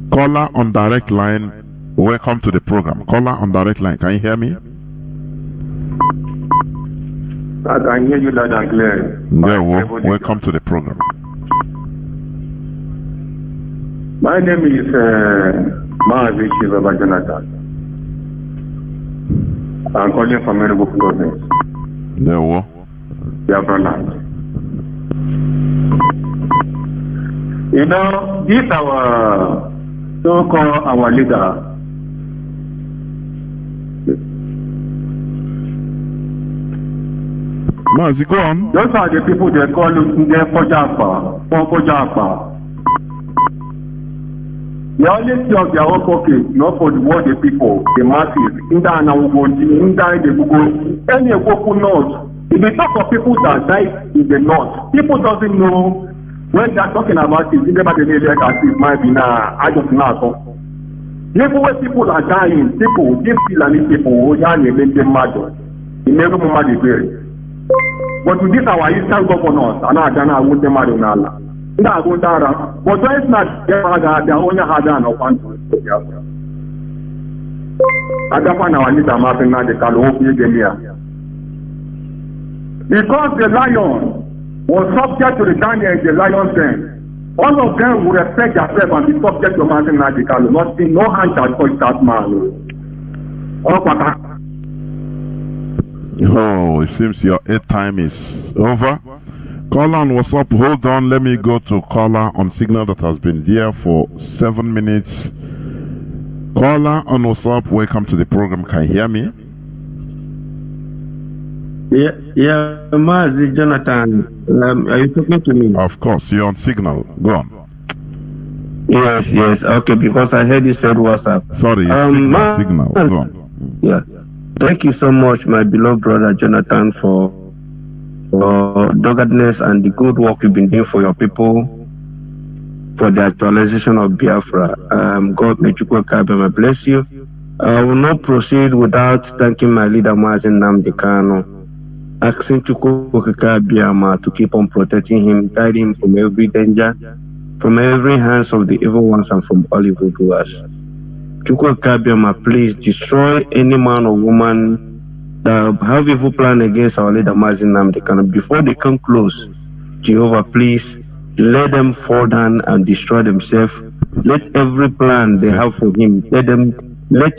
Caller on direct line, welcome to the program. Caller on direct line, can you hear me? I can hear you loud and clear. Yeah, welcome to the program. My name is Mazi Jonathan. I'm calling from Enugu province, There were. Biafra land. You know, this our so-called our leader. Mazi, go on. Those are the people they call Pojapa. They only see of their own pocket, not for the world, the people, the masses. In the any north. If we talk of people that died in the north, people doesn't know when they are talking about it. Never the like as it might be now. I just know. Even when people are dying, people, these people, who are in the matter, in every moment they bury. But with this our eastern governors, and I don't know what they matter now. But when it's not, they only had an open. I don't find our leader Martin now they can hope you here. Because the lion was subject to the Daniel in the lion's den, all of them would respect themselves and be subject to Martin Nadikalo. Nothing, no hand shall touch that man. Oh, it seems your airtime is over. Caller on WhatsApp, hold on. Let me go to caller on signal that has been there for 7 minutes. Caller on WhatsApp, welcome to the program. Can you hear me? Yeah, Mazi Jonathan, are you talking to me? Of course, you're on signal. Go on. Yes, okay, because I heard you said WhatsApp. Sorry, signal. Go on. Yeah, thank you so much, my beloved brother Jonathan, for doggedness and the good work you've been doing for your people, for the actualization of Biafra. God may Chukwuka bless you. I will not proceed without thanking my leader, Mazi Nnamdi, asking Chukwuka to keep on protecting him, guiding him from every danger, from every hands of the evil ones and from all evil doers. Chukwuka, please destroy any man or woman that have evil plan against our leader Mazi Nnamdi. Before they come close, Jehovah, please let them fall down and destroy themselves. Let every plan they have for him, let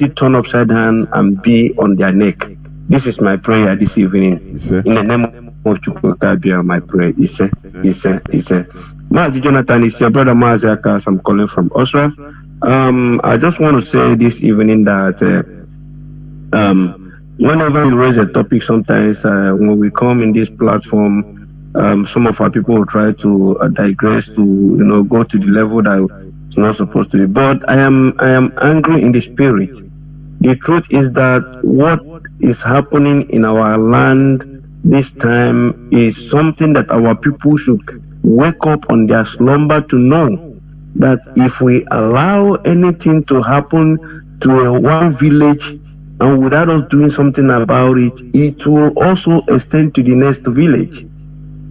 it turn upside down and be on their neck. This is my prayer this evening. In the name of Chukwuka, my prayer. Mazi Jonathan, it's your brother Mazi Akas. I'm calling from Osra. I just want to say this evening that whenever we raise a topic, sometimes when we come in this platform, some of our people will try to digress to go to the level that it's not supposed to be. But I am angry in the spirit. The truth is that what is happening in our land this time is something that our people should wake up on their slumber to know that if we allow anything to happen to one village and without us doing something about it, it will also extend to the next village.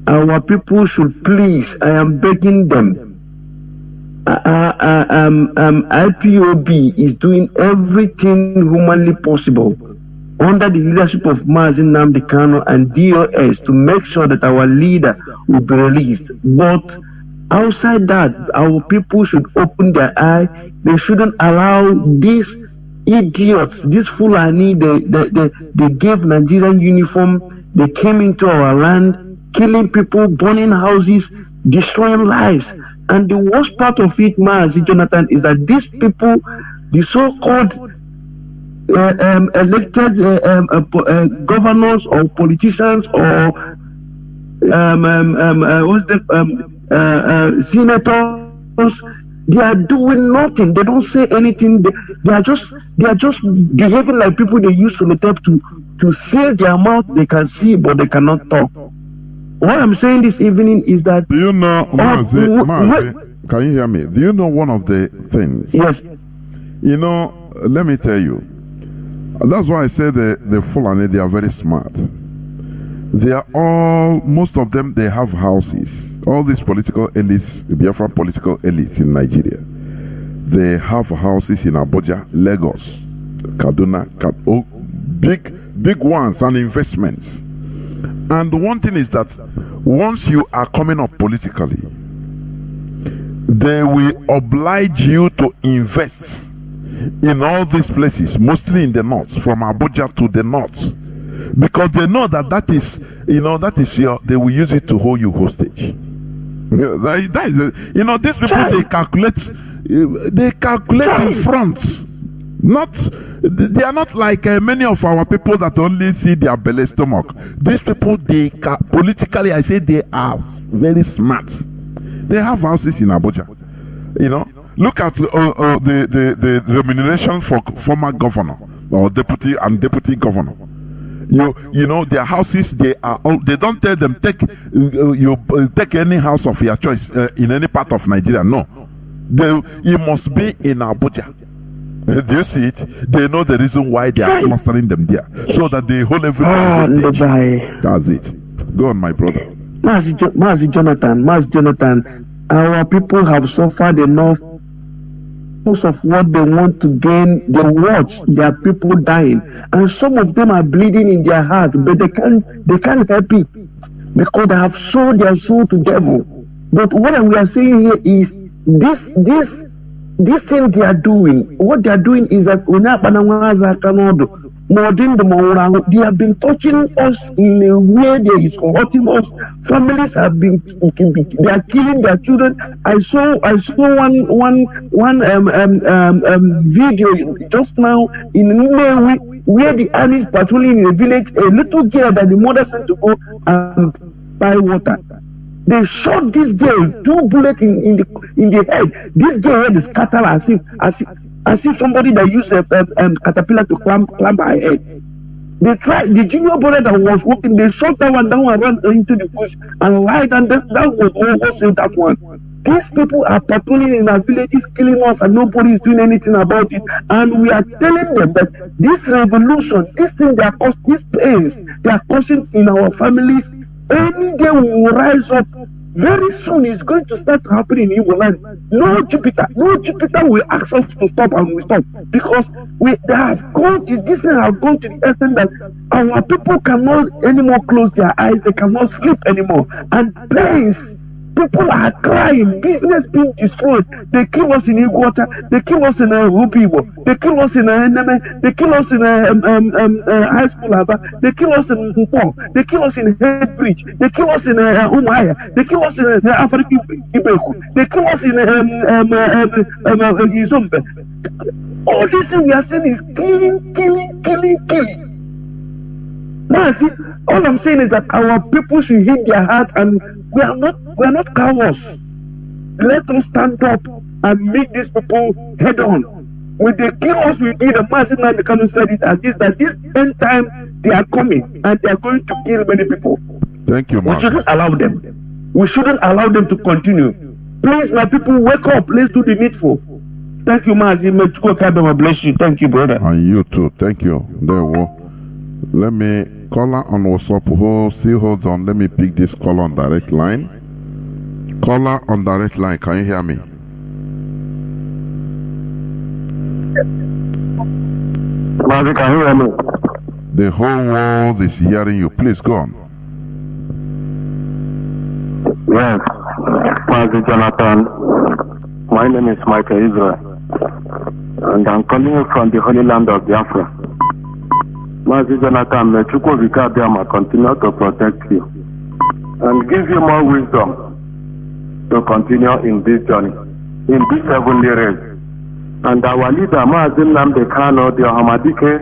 Our people should please, I am begging them, IPOB is doing everything humanly possible under the leadership of Mazi Nnamdi and DOS to make sure that our leader will be released. But outside that, our people should open their eye. They shouldn't allow these idiots, this Fulani, they gave Nigerian uniform, they came into our land, killing people, burning houses, destroying lives. And the worst part of it, Mazi Jonathan, is that these people, the so-called elected governors or politicians or senators, they are doing nothing. They don't say anything. They are just behaving like people they use sellotape to seal their mouth. They can see, but they cannot talk. What I'm saying this evening is that... Do you know, Mazi, can you hear me? Do you know one of the things? Yes. Let me tell you. That's why I say the Fulani, they are very smart. They are most of them, they have houses. All these political elites, the Biafran political elites in Nigeria, they have houses in Abuja, Lagos, Kaduna, big ones and investments. And one thing is that once you are coming up politically, they will oblige you to invest in all these places, mostly in the north, from Abuja to the north, because they know that is, that is they will use it to hold you hostage. That is, these people, they calculate in front. They are not like many of our people that only see their belly stomach. These people, politically, I say they are very smart. They have houses in Abuja. Look at the remuneration for former governor or deputy governor. Their houses, they don't tell them take any house of your choice in any part of Nigeria. No, it must be in Abuja. Do you see it? They know the reason why they are mastering them there, so that they hold everything. That's it. Go on, my brother. Mazi Jonathan, our people have suffered enough. Most of what they want to gain, they watch their people dying, and some of them are bleeding in their heart, but they can't help it because they have sold their soul to devil. But what we are saying here is this thing they are doing. What they are doing is that they have been touching us in a way that is hurting us. Families have been, they are killing their children. I saw one video just now in Nnewi where the army is patrolling in a village. A little girl that the mother sent to go and buy water. They shot this girl 2 bullets in the head. This girl head is scattered as if somebody that used a caterpillar to climb her head. They tried, the junior brother that was working, they shot that one down and ran into the bush and lied, and that was all saved that one. These people are patrolling in our villages, killing us, and nobody is doing anything about it. And we are telling them that this revolution, this thing they are causing, these pains they are causing in our families, any day we will rise up. Very soon it's going to start happening in Igbo land. No Jupiter will ask us to stop, and we stop, because this thing have gone to the extent that our people cannot anymore close their eyes, they cannot sleep anymore, and pains. People are crying, business being destroyed. They kill us in Iguata, they kill us in Hupibo, they kill us in Eneme, they kill us in High School Aba, they kill us in Mpo, they kill us in Head Bridge, they kill us in Umaya, they kill us in African Ibeku, they kill us in Izumbe. All this thing we are saying is killing. Now, see, all I'm saying is that our people should hit their heart, and we are not cowards. Let us stand up and meet these people head on. When they kill us, we kill them. Mazi Jonathan said it at this, that this end time they are coming and they are going to kill many people. Thank you, man. We shouldn't allow them. We shouldn't allow them to continue. Please, my people, wake up. Let's do the needful. Thank you, Mazi. May God bless you. Thank you, brother. And you too. Thank you. There we go. Let me caller on WhatsApp. Hold on. Let me pick this caller on direct line. Caller on direct line. Can you hear me? Mazi, can you hear me? The whole world is hearing you. Please go on. Yes, Mazi Jonathan. My name is Michael Israel, and I'm calling you from the Holy Land of Biafra. Mazi Jonathan, may Chukwu Vikabiama continue to protect you and give you more wisdom to continue in this journey, in this heavenly race. And our leader, Mazi Nnamdi Kanu, the Hamadike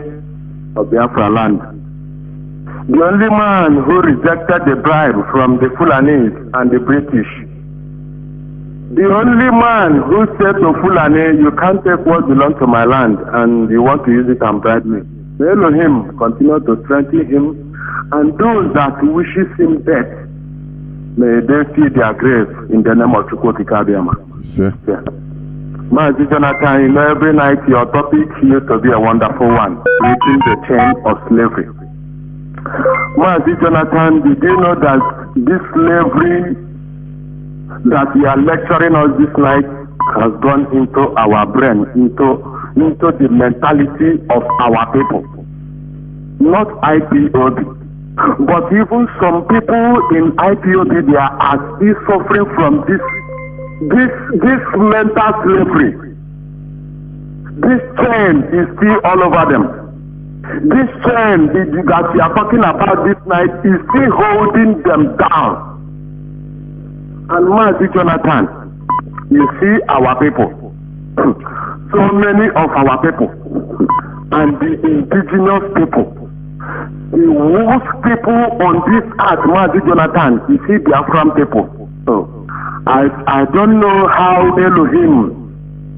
of Biafra land, the only man who rejected the bribe from the Fulanese and the British, the only man who said to Fulani, you can't take what belongs to my land and you want to use it and bribe me. May Elohim continue to strengthen him, and those that wishes him death, may they see their grave in the name of Chukwu Kikabiama. Yeah. Mazi Jonathan, every night your topic used to be a wonderful one, breaking the chain of slavery. Mazi Jonathan, did you know that this slavery that you are lecturing us this night has gone into our brain, into the mentality of our people? Not IPOB. But even some people in IPOB, they are still suffering from this this mental slavery, this chain is still all over them. This chain that we are talking about this night is still holding them down. And Mazi Jonathan, you see our people, so many of our people, and the indigenous people, the worst people on this earth, Mazi Jonathan, you see Biafran people. So I don't know how Elohim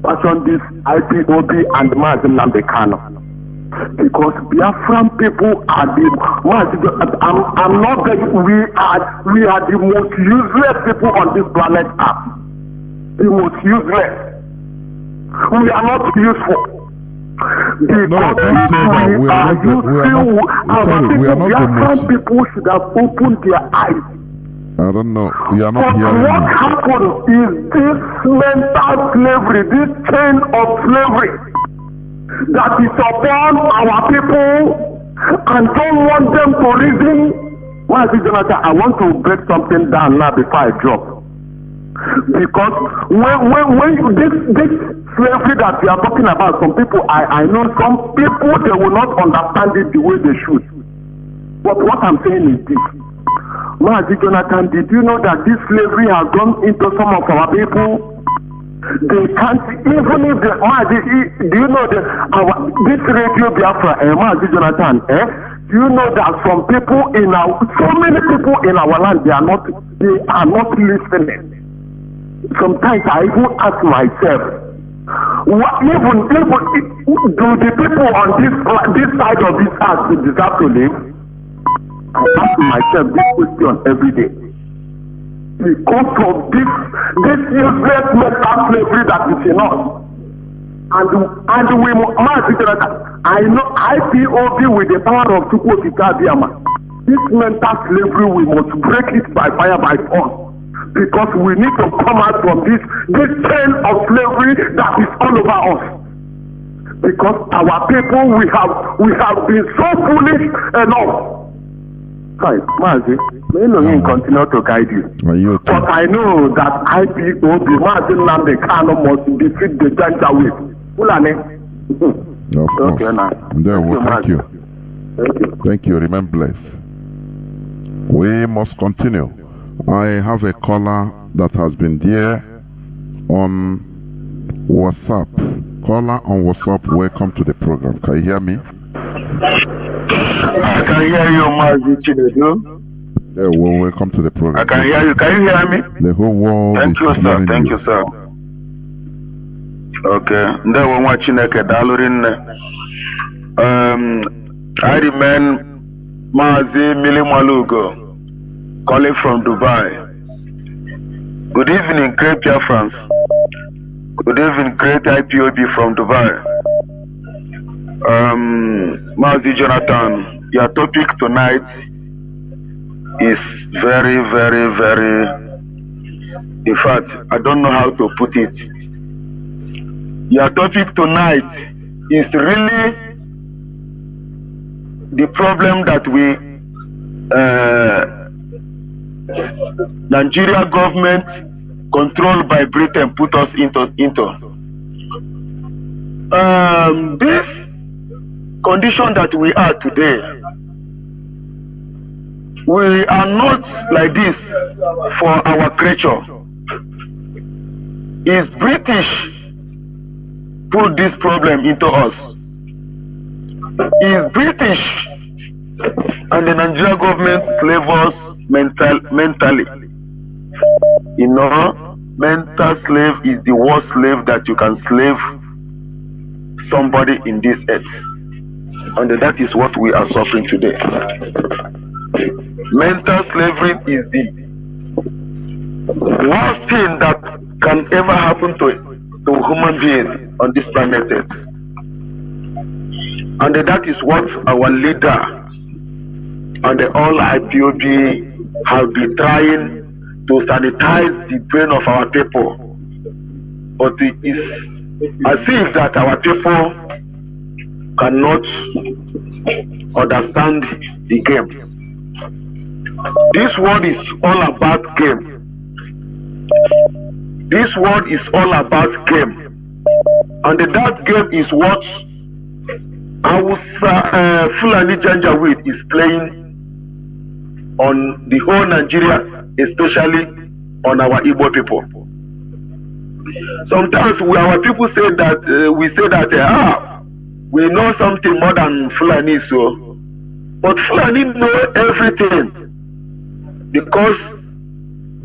fashioned this IPOB and Mazi Nambekano. Because Biafran people are the I'm not saying we are the most useless people on this planet Earth. The most useless. We are not useful. No, don't say that. We are not the most. People should have opened their eyes. I don't know. We are not But hearing what you. happened is this mental slavery, this chain of slavery that is upon our people and don't want them to reason. Mazi Jonathan, I want to break something down now before I drop. Because when this slavery that we are talking about, some people, I know some people, they will not understand it the way they should. But what I'm saying is this. Mazi Jonathan, did you know that this slavery has gone into some of our people? They can't, even if the Mazi, do you know that this radio Biafra, Mazi Jonathan, do you know that some people so many people in our land, they are not listening. Sometimes I even ask myself, even do the people on this side of this earth deserve to live? I ask myself this question every day. Because of this useless mental slavery that is in us. And we must, I know IPOB with the power of Chukwokika. This mental slavery, we must break it by fire, by force. Because we need to come out from this chain of slavery that is all over us. Because our people, we have been so foolish enough. Hi, Mazi, may Elohim continue to guide you. But I know that IPOB, Mazi Nambekano, must defeat the Janjaweed. Fulani. Of course. Okay, now. Thank you. Thank you. Remain blessed. We must continue. I have a caller that has been there on WhatsApp. Caller on WhatsApp, welcome to the program. Can you hear me? I can hear you, Mazi Chinedu. Yeah, well, welcome to the program. I can hear you. Can you hear me? The whole world Thank is you, sir. hearing Thank you, sir. Okay. Ndewo nwa Chineke daalụ nne. I remain Mazi Milimalugo, calling from Dubai. Good evening, great Biafrans. Good evening, great IPOB from Dubai. Mazi Jonathan, your topic tonight is very, very, very, in fact, I don't know how to put it. Your topic tonight is really the problem that we Nigeria government controlled by Britain put us into. This condition that we are today, we are not like this for our creature. It's British put this problem into us. It's British and the Nigerian government slave us mentally. You know, mental slave is the worst slave that you can slave somebody in this earth. And that is what we are suffering today. Mental slavery is the worst thing that can ever happen to a human being on this planet Earth. And that is what our leader and the all IPOB have been trying to sanitize the brain of our people. But it is as if that our people cannot understand the game. This world is all about game. This world is all about game. And that game is what Fulani Janjaweed is playing on the whole Nigeria, especially on our Igbo people. Sometimes our people say that we know something more than Fulani, so but Fulani know everything because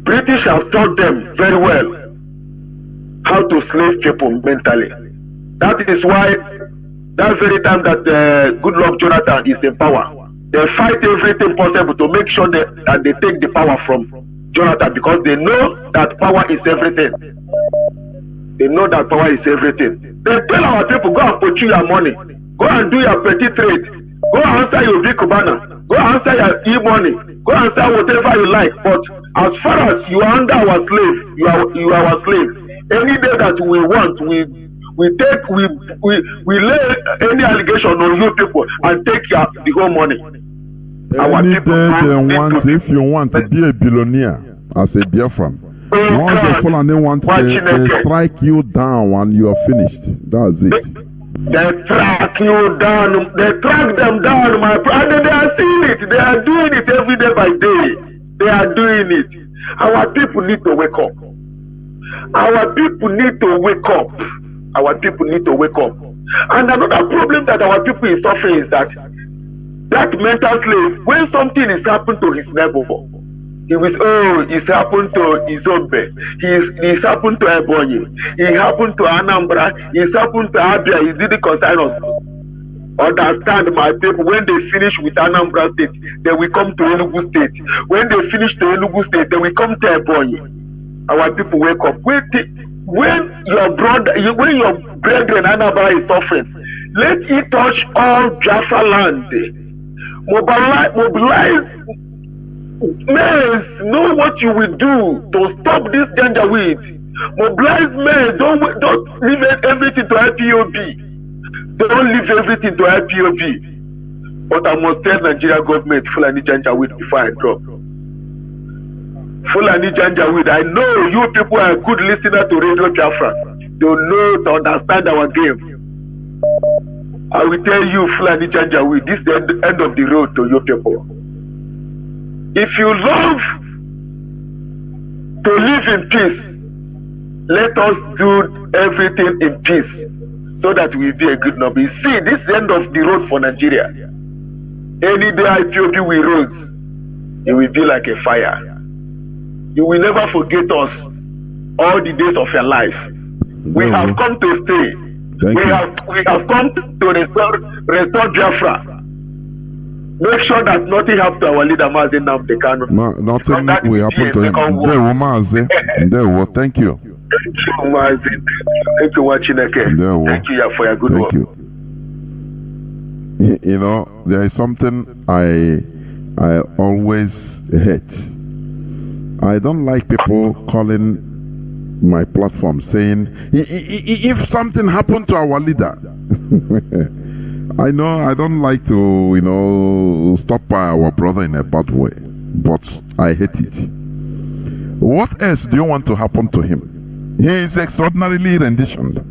British have taught them very well how to slave people mentally. That is why that very time that Goodluck Jonathan is in power, they fight everything possible to make sure that they take the power from Jonathan because they know that power is everything. They know that power is everything. They tell our people, go and put your money, go and do your petty trade, go and answer your big banner, go and answer your e-money, go and answer whatever you like. But as far as you are under our slave, you are our slave. Any day that we want, we lay any allegation on you people and take the whole money. Any day they want, if you want to be a billionaire as a Biafran, once the Fulani want, they strike you down and you are finished. That's it. They track you down. They track them down, my brother. They are seeing it. They are doing it every day by day. They are doing it. Our people need to wake up. Our people need to wake up. Our people need to wake up. And another problem that our people is suffering is that mental slave, when something is happened to his neighbor, he will it's happened to Izombe, it's happened to Ebonyi, it happened to Anambra, it's happened to Abia, he didn't concern us. Understand, my people, when they finish with Anambra State, they will come to Enugu State. When they finish to Enugu State, they will come to Ebonyi. Our people wake up. When your brethren Anambra is suffering, let it touch all Biafra land. Mobilize men, know what you will do to stop this Janjaweed. Mobilize men, don't leave everything to IPOB. Don't leave everything to IPOB. But I must tell Nigeria government, Fulani Janjaweed, before I drop. Fulani Janjaweed, I know you people are good listeners to Radio Biafra. They know to understand our game. I will tell you, Fulani Janjaweed, this is the end of the road to your people. If you love to live in peace, let us do everything in peace so that we will be a good number. See, this is the end of the road for Nigeria. Any day IPOB will rise, it will be like a fire. You will never forget us all the days of your life. We have come to stay. We have come to restore Biafra. Make sure that nothing happens to our leader Mazi Jonathan Chinedu. Nothing will happen to him. Thank you. Thank you, Mazi. Thank you, Chineke. Thank you for your good work. You. You know, there is something I always hate. I don't like people calling my platform saying, if something happened to our leader. I know I don't like to, stop by our brother in a bad way, but I hate it. What else do you want to happen to him? He is extraordinarily renditioned.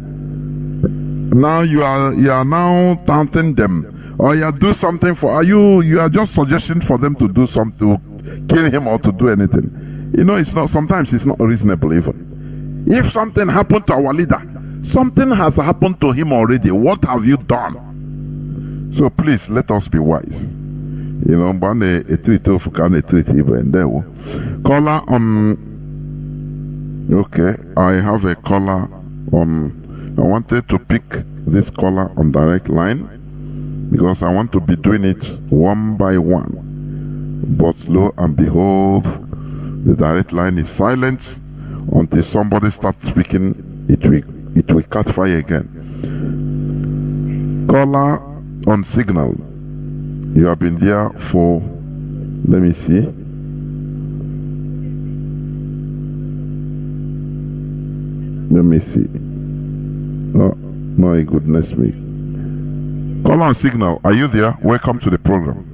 Now you are now taunting them, or you do something for you are just suggesting for them to do something, to kill him or to do anything. It's not. Sometimes it's not reasonable even. If something happened to our leader, something has happened to him already. What have you done? So please let us be wise. Caller on. Okay, I have a caller on. I wanted to pick this caller on direct line because I want to be doing it one by one. But lo and behold, the direct line is silent until somebody starts speaking. It will catch fire again. Caller on signal. You have been there for, let me see. Let me see. Oh, my goodness me. Caller on signal. Are you there? Welcome to the program.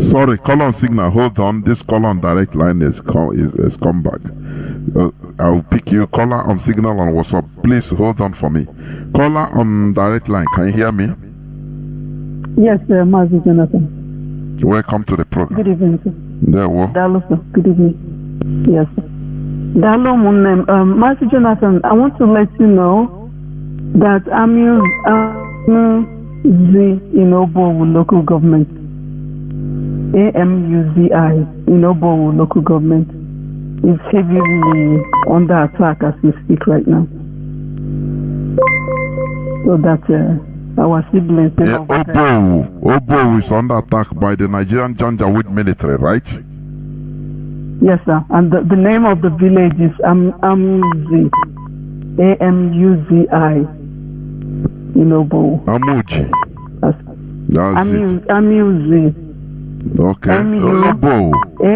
Sorry, call on signal. Hold on. This call on direct line is come back. I'll pick you. Caller on signal on WhatsApp. Please hold on for me. Caller on direct line. Can you hear me? Yes, Mazi Jonathan. Welcome to the program. Good evening, sir. There we Dalo, sir. Good evening. Yes, sir. Dalo, Mazi Jonathan, I want to let you know that I'm the Inobo local government. AMUZI, Inobo local government, is heavily under attack as we speak right now. So that our siblings... Obo is under attack by the Nigerian Janjaweed military, right? Yes, sir. And the name of the village is Amuzi. AMUZI. Inobo. Amuji. That's it. Amuzi. Okay. Obo.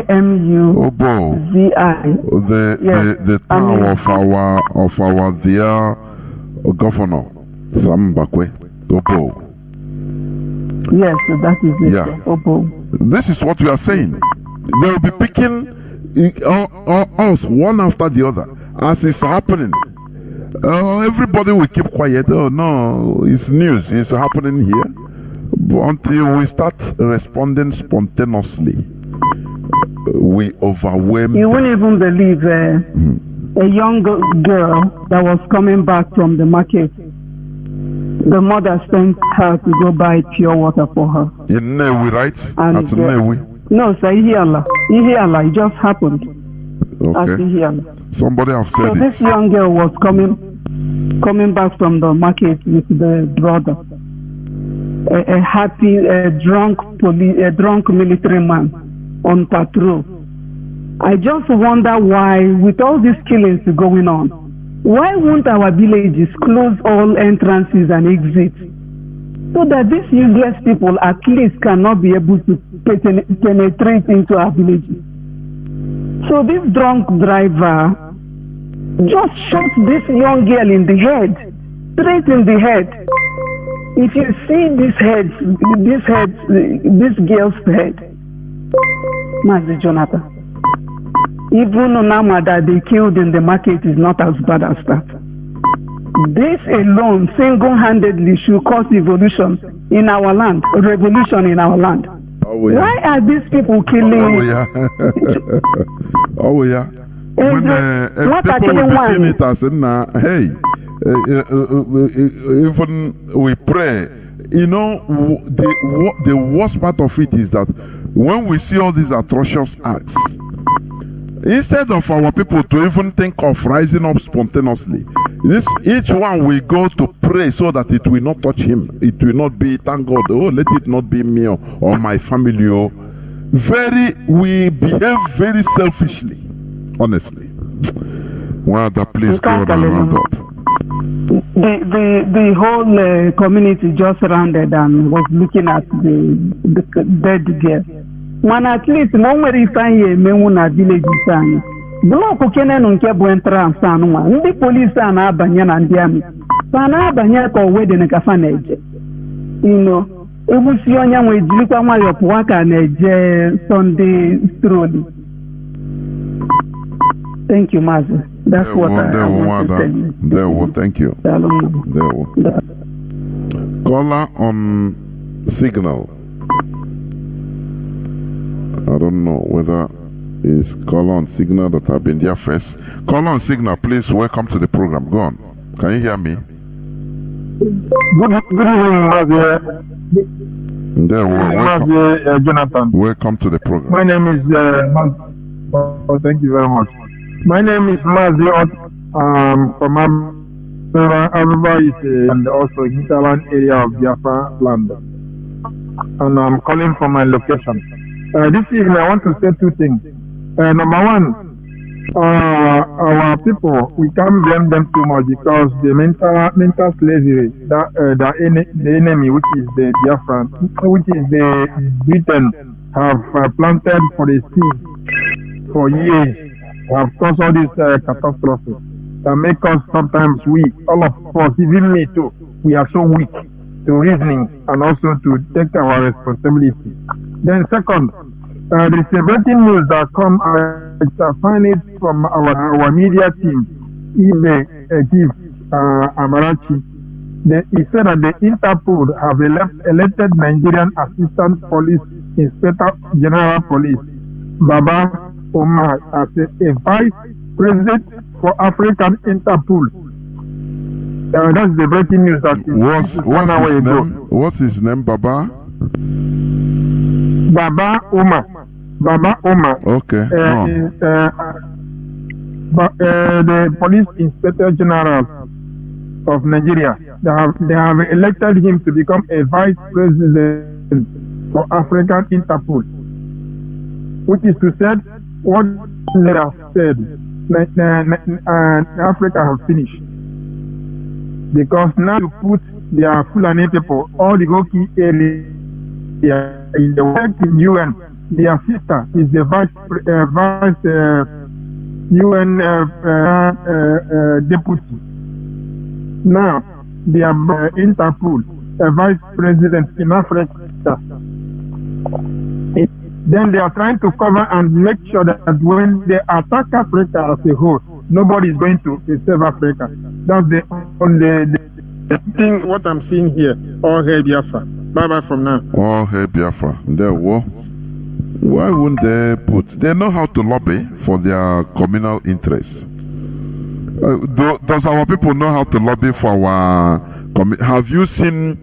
AMUZI. The town of our dear governor, Sam Bakwe. Obo. Yes, that is it. Yeah. Obo. This is what we are saying. They will be picking us one after the other as it's happening. Everybody will keep quiet. Oh no, it's news. It's happening here. But until we start responding spontaneously, we overwhelm. You wouldn't even believe a young girl that was coming back from the market. The mother sent her to go buy pure water for her. In Newi, right? And at Newi. No, sir, Ihiala. It just happened. Okay. At Ihiala. Somebody have said so it. This young girl was coming back from the market with the brother. A happy, drunk military man on patrol. I just wonder why, with all these killings going on, why won't our villages close all entrances and exits so that these useless people at least cannot be able to penetrate into our villages? So this drunk driver just shot this young girl in the head, straight in the head. If you see this girl's head, Mazi Jonathan, even Nama that they killed in the market is not as bad as that. This alone, single-handedly, should cause revolution in our land. Oh, yeah. Why are these people killing? Oh yeah. Oh yeah. When people will be seeing it as hey. Even we pray, you know, the worst part of it is that when we see all these atrocious acts, instead of our people to even think of rising up spontaneously, each one will go to pray so that it will not touch him. It will not be, thank God, oh, let it not be me or my family. We behave very selfishly, honestly. Well, that please go and round up. The whole community just rounded and was looking at the dead girl. When at least nobody find a na village sign. Block kene nunke bu entrance anwa. Ndi police na abanya na ndi ami. Sana abanya ko wede ne kafa na eje. You know, ebusi onya nwe jilikwa nwa yo puaka na eje Sunday strolling. Thank you, Mazi. That's what I want to tell you. Thank you. Caller on signal. I don't know whether it's caller on signal that have been there first. Caller on signal, please welcome to the program. Go on. Can you hear me? Good evening, Mazi. Welcome. Jonathan. Welcome to the program. My name is thank you very much. My name is Mazi from Aruba and also hinterland area of Biafra land. And I'm calling from my location. This evening I want to say two things. Number one, our people, we can't blame them too much because the mental slavery, the enemy, which is the Biafra, which is the Britain, have planted for the seed for years, have caused all these catastrophes that make us sometimes weak. All of us, even me too, we are so weak to reasoning and also to take our responsibility. Then second, there is a breaking news that come. I find it from our media team. Ibe give Amarachi. He said that the Interpol have elected Nigerian Assistant Police Inspector General Police Baba Omar as a vice president for African Interpol. That's the breaking news that What's his name, Baba? Baba Omar. Okay. The Police Inspector General of Nigeria. They have elected him to become a vice president for African Interpol, which is to say what they have said. Africa have finished, because now you put their Fulani people all the Goki area in the work in UN. Their sister is the vice UN deputy. Now they are Interpol, a vice president in Africa. Then they are trying to cover and make sure that when they attack Africa as a whole, nobody is going to save Africa. That's the thing. What I'm seeing here. All hail Biafra. Bye bye from now. All hail Biafra. Why wouldn't they they know how to lobby for their communal interests. Does our people know how to lobby for our have you seen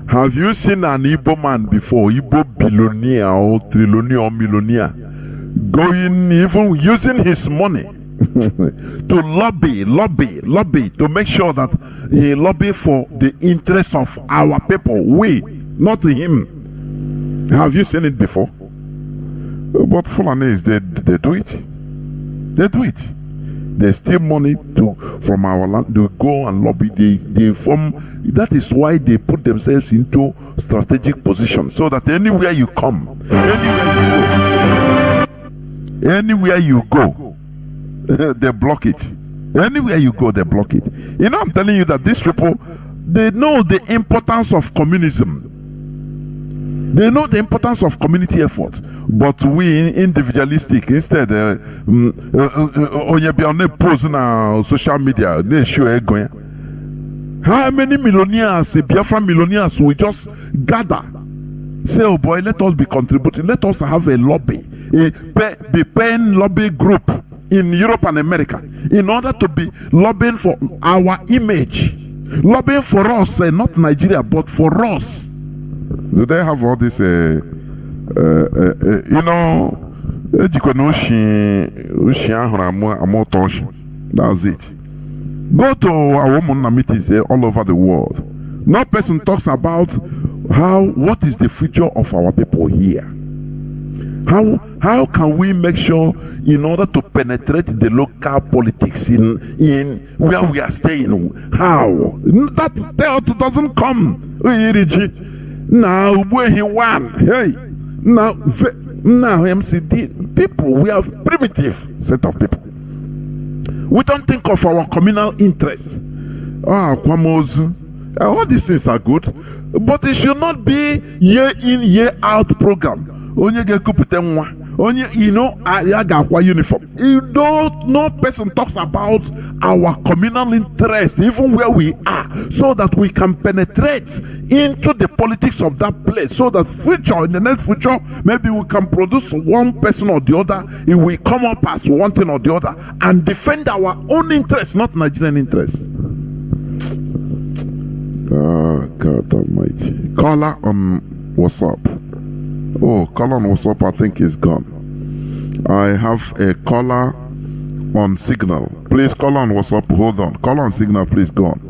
have you seen an Igbo man before, Igbo billionaire or trillionaire or millionaire, going even using his money to lobby to make sure that he lobby for the interests of our people, we, not him? Have you seen it before? But Fulanis, they do it. They do it. They steal money from our land. They go and lobby. They form. That is why they put themselves into strategic position, so that anywhere you come, anywhere you go, they block it. Anywhere you go, they block it. You know, I'm telling you that these people, they know the importance of communism. They know the importance of community effort, but we individualistic. Instead, on posting on social media, they show going. How many millionaires, Biafra millionaires, we just gather, say, "Oh boy, let us be contributing. Let us have a lobby, a paying lobby group in Europe and America, in order to be lobbying for our image, lobbying for us, not Nigeria, but for us." Do they have all this, you know, that's it. Go to our woman meetings all over the world. No person talks about what is the future of our people here. How can we make sure, in order to penetrate the local politics in where we are staying? How? That doesn't come. Now where he won. Hey, now MCD people, we have primitive set of people. We don't think of our communal interests. All these things are good, but it should not be year in, year out program. Only, you know, uniform. No person talks about our communal interest, even where we are, so that we can penetrate into the politics of that place, so that in the next future, maybe we can produce one person or the other, it will come up as one thing or the other, and defend our own interests, not Nigerian interests. God Almighty. Caller on WhatsApp. Oh, caller on WhatsApp, I think is gone. I have a caller on Signal. Please, caller on WhatsApp, hold on. Caller on Signal, please, go on.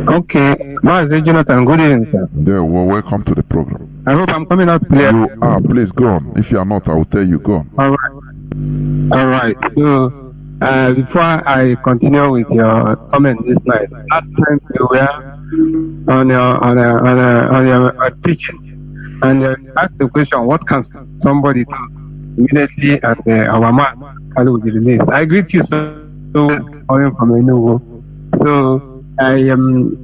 Okay, Mazi Jonathan, good evening, sir. There, well, welcome to the program. I hope I'm coming out clear. You are, please go on. If you are not, I will tell you, go on. All right. So, before I continue with your comment this night, last time you were on your teaching, and you asked the question, what can somebody do immediately and our mass will be released? I greet you so coming from Enugu. So I am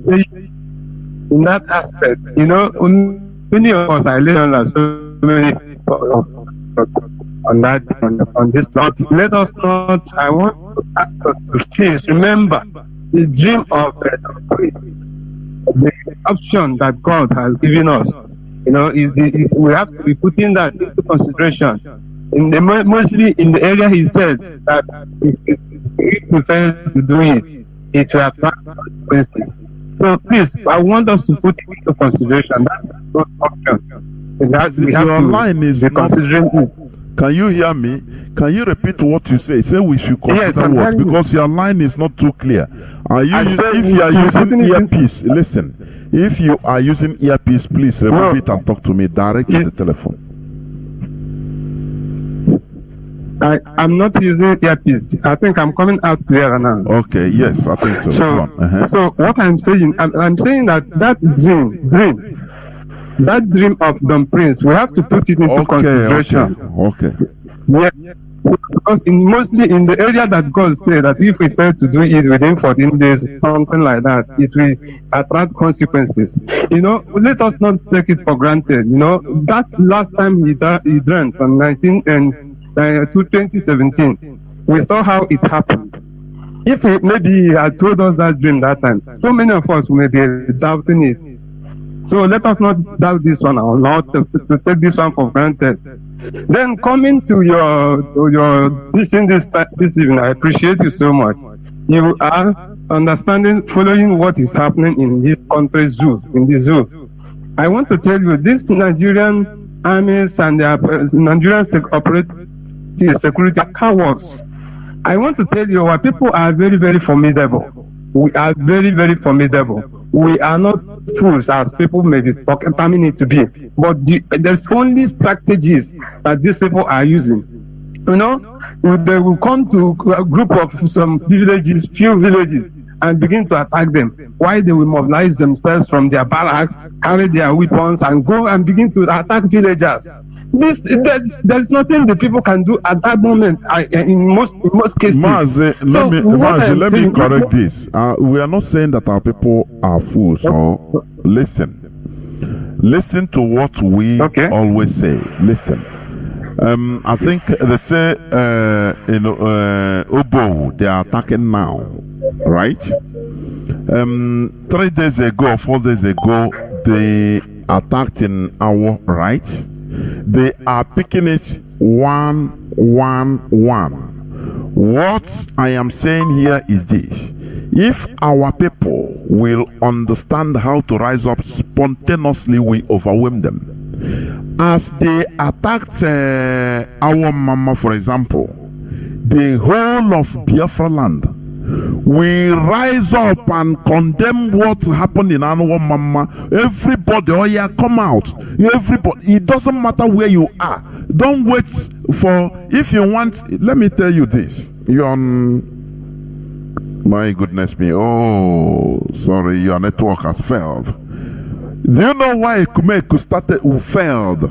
in that aspect. You know, many of us are living on so many on that on this plot. Let us not. I want to please remember the dream of the option that God has given us. You know, we have to be putting that into consideration. Mostly in the area he said that if we prefer to do it, it will attract consequences. So please, I want us to put it into consideration. That's a good option. Your line is be considering it. Can you hear me? Can you repeat what you say? Say we should consider what? Because your line is not too clear. If you are using earpiece, listen. If you are using earpiece, please remove it and talk to me direct to the telephone. I'm not using earpiece. I think I'm coming out clearer now. Okay, yes, I think so. So what I'm saying, I'm saying that dream of Don Prince, we have to put it into consideration. Okay. Yeah, because mostly in the area that God said that if we fail to do it within 14 days, something like that, it will attract consequences. You know, let us not take it for granted. You know, that last time he dreamt from 2017, we saw how it happened. If maybe he had told us that dream that time, so many of us may be doubting it. So let us not doubt this one or not to take this one for granted. Then coming to your teaching this evening, I appreciate you so much. You are understanding, following what is happening in this country's zoo, in the zoo. I want to tell you, these Nigerian armies and their Nigerian security are cowards. I want to tell you, our people are very, very formidable. We are very, very formidable. We are not fools as people may be terming it to be. But there's only strategies that these people are using. You know, they will come to a group of some villages, few villages, and begin to attack them. Why they will mobilize themselves from their barracks, carry their weapons, and go and begin to attack villagers. There's nothing the people can do at that moment. In most cases. Mazi, let me correct this. We are not saying that our people are fools. Or listen to what we always say. Listen. I think they say in Obo they are attacking now, right? 3 days ago, 4 days ago, they attacked in our right. They are picking it 1-1-1. What I am saying here is this: if our people will understand how to rise up spontaneously, we overwhelm them. As they attacked our mama, for example, the whole of Biafra land, we rise up and condemn what happened in our mama. Everybody, oh yeah, come out. Everybody, it doesn't matter where you are. Don't wait for, if you want, let me tell you this. You're on, my goodness me, oh, sorry, your network has failed. Do you know why Ekumeku failed?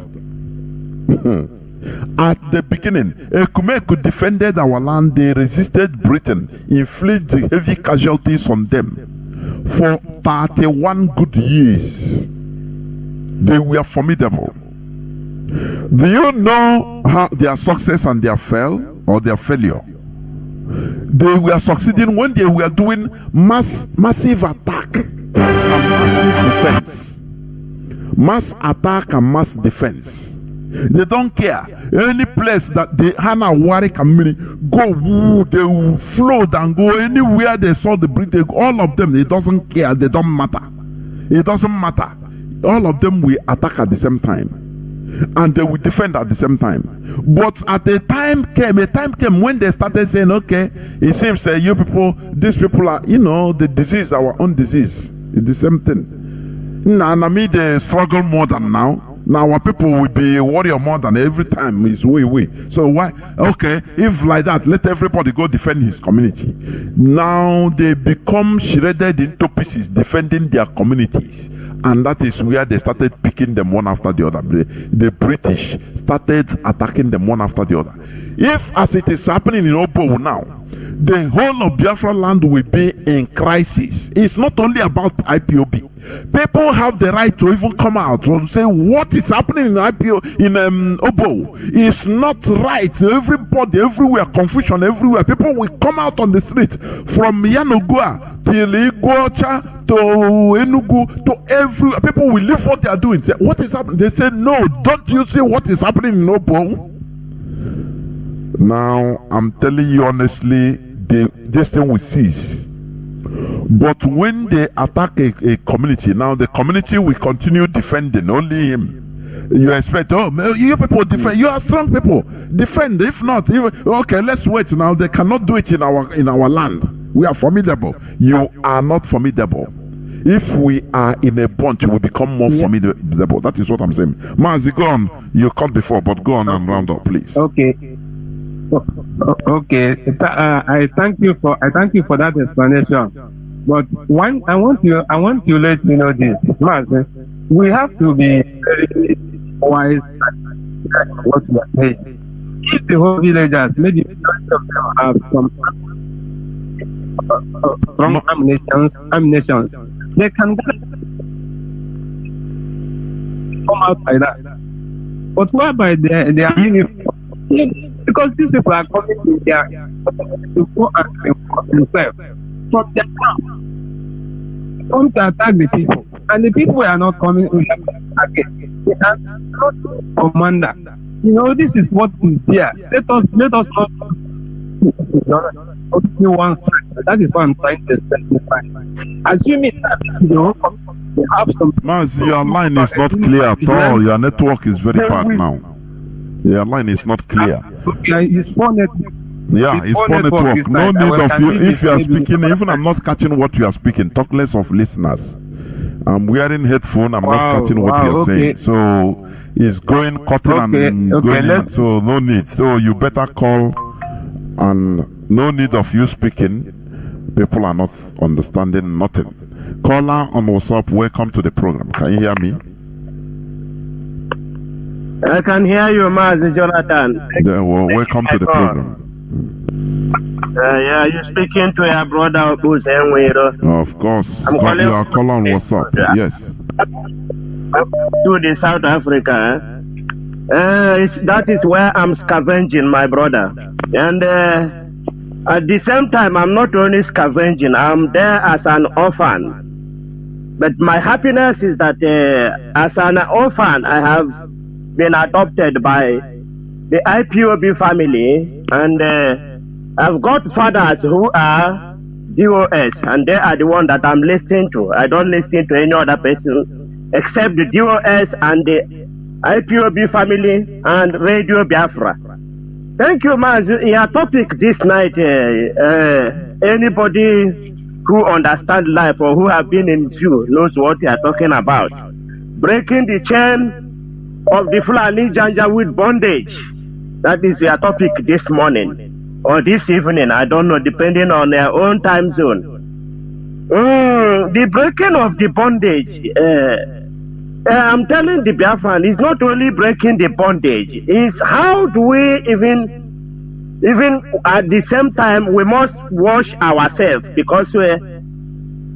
At the beginning, Ekumeku defended our land. They resisted Britain, inflicted heavy casualties on them. For 31 good years, they were formidable. Do you know how their success and their fail or their failure? They were succeeding when they were doing massive attack and massive defense. Mass attack and mass defense. They don't care. Any place that the Hana Wari community go, they will float and go anywhere they saw the British. All of them, it doesn't care. They don't matter. It doesn't matter. All of them will attack at the same time, and they will defend at the same time. But a time came when they started saying, "Okay, it seems you people, these people are, the disease, our own disease. It's the same thing." Now, they struggle more than now. Now our people will be warrior more than every time is we. So why? Okay, if like that, let everybody go defend his community. Now they become shredded into pieces defending their communities. And that is where they started picking them one after the other. The British started attacking them one after the other. If, as it is happening in Obo now, the whole of Biafra land will be in crisis. It's not only about IPOB. People have the right to even come out and say what is happening in IPO in Obo is not right. Everybody, everywhere, confusion everywhere. People will come out on the street from Yanogua till Iguacha to Enugu to everywhere. People will leave what they are doing. Say, what is happening? They say, no, don't you see what is happening in Obo? Now, I'm telling you honestly, this thing will cease. But when they attack a community, now the community will continue defending only him. You expect, oh, you people defend. You are strong people. Defend. If not, okay, let's wait. Now they cannot do it in our land. We are formidable. You are not formidable. If we are in a bunch, we become more formidable. That is what I'm saying. Mazi, go on. You called before, but go on and round up, please. Okay. Okay. I thank you for that explanation. But one, I want to let you know this, Mazi. We have to be very wise at what we are saying. If the whole villagers, maybe majority of them have some strong ammunitions, they can come out like that. But whereby they are uniform, because these people are coming in there to go and enforce themselves from their town, come to attack the people, and the people are not coming in again. They are not commander. You know, this is what is there. Let us not only one side. That is what I'm trying to specify. Assuming that they have some. Mazi, your line is not clear at all. Your network is very bad now. Your line is not clear. It's poor network. Yeah, it's poor network. No need of you. If you are speaking, even I'm not catching what you are speaking. Talk less of listeners. I'm wearing headphone. I'm not catching what you are saying. So it's going, cutting and going in. So no need. So you better call, and no need of you speaking. People are not understanding nothing. Caller on WhatsApp, welcome to the program. Can you hear me? I can hear you, Mazi Jonathan. Well, welcome to the program. Yeah, you're speaking to your brother of course. You are calling on WhatsApp. Yes. To the South Africa. That is where I'm scavenging, my brother. And at the same time, I'm not only scavenging, I'm there as an orphan. But my happiness is that as an orphan, I have been adopted by the IPOB family, and I've got fathers who are DOS, and they are the one that I'm listening to. I don't listen to any other person except the DOS and the IPOB family and Radio Biafra. Thank you, Mazi. Your topic this night, anybody who understands life or who have been in zoo knows what you are talking about. Breaking the chain of the Fulani Janjaweed bondage. That is your topic this morning. Or this evening, I don't know, depending on their own time zone. The breaking of the bondage, I'm telling the Biafran, it's not only breaking the bondage, it's how do we even at the same time, we must wash ourselves, because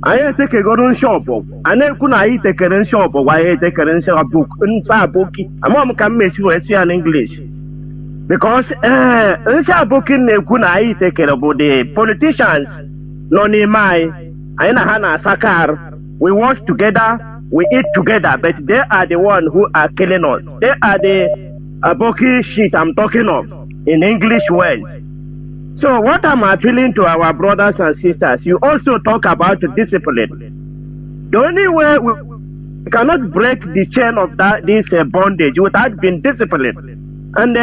I take a golden shop, and then could I take a shop, or I take a book, and mom can miss you in English. Because the politicians, we work together, we eat together, but they are the ones who are killing us. They are the aboki shit I'm talking of in English words. So what I'm appealing to our brothers and sisters, you also talk about discipline. The only way we cannot break the chain of this bondage without being disciplined. And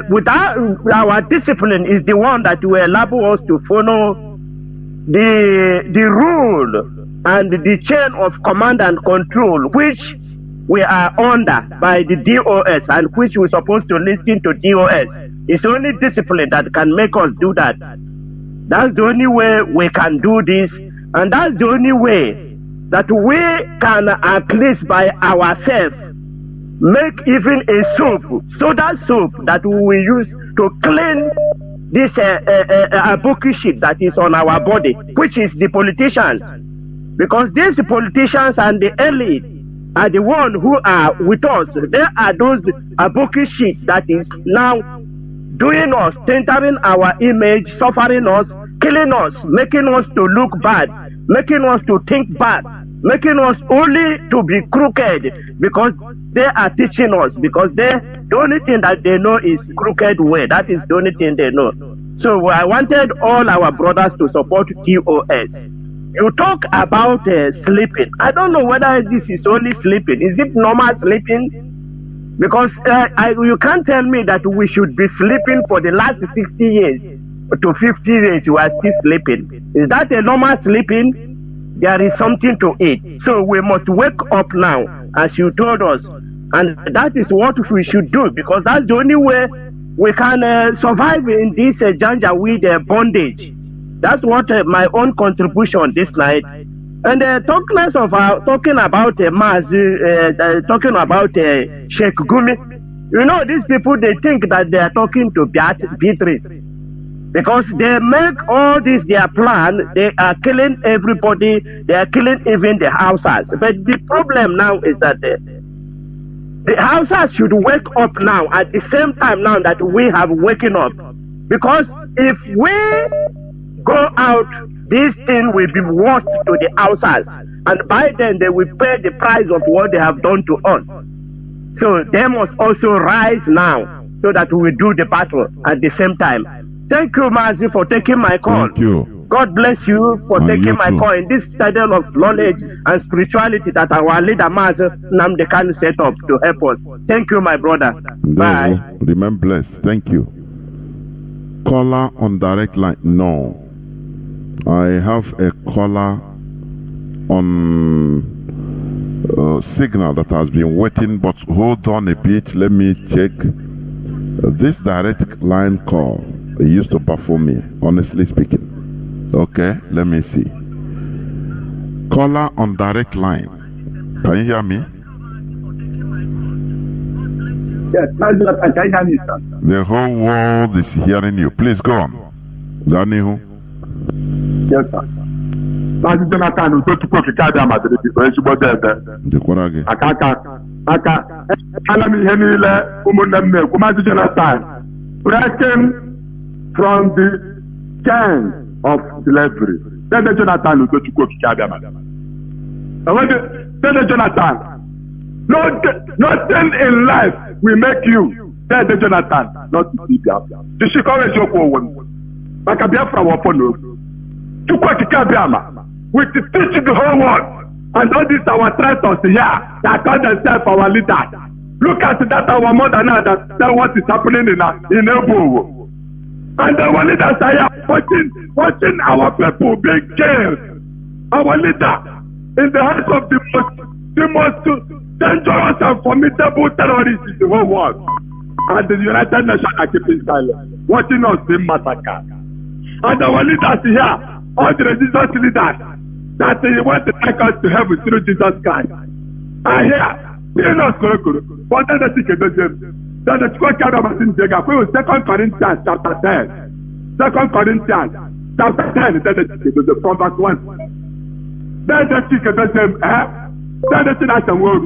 without our discipline is the one that will allow us to follow the rule and the chain of command and control which we are under by the DOS, and which we're supposed to listen to DOS. It's only discipline that can make us do that. That's the only way we can do this, and that's the only way that we can, at least by ourselves, make even a soap, soda soap that we will use to clean this aboki shit that is on our body, which is the politicians. Because these politicians and the elite are the one who are with us. They are those aboki shit that is now doing us, tainting our image, suffering us, killing us, making us to look bad, making us to think bad, making us only to be crooked, because they are teaching us, because the only thing that they know is crooked way. That is the only thing they know. So I wanted all our brothers to support TOS. You talk about sleeping. I don't know whether this is only sleeping. Is it normal sleeping? Because you can't tell me that we should be sleeping for the last 60 years to 50 years. You are still sleeping. Is that a normal sleeping? There is something to it. So we must wake up now, as you told us. And that is what we should do, because that's the only way we can survive in this Janjaweed bondage. That's what my own contribution this night. And talking about Mazi, talking about Sheikh Gumi, you know, these people, they think that they are talking to Beatrice, because they make all this their plan. They are killing everybody. They are killing even the houses. But the problem now is that the houses should wake up now at the same time now that we have waken up. Because if we go out, this thing will be worse to the houses, and by then they will pay the price of what they have done to us. So they must also rise now, so that we will do the battle at the same time. Thank you, Mazi, for taking my call. Thank you. God bless you for taking my call in this study of knowledge and spirituality that our leader Mazi Nnamdi set up to help us. Thank you, my brother. Bye. Remain blessed. Thank you. Caller on direct line. No. I have a caller on signal that has been waiting, but hold on a bit. Let me check. This direct line call, it used to perform me, honestly speaking. Okay, let me see. Caller on direct line. Can you hear me? Yes, I can hear you, sir. The whole world is hearing you. Please go on. Daniel. Yes, sir. Mazi Jonathan Mazi Jonathan breaking from the chain of slavery. Jonathan Jonathan, nothing in life will make you Jonathan not to see Biafra. The Shikore Joko one. Like a Biafra wapon. To we teach the whole world, and all this our traitors here that call themselves our leaders. Look at that our mother now that tell what is happening in Ebu. And our leaders are here watching our people being killed. Our leader in the hands of the most dangerous and formidable terrorists in the whole world. And the United Nations are keeping silent, watching us being massacred. And our leaders here, all the religious leaders, that they want to take us to heaven through Jesus Christ. And here, we are not going to go. But then the ticket is that the 2 Corinthians chapter 10. 2 Corinthians chapter 10, then the ticket is from verse 1. Then the ticket is then the ticket word.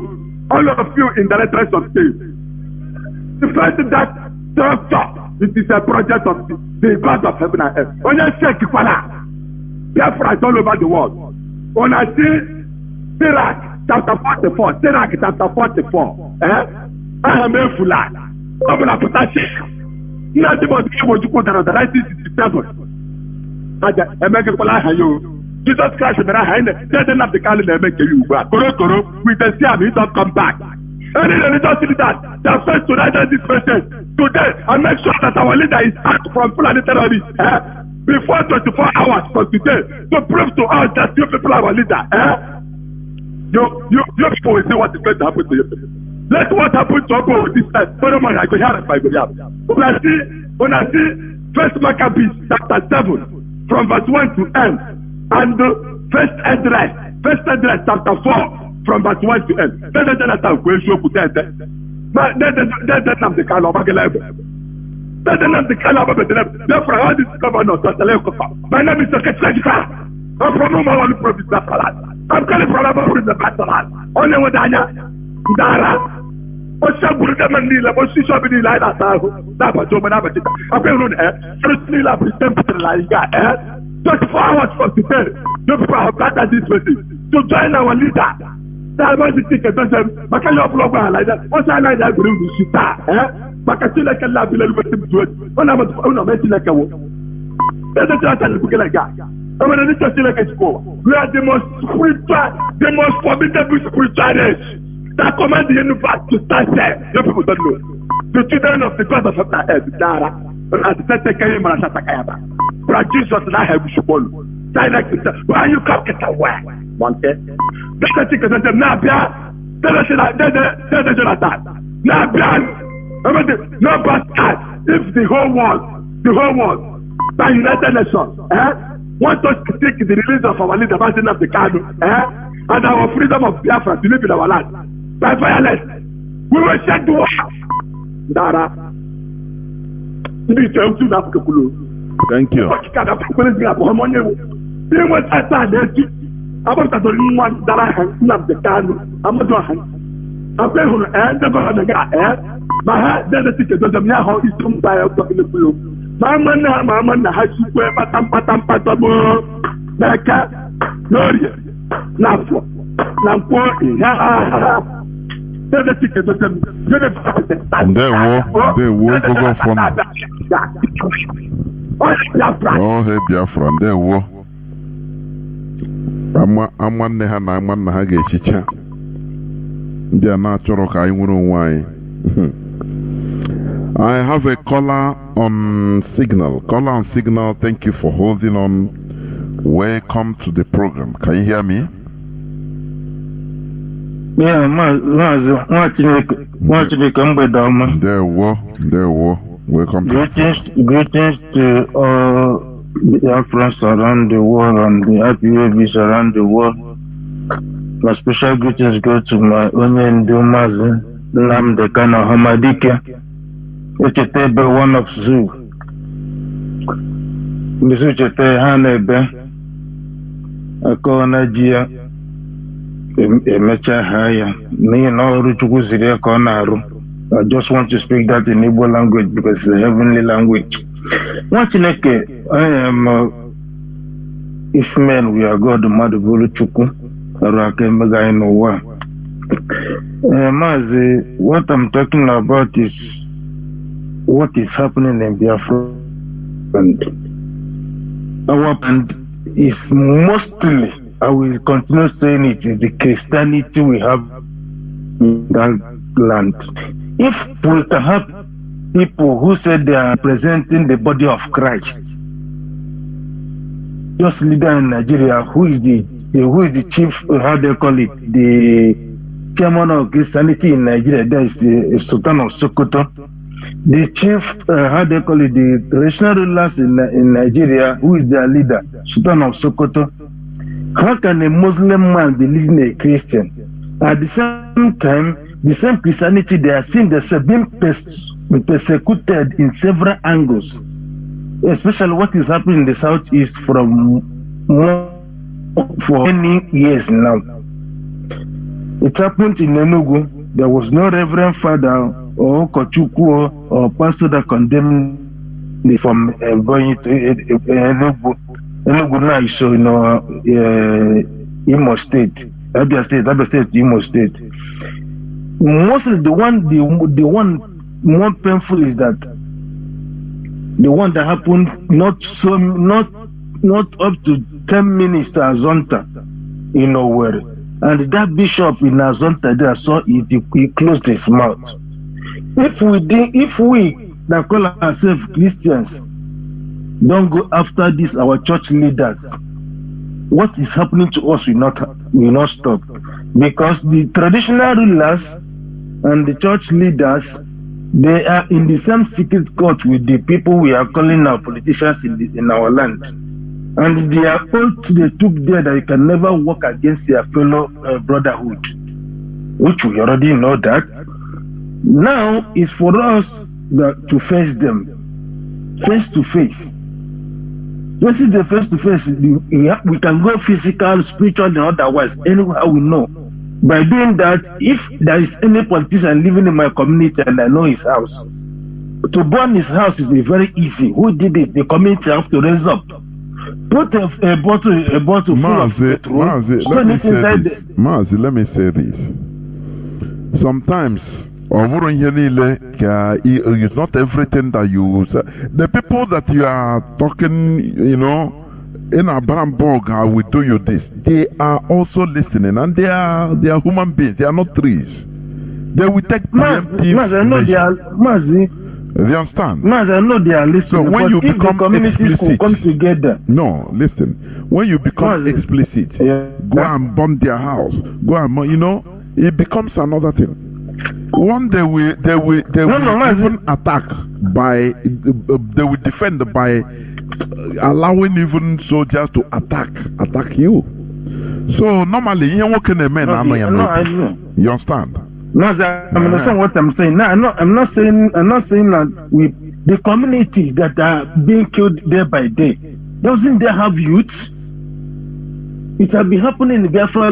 All of you in the letters of faith. The first that structure, it is a project of the God of heaven and earth. When you check Biafra is all over the world. When I see Sirach chapter 44, Sirach chapter 44, I am a fool. I'm going to put that shit. Nothing but able to put on the 1967. Jesus Christ, setting up the calendar, make you with the Siam, he don't come back. And then the just that first to write this message today and make sure that our leader is out from Fulani terrorists. Before 24 hours from today, to prove to us that you people are our leader. You people will see what is going to happen to you. Let what happened to Ogo with this time. I could hear it by the when I see First Maccabees chapter 7 from verse 1 to end, and First Esdras chapter 4 from verse 1 to end. the Calaba, Biafra, all these governors, my name is Seketrejifa. I'm from Umawali province, I'm calling from the Batalan. Only with Dara. Ocha Burda Manila, Oshisha Bini Lila Sahu, Napa Jomanabati. I've been on air, firstly, la Temperature Liga, 24 hours from today. No people have gathered this way to join our leader. That was the ticket, Makaya Bloga like that. What's I like that group? Makatila can love you with him to it. When I was mentioning like a woman. There's a chance to look like that. I'm going to just like a school. We are the most spiritual, the most formidable spiritualists that command the universe to start there. Your people don't know. The children of the God of Dara, and the Tatakayama and Satakayama. But Jesus and I have Shubol. Why you come get away? Monte. That's the ticket of the Nabia. That's the Jonathan. Nabia. No bastard. If the whole world, by United Nations, want us to take the release of our leader, Mazi Jonathan Chinedu, and our freedom of Biafra to live in our land. By violence, we will set to war. Dara. Thank you. Oh, hey, Biafra, and there war. I'm one neha na man na hage chicha. They are natural. I wouldn't why. I have a caller on signal. Caller on signal. Thank you for holding on. Welcome to the program. Can you hear me? Yeah, There were. Welcome. Greetings to all Biafrans around the world and the IPABs around the world. My special greetings go to my Onyendu Mazi Nnamdekano Hamadike, Echetebe one of Zoo. Misu Chete Hanebe, Akona Jia, Emecha Haya, me and all Ruchukuzire Konaru. I just want to speak that in Igbo language because it's a heavenly language. Wachineke, I am if men we are God Madubulu Chuku, Arake Mega in Owa. Mazi, what I'm talking about is what is happening in Biafra, and our band is mostly, I will continue saying it, is the Christianity we have in that land. If we can have people who said they are representing the body of Christ, just leader in Nigeria, who is the chief, how they call it, the chairman of Christianity in Nigeria, that is the Sultan of Sokoto, the chief, how they call it, the traditional rulers in Nigeria, who is their leader, Sultan of Sokoto. How can a Muslim man believe in a Christian? At the same time, the same Christianity, they are seeing themselves being persecuted in several angles, especially what is happening in the southeast for many years now. It happened in Enugu. There was no reverend father or Kochukwu or pastor that condemned me from going to Enugu. Enugu now is so Imo State, Abia State, Imo State. Mostly the one more painful is that the one that happened not up to 10 minutes to Azonta in Owerri, and that bishop in Azonta there saw it, he closed his mouth. If we that call ourselves Christians don't go after this, our church leaders, what is happening to us will not stop, because the traditional rulers and the church leaders, they are in the same secret court with the people we are calling our politicians in our land, and they are oath they took there that you can never work against your fellow brotherhood, which we already know that. Now is for us to face them. face to face. This is the face to face. We can go physical, spiritual, and otherwise. Anyhow, we know. By doing that, if there is any politician living in my community and I know his house, to burn his house is very easy. Who did it? The community have to raise up. Put a bottle full of petrol. Mazi, let me say this. Sometimes, it's not everything that you say. The people that you are talking, in Abaramborg, I will do you this. They are also listening, and they are human beings. They are not trees. They will take preemptive measures. You understand? I know they are listening. So when you become explicit, come together. No, listen. When you become explicit, go and burn their house. Go and it becomes another thing. One day they will even attack by they will defend by allowing even soldiers to attack you. So normally you understand? No, I understand what I'm saying. No, I'm not saying that the communities that are being killed day by day, doesn't they have youth? It has been happening in Biafra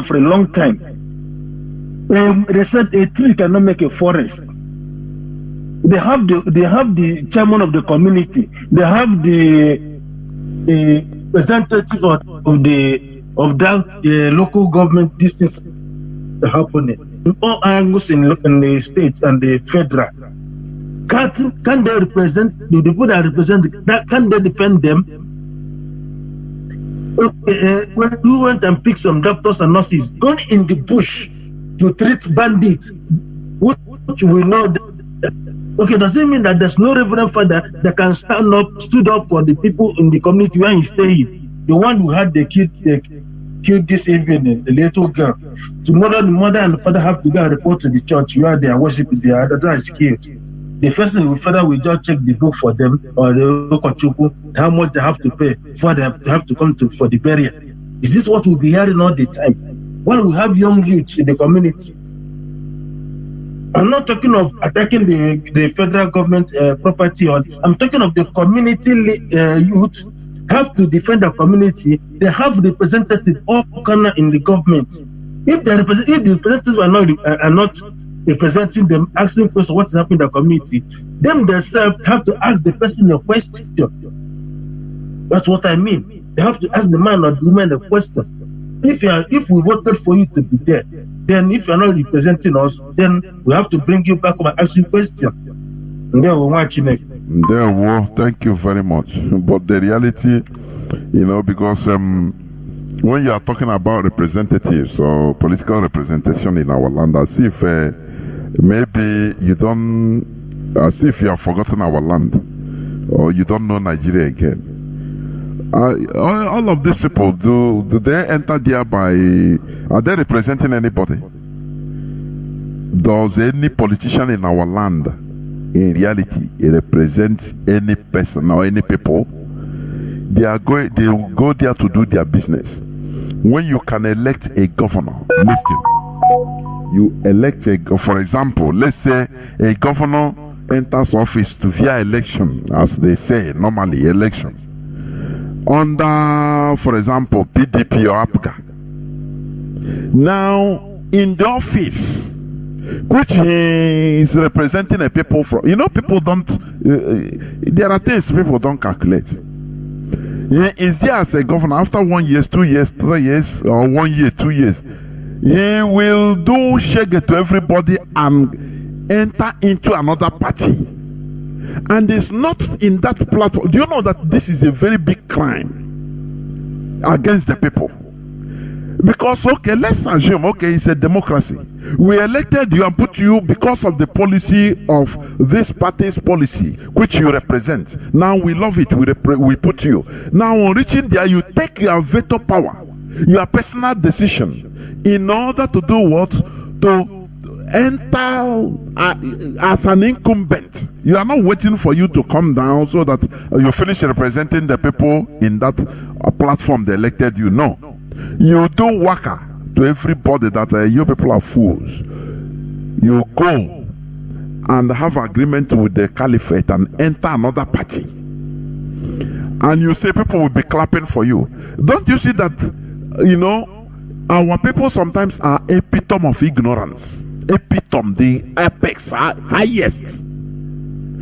for a long time. They said a tree cannot make a forest. They have the chairman of the community. They have the representative of that local government. This is happening in all angles in the states and the federal. Can they represent the people that represent that? Can they defend them? When we went and picked some doctors and nurses gone in the bush to treat bandits, which we know. Okay, does it mean that there's no reverend father that can stood up for the people in the community where he's staying? The one who had the kid killed this evening, the little girl. Tomorrow the mother and the father have to go and report to the church where they are worshiping their other is killed. The first thing the father will just check the book for them or the local how much they have to pay before they have to come for the burial. Is this what we'll be hearing all the time? When we have young youths in the community, I'm not talking of attacking the federal government property. I'm talking of the community youth have to defend the community. They have representatives all corner in the government. If the representatives are not representing them, asking questions what is happening in the community, them themselves have to ask the person a question. That's what I mean. They have to ask the man or the woman a question. If we voted for you to be there, then if you're not representing us, then we have to bring you back and ask you questions. Thank you very much. But the reality, because when you are talking about representatives or political representation in our land, as if maybe you don't, as if you have forgotten our land or you don't know Nigeria again. All of these people, do they enter there by, are they representing anybody? Does any politician in our land in reality represent any person or any people? They will go there to do their business. When you can elect a governor, listen, you elect for example, let's say a governor enters office to via election, as they say normally, election under, for example, PDP or APGA. Now in the office which he is representing a people from, people don't there are things people don't calculate. He is there as a governor after 1 year, 2 years, 3 years, or 1 year, 2 years. He will do shege to everybody and enter into another party. And it's not in that platform. Do you know that this is a very big crime against the people? Because, okay, let's assume, okay, it's a democracy. We elected you and put you because of the policy of this party's policy, which you represent. Now we love it, we put you. Now on reaching there, you take your veto power, your personal decision, in order to do what? To enter as an incumbent. You are not waiting for you to come down so that you finish representing the people in that platform they elected you. No. You do waka to everybody that you people are fools. You go and have agreement with the caliphate and enter another party, and you say people will be clapping for you. Don't you see that, our people sometimes are epitome of ignorance, epitome, the apex, highest.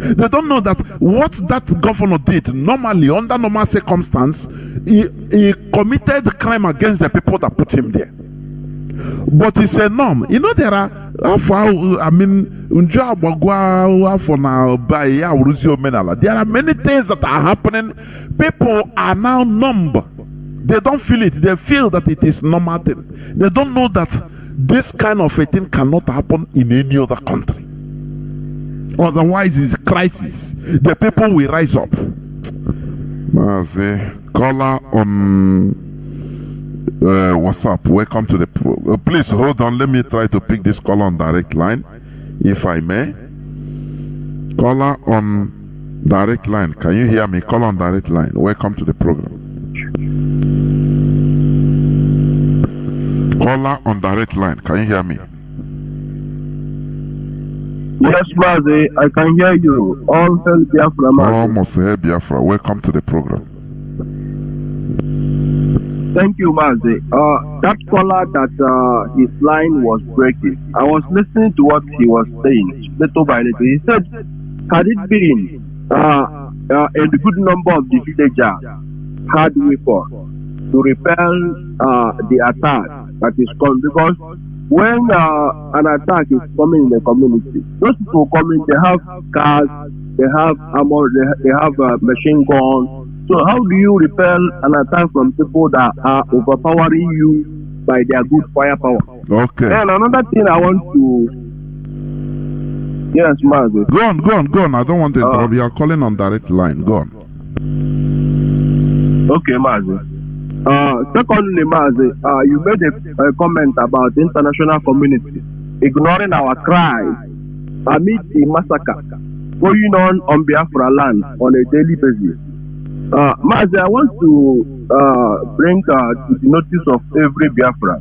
They don't know that what that governor did normally, under normal circumstance, he committed crime against the people that put him there. But it's a norm. There are, there are many things that are happening. People are now numb. They don't feel it. They feel that it is normal thing. They don't know that this kind of a thing cannot happen in any other country. Otherwise, it's crisis. The people will rise up. Mazi, caller on WhatsApp. Welcome to the. Please hold on. Let me try to pick this caller on direct line, if I may. Caller on direct line. Can you hear me? Caller on direct line. Welcome to the program. Caller on direct line. Can you hear me? Yes, Mazi, I can hear you. All hail Biafra, Mazi. Almost hail Biafra. Welcome to the program. Thank you, Mazi. That caller that his line was breaking, I was listening to what he was saying, little by little. He said, had it been a good number of the villagers had weapons to repel the attack that is coming, because when an attack is coming in the community, those people coming, they have cars, they have ammo, they have machine guns. So how do you repel an attack from people that are overpowering you by their good firepower? Okay. And another thing I want to... Yes, Mazi. Go on. I don't want to interrupt. You are calling on direct line. Go on. Okay, Mazi. Secondly, Mazi, you made a comment about the international community ignoring our cries amid the massacre going on Biafra land on a daily basis. Mazi, I want to bring to the notice of every Biafra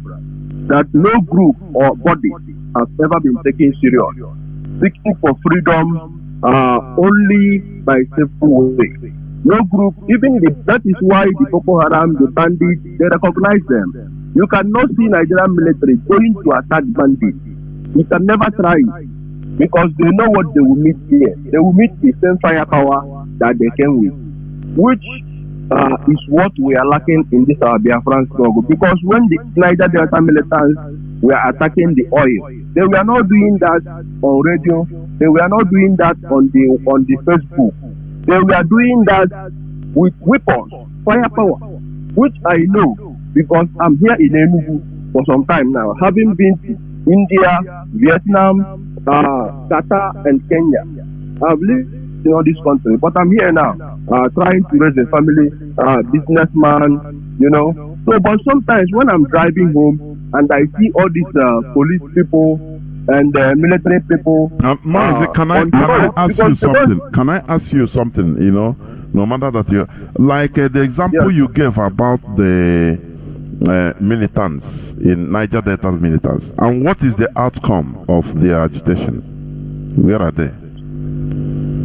that no group or body has ever been taken serious, seeking for freedom only by simple way. No group, that is why the Boko Haram, the bandits, they recognize them. You cannot see Nigerian military going to attack bandits. You can never try it, because they know what they will meet here. They will meet the same firepower that they came with, which is what we are lacking in this Biafran struggle. Because when the Niger Delta militants were attacking the oil, they were not doing that on radio. They were not doing that on the Facebook. They were doing that with weapons, firepower, which I know because I'm here in Enugu for some time now, having been to India, Vietnam, Qatar, and Kenya. I've lived in all these countries, but I'm here now, trying to raise a family, businessman, So, but sometimes when I'm driving home and I see all these police people and military people. Mazi, can I ask you something? Can I ask you something? No matter that you like the example you gave about the militants in Niger Delta militants, and what is the outcome of their agitation? Where are they?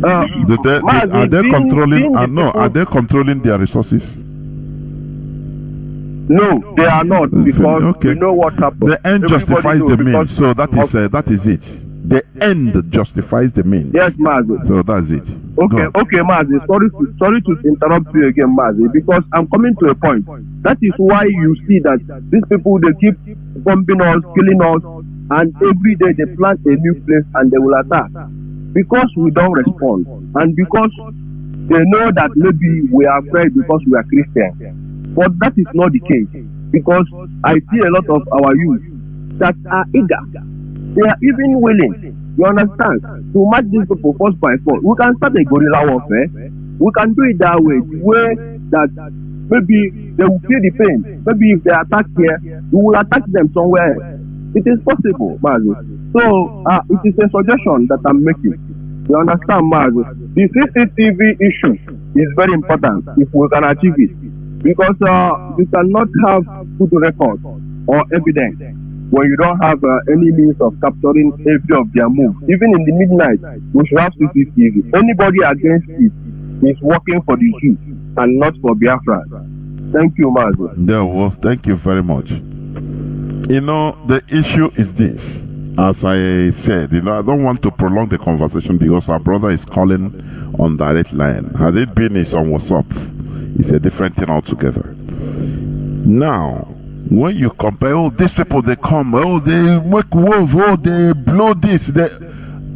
Are they controlling? Are they controlling their resources? No, they are not, because you know what happened. The end justifies the means, so that is it. The end justifies the means. Yes, Mazi. So that's it. Okay, Mazi. Sorry to interrupt you again, Mazi, because I'm coming to a point. That is why you see that these people, they keep bombing us, killing us, and every day they plant a new place and they will attack, because we don't respond, and because they know that maybe we are afraid because we are Christians. But that is not the case, because I see a lot of our youth that are eager. They are even willing, you understand, to match these people force by force. We can start a guerrilla warfare. We can do it that way, the way that maybe they will feel the pain. Maybe if they attack here, we will attack them somewhere else. It is possible, Mazi. So it is a suggestion that I'm making. You understand, Mazi? The CCTV issue is very important if we can achieve it. Because you cannot have good record or evidence when you don't have any means of capturing every of their moves. Even in the midnight, we should have CCTV. Anybody against it is working for the Jews and not for Biafra. Thank you, Mazi. Yeah, well, thank you very much. You know, the issue is this. As I said, you know, I don't want to prolong the conversation because our brother is calling on direct line. Had it been his on WhatsApp, it's a different thing altogether. Now, when you compare, oh, these people, they come, oh, they make wolf, oh, they blow this, they,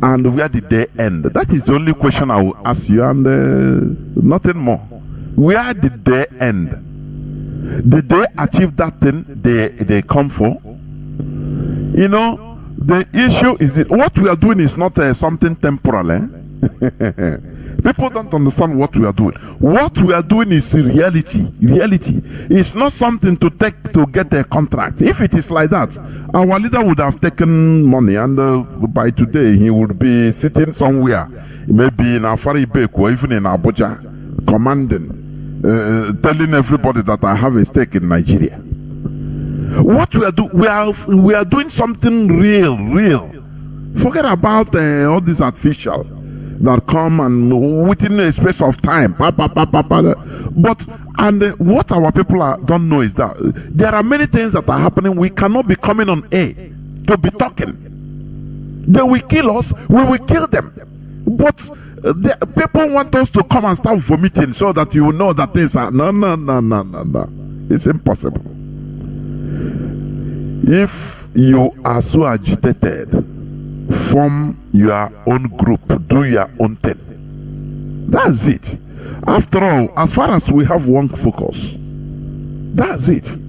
and where did they end? That is the only question I will ask you, and nothing more. Where did they end? Did they achieve that thing they come for? You know, the issue is that what we are doing is not something temporal. People don't understand what we are doing. What we are doing is reality. Reality. It's not something to take to get a contract. If it is like that, our leader would have taken money, and by today he would be sitting somewhere, maybe in Afari Bek or even in Abuja, commanding, telling everybody that I have a stake in Nigeria. What we are doing, we are doing something real. Forget about all these artificial that come and within a space of time. But what our people don't know is that there are many things that are happening. We cannot be coming on air to be talking. They will kill us. We will kill them. But the people want us to come and start vomiting so that you will know that things are no. It's impossible. If you are so agitated, form your own group, do your own thing. That's it. After all, as far as we have one focus, that's it.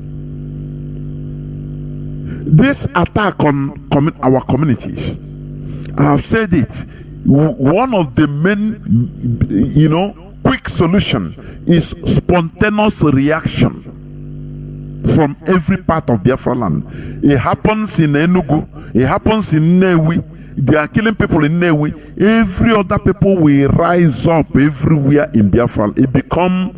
This attack on our communities, I have said it, one of the main, quick solution is spontaneous reaction from every part of Biafra land. It happens in Enugu, it happens in Nnewi. They are killing people in Nnewi. Every other people will rise up everywhere in Biafra. It become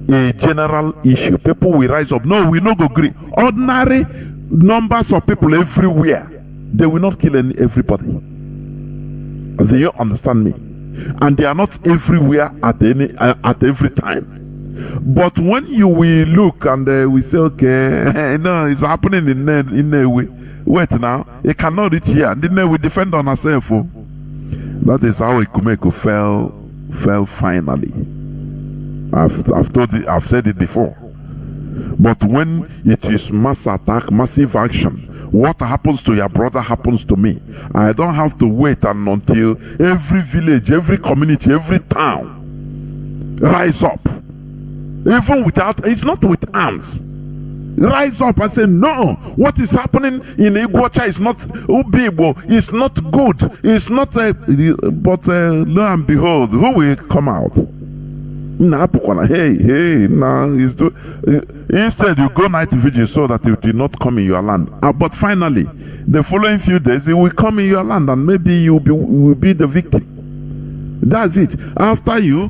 a general issue. People will rise up. No, we no go agree. Ordinary numbers of people everywhere. They will not kill everybody. Do you understand me? And they are not everywhere at every time. But when you will look and we say, okay, no, it's happening in Nnewi. Wait now, it cannot reach here. And then we defend on ourselves. That is how Ekumeko fell finally. I've said it before. But when it is mass attack, massive action, what happens to your brother happens to me. I don't have to wait until every village, every community, every town rise up. Even without, it's not with arms. Rise up and say, no, what is happening in Iguacha is not Ubibo, it's not good, it's not but lo and behold, who will come out? Instead you go night vigil so that it will not come in your land. But finally, the following few days it will come in your land, and maybe you will be the victim. That's it. After your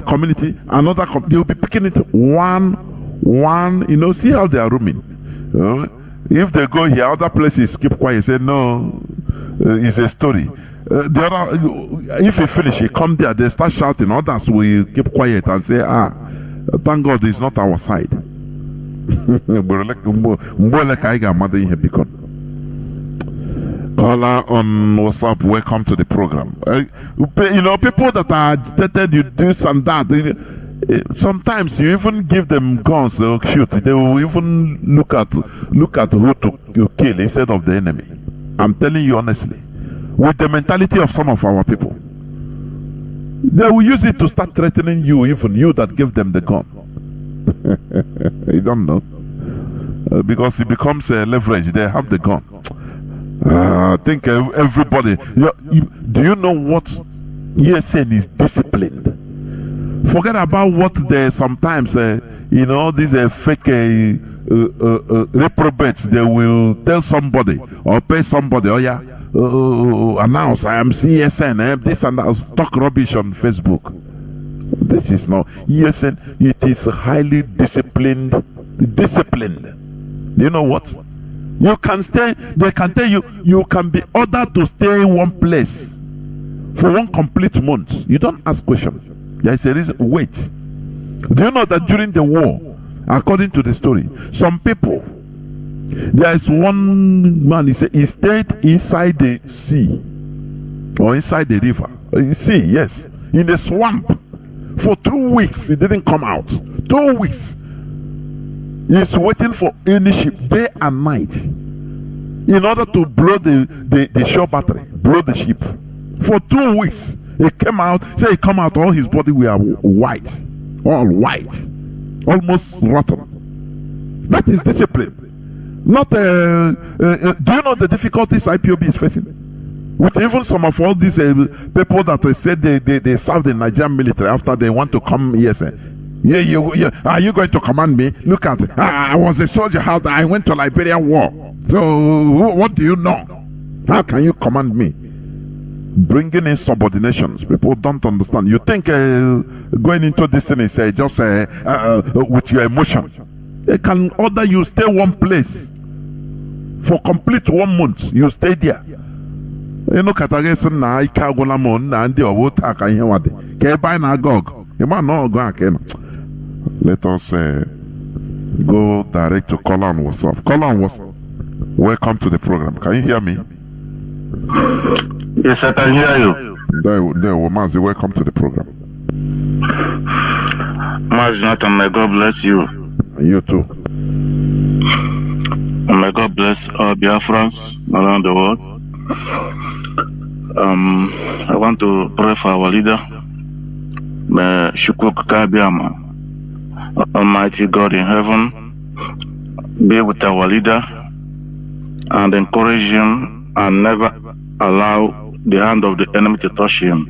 community, another they will be picking it one, see how they are roaming. If they go here, other places keep quiet, say no, it's a story. The other, if you finish, you come there, they start shouting, others will keep quiet and say, thank God it's not our side. Caller on WhatsApp, welcome to the program. People that are agitated, you do some that. Sometimes you even give them guns, they'll shoot. They will even look at who to kill instead of the enemy. I'm telling you honestly, with the mentality of some of our people, they will use it to start threatening you, even you that gave them the gun. You don't know, because it becomes a leverage. They have the gun. I think everybody. Do you know what ESN is disciplined? Forget about what they sometimes, these fake reprobates. They will tell somebody or pay somebody, announce I am CSN, this and that, talk rubbish on Facebook. This is not ESN. It is highly disciplined. You know what? You can stay, they can tell you, you can be ordered to stay in one place for one complete month. You don't ask questions. There is a reason. Wait. Do you know that during the war, according to the story, some people, there is one man, he said he stayed inside the sea or inside the river. Sea, yes, in the swamp for 2 weeks. He didn't come out. 2 weeks. He's waiting for any ship day and night in order to blow the shore battery, blow the ship. For 2 weeks, he came out. Say he come out, all his body were white, all white, almost rotten. That is discipline. Not do you know the difficulties IPOB is facing? With even some of all these people that said they served the Nigerian military after they want to come here, say, yeah, are you going to command me? Look at it. I was a soldier. I went to Liberian war. So what do you know? How can you command me? Bringing in subordinations. People don't understand. You think going into this thing is just with your emotion. They can order you stay one place for complete 1 month. You stay there. You know, Katagesen na ika golamon na ndi owota ka ihe wade. Ke buy na gog. You man no go again. Let us go direct to Colin. What's up? Colin, welcome to the program. Can you hear me? Yes, I can hear you. There, Mazi, welcome to the program. Mazi Jonathan, may God bless you. And you too. And may God bless all Biafrans around the world. I want to pray for our leader. May Shukuk Kabiama, Almighty God in heaven, be with our leader and encourage him and never allow the hand of the enemy to touch him.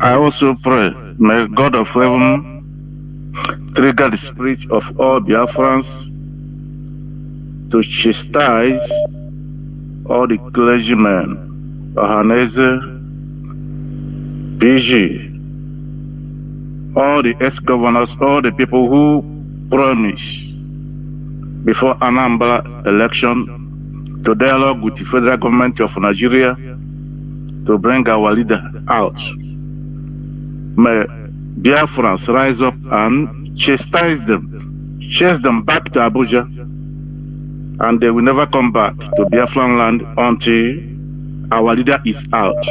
I also pray, may God of heaven trigger the spirit of all Biafrans to chastise all the clergymen, Ohaneze, PG, all the ex-governors, all the people who promise before Anambra election to dialogue with the federal government of Nigeria to bring our leader out. May Biafrans rise up and chastise them, chase them back to Abuja, and they will never come back to Biafran land until our leader is out.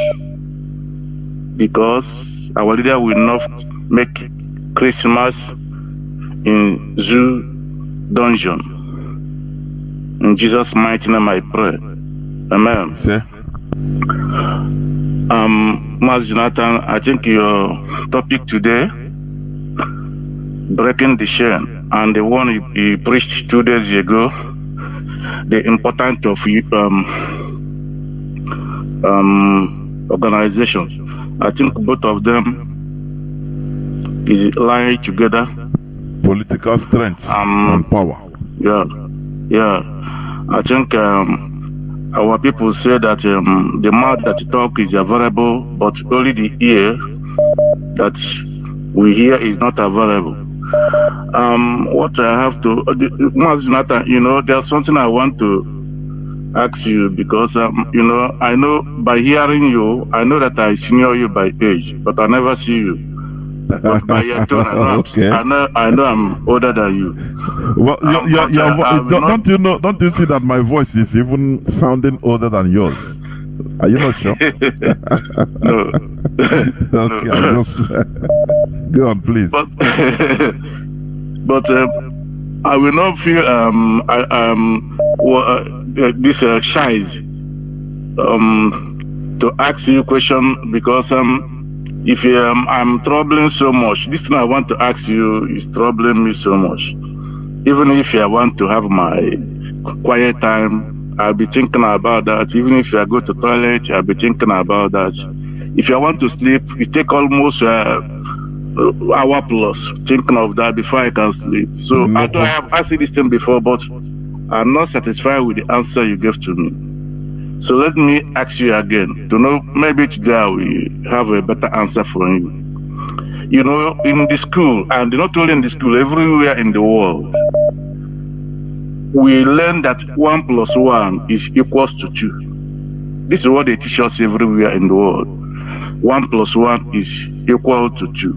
Because our leader will not make Christmas in zoo dungeon. In Jesus' mighty name I pray. Amen. Sir. Mazi Jonathan, I think your topic today, breaking the chain, and the one he preached 2 days ago, the importance of organizations. I think both of them is lying together. Political strength and power. Yeah. I think our people say that the mouth that talk is available, but only the ear that we hear is not available. What I have to, Mazi Jonathan, you know, there's something I want to ask you because, you know, I know by hearing you, I know that I senior you by age, but I never see you. But by your tone, okay. I know I'm older than you. Well, don't you see that my voice is even sounding older than yours? Are you not sure? No. Okay, I'll just go on, please. But I will not feel this shy to ask you a question because if I'm troubling so much, this thing I want to ask you is troubling me so much. Even if I want to have my quiet time, I'll be thinking about that. Even if I go to toilet, I'll be thinking about that. If I want to sleep, it take almost hour plus thinking of that before I can sleep. So I have asked this thing before, but I'm not satisfied with the answer you gave to me. So let me ask you again to know, maybe today I will have a better answer from you. You know, in the school, and not only in the school, everywhere in the world, we learn that 1 + 1 is equals to 2. This is what they teach us everywhere in the world. 1 + 1 is equal to 2.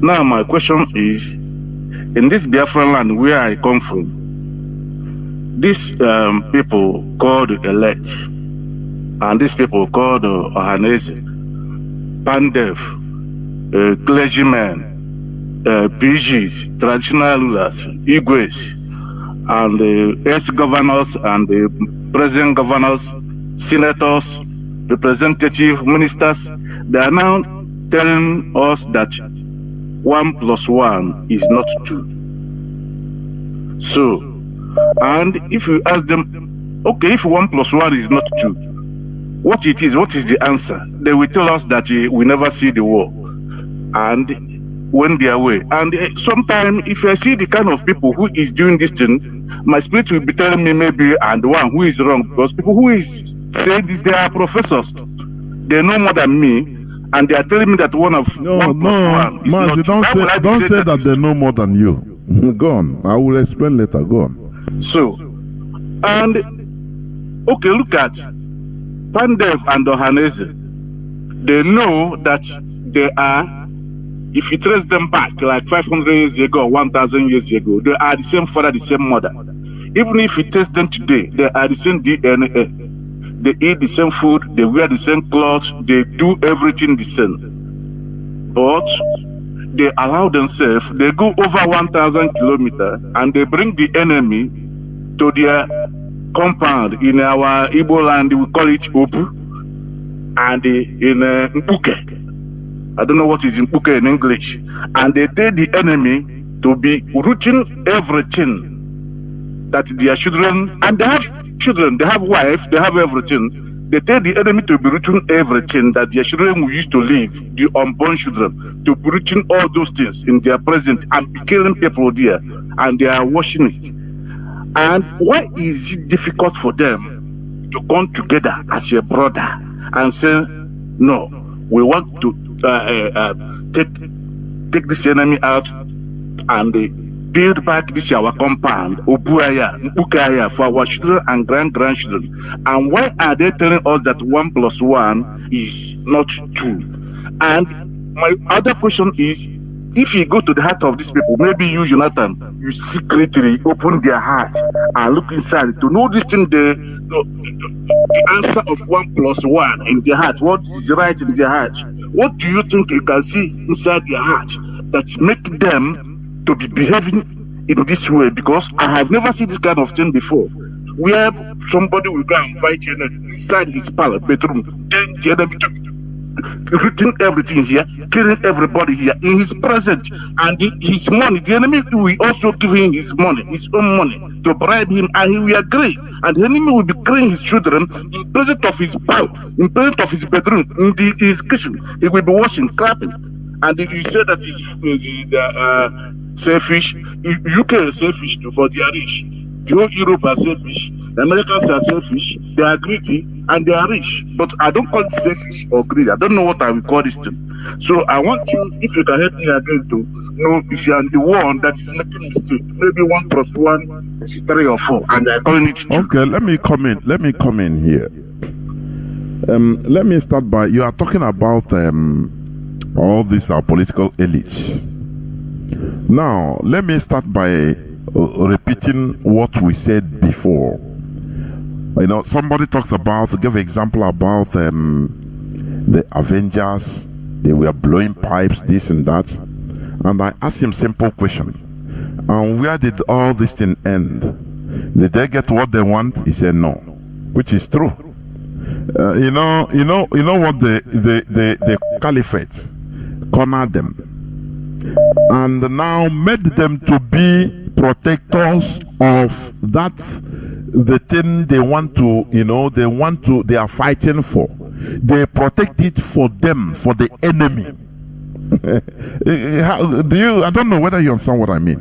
Now my question is, in this Biafra land where I come from, these people called elect, and these people called Ohanese, Pandev, clergymen, PGs, traditional rulers, Igwes, and ex-governors and present governors, senators, representative ministers, they are now telling us that 1 + 1 is not 2. So, and if you ask them, okay, if 1 + 1 is not 2, what it is, what is the answer? They will tell us that we never see the war and went their way. And sometimes if I see the kind of people who is doing this thing, my spirit will be telling me maybe I'm the one who is wrong, because people who is saying this, they are professors. They know more than me, and they are telling me that 1 + 1 is Mazi, don't say that they know more than you. Go on. I will explain later. Go on. So, and okay, look at Pandev and Ohanese. They know that they are, if you trace them back like 500 years ago, 1,000 years ago, they are the same father, the same mother. Even if you test them today, they are the same DNA. They eat the same food, they wear the same clothes, they do everything the same. But they allow themselves, they go over 1,000 kilometers and they bring the enemy to their compound. In our Igbo land, we call it Opu, and in Mpuke. I don't know what is Mpuke in English. And they tell the enemy to be rooting everything that their children, and they have children, they have wife, they have everything. They tell the enemy to be rooting everything that their children will used to live, the unborn children, to be rooting all those things in their present and be killing people there, and they are watching it. And why is it difficult for them to come together as a brother and say, no, we want to take this enemy out and build back this our compound, Obuaya, Mpukaya, for our children and grandchildren. And why are they telling us that 1 + 1 is not 2? And my other question is, if you go to the heart of these people, maybe you, Jonathan, you secretly open their heart and look inside to know this thing, the answer of 1 + 1 in their heart, what is right in their heart. What do you think you can see inside their heart that make them to be behaving in this way? Because I have never seen this kind of thing before, where somebody will go and fight inside his bedroom, then the enemy looting everything here, killing everybody here in his presence, and his money. The enemy will also give him his money, his own money, to bribe him, and he will agree. And the enemy will be killing his children in presence of his pal, in presence of his bedroom, in his kitchen. He will be washing, clapping, and you say that he's selfish. UK is selfish too, but they are rich. The whole Europe are selfish. The Americans are selfish. They are greedy and they are rich. But I don't call it selfish or greedy. I don't know what I will call this thing. So I want you, if you can help me again, to know if you are the one that is making mistake. Maybe 1 + 1 is 3 or 4, and I'm calling it 2. Okay, let me come in here. Let me start by, you are talking about all these are political elites. Now, let me start by repeating what we said before. You know, somebody talks about, give example about the Avengers. They were blowing pipes, this and that. And I asked him simple question. And where did all this thing end? Did they get what they want? He said no, which is true. You know what the caliphate cornered them and now made them to be protectors of that, the thing they want to, they are fighting for. They protect it for them, for the enemy. I don't know whether you understand what I mean.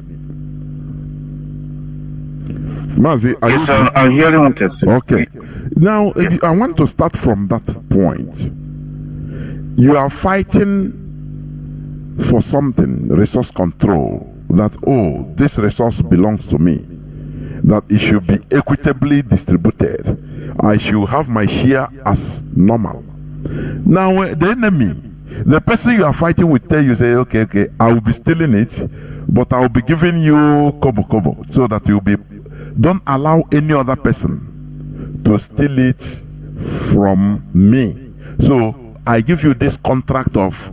Mazi, I'm hearing what you're saying. Okay. Now, I want to start from that point. You are fighting for something, resource control, that, oh, this resource belongs to me. that it should be equitably distributed. I should have my share as normal. Now, the enemy, the person you are fighting with, tell you, say, okay, I will be stealing it, but I will be giving you kobo, so that you'll be. Don't allow any other person to steal it from me. So I give you this contract of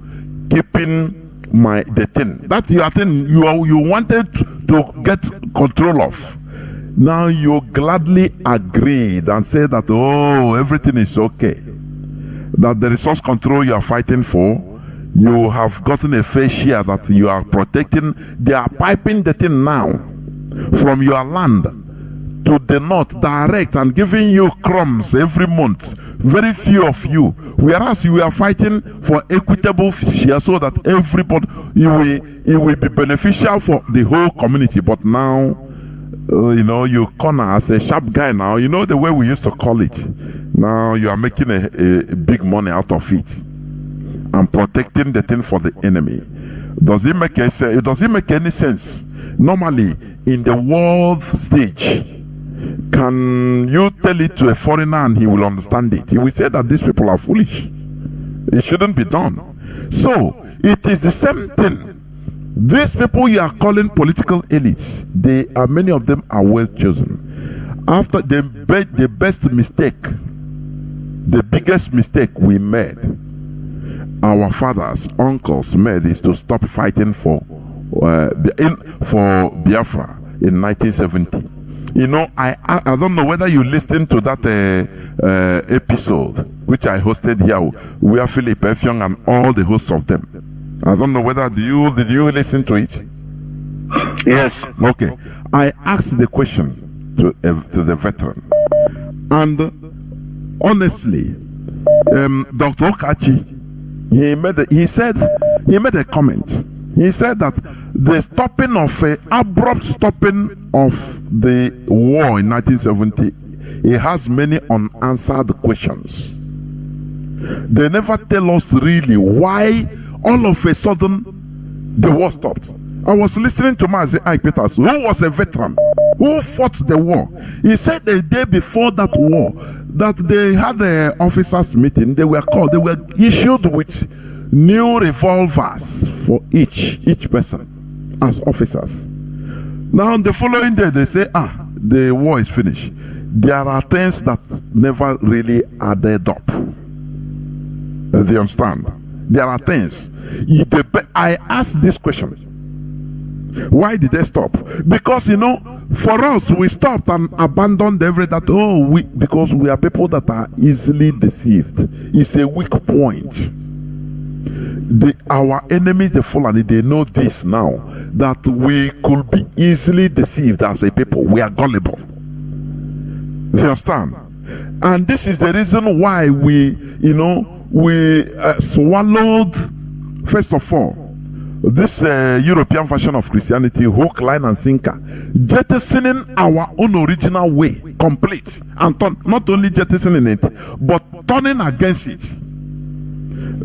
keeping the thing that you wanted to get control of. Now you gladly agreed and say that, oh, everything is okay. That the resource control you are fighting for, you have gotten a fair share that you are protecting. They are piping the thing now from your land to the north direct and giving you crumbs every month. Very few of you, whereas you are fighting for equitable share so that everybody, it will be beneficial for the whole community. But now, you corner as a sharp guy now. You know the way we used to call it. Now you are making a big money out of it and protecting the thing for the enemy. Does it make any sense? Normally, in the world stage, can you tell it to a foreigner and he will understand it? He will say that these people are foolish. It shouldn't be done. So, it is the same thing. These people you are calling political elites, many of them are well chosen. After the biggest mistake we made, our fathers, uncles made, is to stop fighting for Biafra in 1970. I don't know whether you listened to that episode which I hosted here, where Philip Effiong and all the hosts of them. I don't know whether did you listen to it? Yes. Okay. I asked the question to the veteran, and honestly, Dr. Okachi, he made a comment. He said that the abrupt stopping of the war in 1970, it has many unanswered questions. They never tell us really why all of a sudden the war stopped. I was listening to Mazi Peters, who was a veteran, who fought the war. He said the day before that war that they had an officers meeting. They were issued with new revolvers for each person as officers. Now the following day they say, the war is finished. There are things that never really added up. Do you understand? There are things. I asked this question. Why did they stop? Because for us, we stopped and abandoned because we are people that are easily deceived. It's a weak point. Our enemies, the Fulani, they know this now, that we could be easily deceived as a people. We are gullible. Do you understand? And this is the reason why we swallowed, first of all, this European version of Christianity, hook, line, and sinker, jettisoning our own original way, complete, and not only jettisoning it, but turning against it,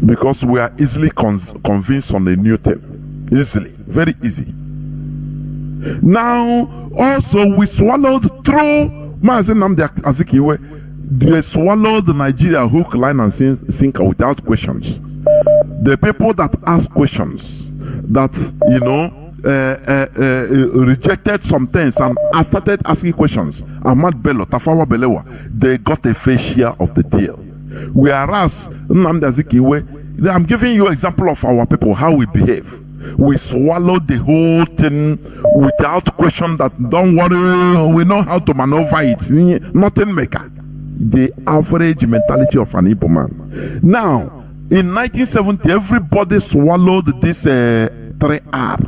because we are easily convinced on a new thing. Easily, very easy. Now, also, we swallowed through Mazi Nnamdi Azikiwe. They swallowed Nigeria hook, line, and sinker without questions. The people that ask questions, that rejected some things and started asking questions, Ahmad Bello, Tafawa Balewa, they got a fair share of the deal. Whereas Nnamdi Azikiwe, I'm giving you an example of our people, how we behave. We swallowed the whole thing without question. That don't worry, we know how to maneuver it. Nothing maker. The average mentality of an Igbo man. Now, in 1970, everybody swallowed this 3R.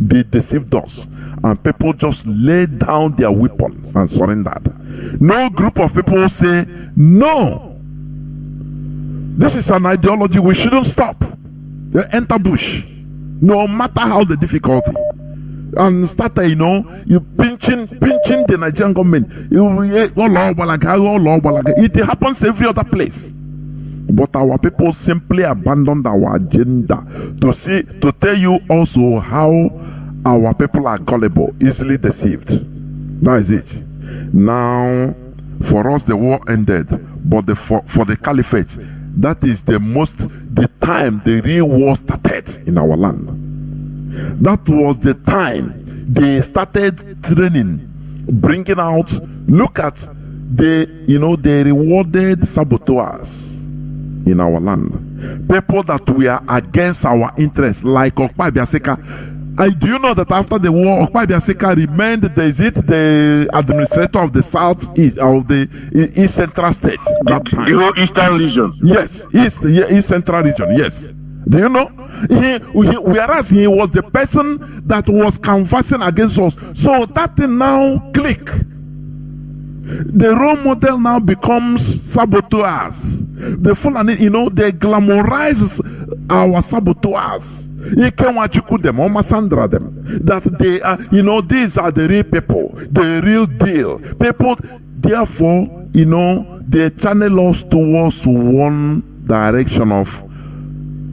They deceived us, and people just laid down their weapons and surrendered. No group of people say, no, this is an ideology, we shouldn't stop. They enter bush, no matter how the difficulty. And start, you pinching the Nigerian government. It happens every other place. But our people simply abandoned our agenda to tell you also how our people are gullible, easily deceived. That is it. Now, for us, the war ended, but for the caliphate, that is the time the real war started in our land. That was the time they started training, bringing out. Look at they rewarded saboteurs in our land, people that were against our interests, like Okpa Biaseka. Do you know that after the war, Okpa Biaseka remained the administrator of the southeast of the East Central State? The whole Eastern region. Yes, East Central region. Yes. Do you know? Whereas he was the person that was canvassing against us. So that thing now click. The role model now becomes saboteurs. The Fulani, they glamorize our saboteurs. Them, Omasandra them. That they are, these are the real people, the real deal. People, therefore, they channel us towards one direction of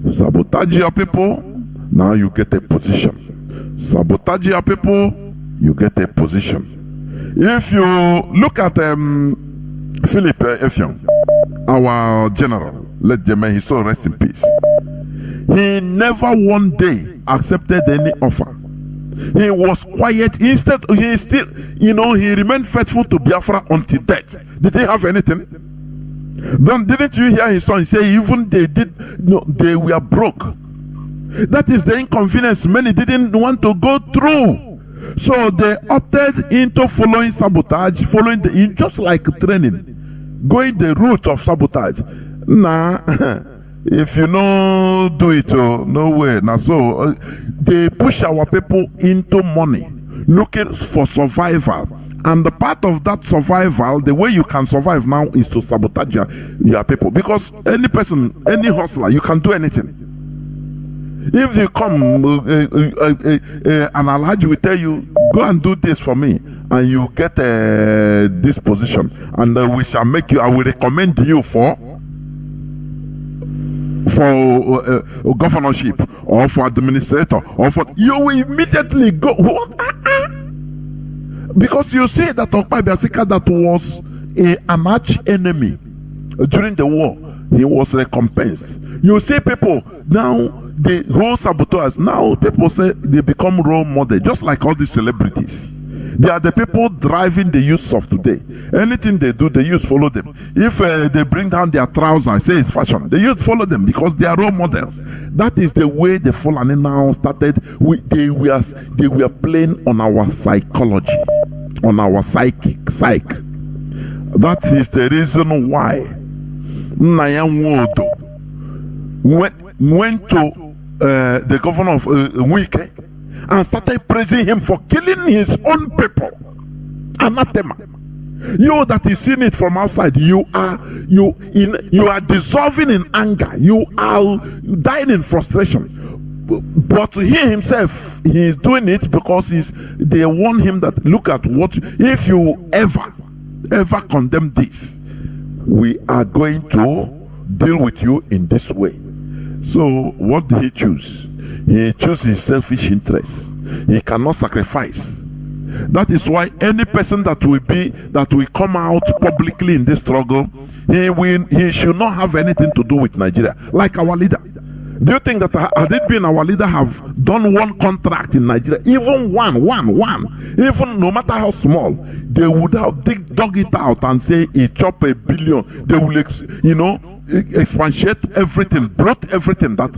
sabotage your people. Now you get a position. Sabotage your people, you get a position. If you look at Philip Effiong, our general, let the may his soul rest in peace. He never one day accepted any offer. He was quiet. Instead, he remained faithful to Biafra until death. Did he have anything? Then didn't you hear his son say even they were broke? That is the inconvenience many didn't want to go through. So they opted into following sabotage, just like training, going the route of sabotage. Nah, if you no do it, no way. Now, so they push our people into money, looking for survival. And the part of that survival, the way you can survive now is to sabotage your people. Because any person, any hustler, you can do anything. If you come, an Alhaji will tell you, go and do this for me, and you get this position, and we shall make you, I will recommend you for governorship, or for administrator, or for, you will immediately go. What? Because you see that Okpa Biaseka, that was an arch enemy during the war, he was recompensed. You see people now, the whole saboteurs, now people say they become role model, just like all these celebrities. They are the people driving the youths of today. Anything they do, the youths follow them. If they bring down their trousers, say it's fashion, the youths follow them because they are role models. That is the way the Fulani now started. They were playing on our psychology, on our psyche. That is the reason why Nayam Wodo went to the governor of Wike and started praising him for killing his own people. Anathema. You that is seeing it from outside, you are dissolving in anger. You are dying in frustration. But he himself, he is doing it because they warn him that look at what, if you ever condemn this, we are going to deal with you in this way. So what did he choose? He chose his selfish interest. He cannot sacrifice. That is why any person that will come out publicly in this struggle, he should not have anything to do with Nigeria, like our leader. Do you think that had it been our leader have done one contract in Nigeria, even one, even no matter how small, they would have dug it out and say he chop $1 billion. They will, expatiate everything, brought everything that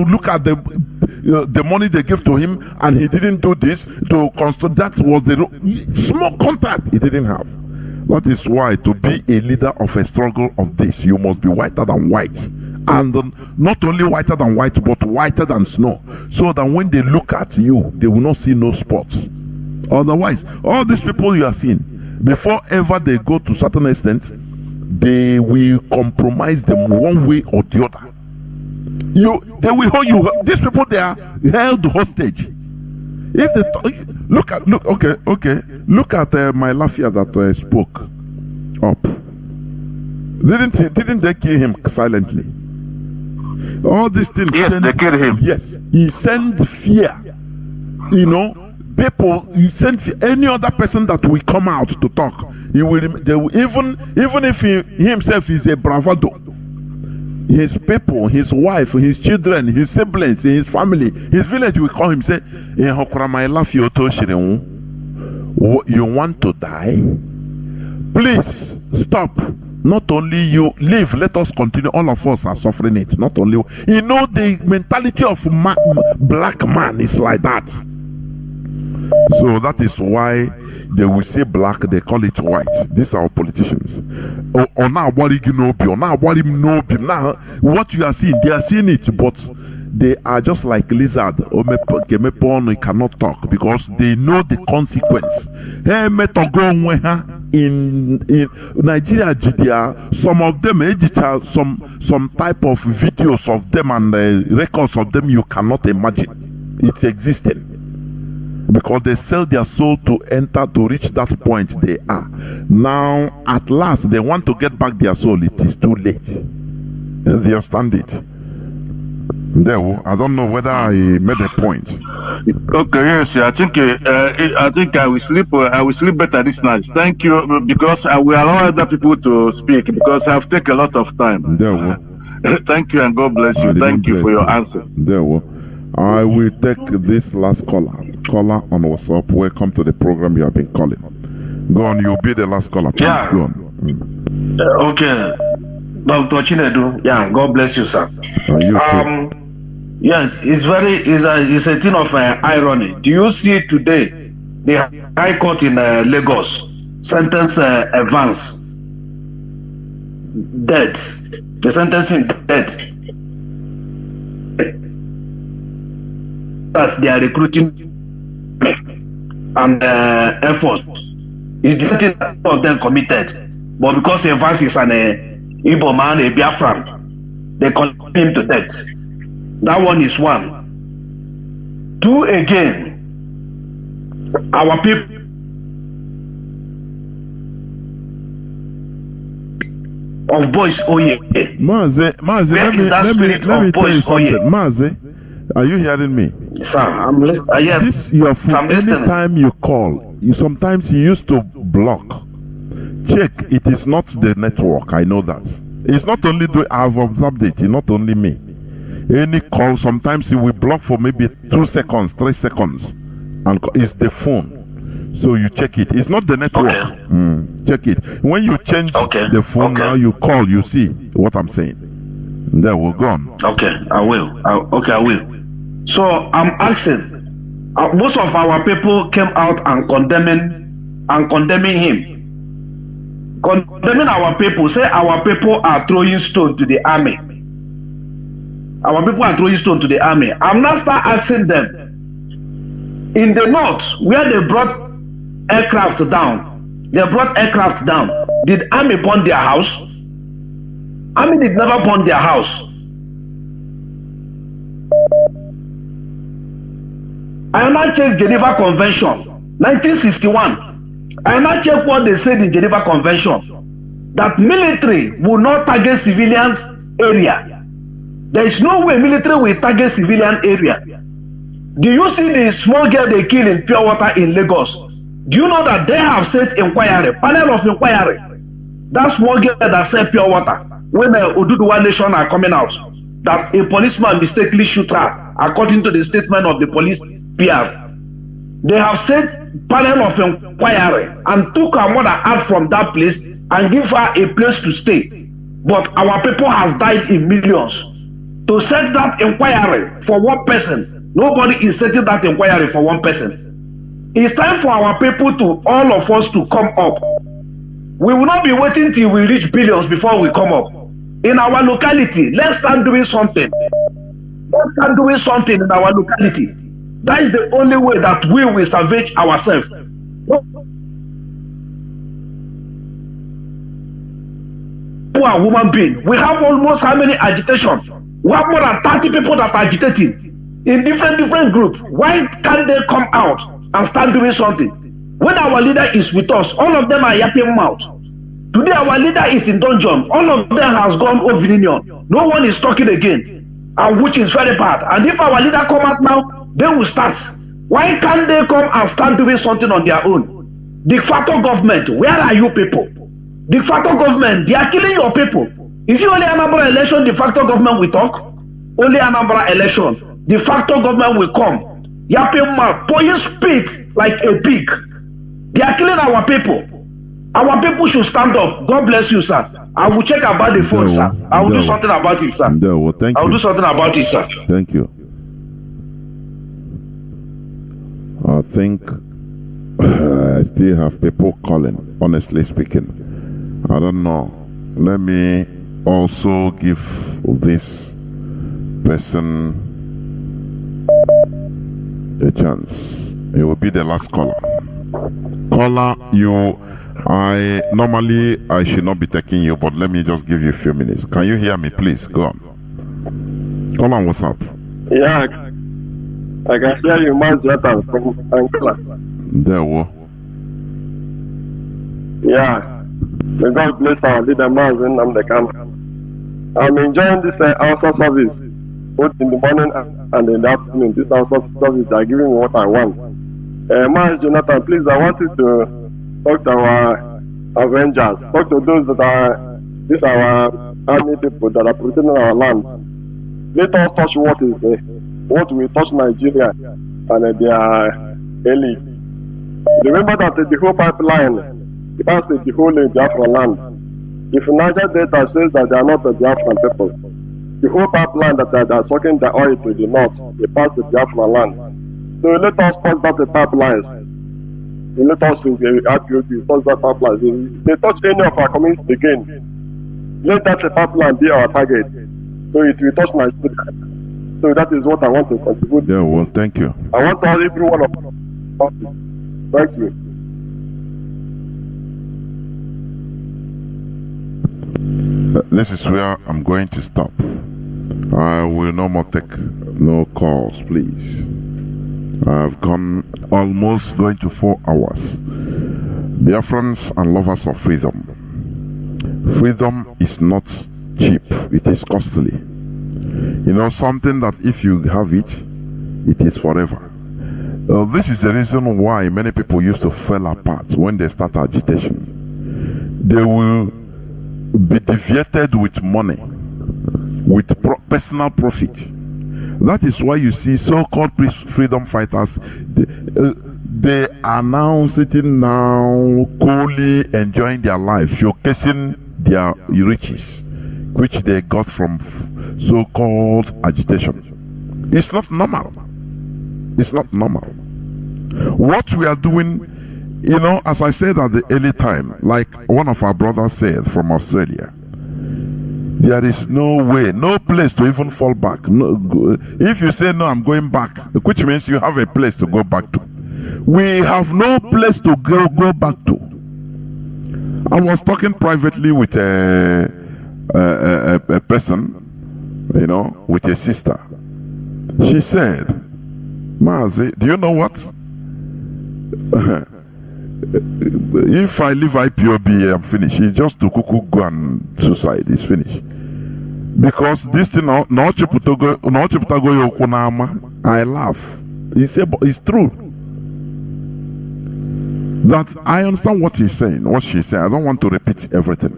look at the money they give to him, and he didn't do this to construct. That was the small contract he didn't have. That is why to be a leader of a struggle of this, you must be whiter than white. And not only whiter than white, but whiter than snow, so that when they look at you, they will not see no spots. Otherwise, all these people you are seeing, before ever they go to certain extent, they will compromise them one way or the other. They will hold you. These people, they are held hostage. If they look at my Lafia that spoke up. Didn't they kill him silently? All these things. Yes, they killed him. Yes, he sent fear. people, you send any other person that will come out to talk, they will even if he himself is a bravado, his people, his wife, his children, his siblings, his family, his village will call him, say, you want to die? Please stop. Not only you live, let us continue. All of us are suffering it. Not only you know, the mentality of black man is like that. So that is why they will say black, they call it white. These are our politicians. Now, what you are seeing, they are seeing it, but they are just like lizard. You cannot talk because they know the consequence. In Nigeria, some of them, some type of videos of them and records of them you cannot imagine. It's existing because they sell their soul to enter to reach that point they are. Now, at last, they want to get back their soul. It is too late. They understand it. There, I don't know whether I made a point. Okay, yes, I think I will sleep. I will sleep better this night. Thank you, because I will allow other people to speak because I've taken a lot of time. There, thank you and God bless you. Thank you for your answer. There, I will take this last caller. Caller on WhatsApp. Welcome to the program you have been calling. Go on, you'll be the last caller. Please go on. Okay, Dr. Chinedu. Yeah, God bless you, sir. Are you okay? Yes, it's a thing of irony. Do you see today the High Court in Lagos sentence Evans dead? The sentencing dead. That they are recruiting and Air Force is the same of them committed, but because Evans is an Igbo man, a Biafran, they condemn him to death. That one is one. Two, again, our people of boys Oye. Mazi, let me tell you something. Mazi, are you hearing me? Sir, I'm listening. Yes, this your phone. Anytime you call, sometimes you used to block. Check, it is not the network. I know that. It's not only I've observed it. It's not only me. Any call, sometimes it will block for maybe 2 seconds, 3 seconds, and it's the phone. So you check it. It's not the network. Okay. Check it. When you change the phone, now you call, you see what I'm saying. There, we're gone. Okay, I will. I will. So I'm asking. Most of our people came out and condemning him. Condemning our people. Say our people are throwing stone to the army. Our people are throwing stone to the army. I'm now start asking them, in the north, where they brought aircraft down, did army burn their house? Army did never burn their house. I now check Geneva Convention, 1961. I now check what they said in Geneva Convention, that military will not target civilians area. There is no way military will target civilian area. Do you see the small girl they kill in Pure Water in Lagos? Do you know that they have set inquiry, panel of inquiry? That small girl that said Pure Water, when the Oduduwa nation are coming out, that a policeman mistakenly shoot her, according to the statement of the police PR. They have set panel of inquiry and took her mother out from that place and give her a place to stay. But our people has died in millions. To set that inquiry for one person, nobody is setting that inquiry for one person. It's time for our people to, all of us, to come up. We will not be waiting till we reach billions before we come up. In our locality, let's start doing something. Let's start doing something in our locality. That is the only way that we will salvage ourselves. We are human beings. We have almost how many agitation? We have more than 30 people that are agitating in different groups. Why can't they come out and start doing something? When our leader is with us, all of them are yapping mouth. Today our leader is in dungeon. All of them has gone over union. No one is talking again, and which is very bad. And if our leader come out now, they will start Why can't they come and start doing something on their own? De facto government, where are you people? De facto government, they are killing your people. Is it only Anambra election de facto government we talk? Only Anambra election, de facto government will come. Yapping mouth, pouring spit like a pig. They are killing our people. Our people should stand up. God bless you, sir. I will check about the phone, sir. I will do something about it, sir. Thank I will you. do something about it, sir. Thank you. I think I still have people calling, honestly speaking. I don't know. Let me also give this person a chance. It will be the last caller. Caller, I should not be taking you, but let me just give you a few minutes. Can you hear me, please? Go on. Caller, what's up? Yeah, I can hear you, Mazi Jonathan from Angola. There we go. Yeah, may God bless our leader, Mazi Jonathan. I'm enjoying this answer service, both in the morning and in the afternoon. This answer service are giving me what I want. Mazi Jonathan, please, I want you to talk to our Avengers, talk to those that are, these are our army people that are protecting our land. Let us touch what will touch Nigeria and their elite. Remember that the whole pipeline passes the whole Biafra land. If Niger Delta says that they are not the Biafran people, the whole pipeline that they are sucking the oil to the north, they pass the Biafra land. So let us touch that the pipelines. Let us touch that pipeline. If they touch any of our communities again, let that pipeline be our target. So it will touch Nigeria. So that is what I want to contribute. Yeah, well, thank you. I want to every one of us. Thank you. This is where I'm going to stop. I will no more take no calls, please. I've gone almost going to 4 hours. Biafrans and lovers of freedom. Freedom is not cheap, it is costly. You know, something that if you have it, it is forever. This is the reason why many people used to fall apart when they start agitation. They will be deviated with money, with personal profit. That is why you see so-called freedom fighters, they are now sitting now coolly enjoying their life, showcasing their riches, which they got from so-called agitation. It's not normal. It's not normal. What we are doing, you know, as I said at the early time, like one of our brothers said from Australia, there is no way, no place to even fall back. No, if you say, no, I'm going back, which means you have a place to go back to. We have no place to go back to. I was talking privately with a person, you know, with a sister. She said, Mazi, do you know what? If I leave IPOB, I'm finished. It's just to kuku go and suicide. It's finished. Because this thing, I laugh. He said, but it's true. That I understand what he's saying, what she's saying. I don't want to repeat everything.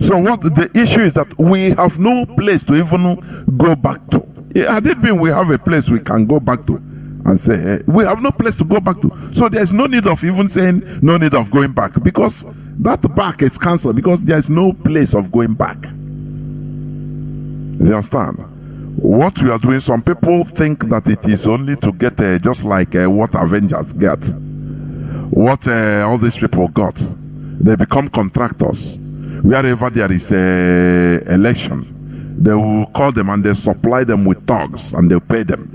So what the issue is that we have no place to even go back to. Had it been we have a place we can go back to and say, hey, we have no place to go back to. So there's no need of even saying no need of going back, because that back is cancelled, because there's no place of going back. You understand? What we are doing, some people think that it is only to get just like what Avengers get, what all these people got. They become contractors. Wherever there is a election, they will call them and they supply them with thugs and they'll pay them.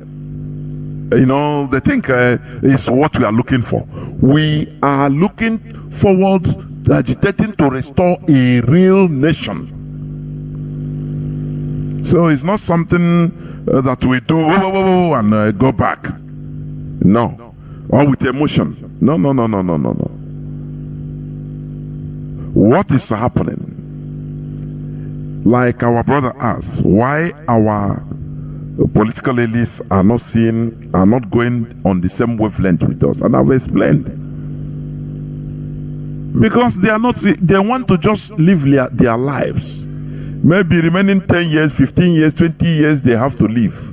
You know, they think it's what we are looking for. We are looking forward to agitating to restore a real nation. So it's not something that we do and go back. No. Or with emotion. No. What is happening? Like our brother asked, why our political elites are not going on the same wavelength with us, and I've explained. Because they want to just live their lives. Maybe remaining 10 years, 15 years, 20 years, they have to live.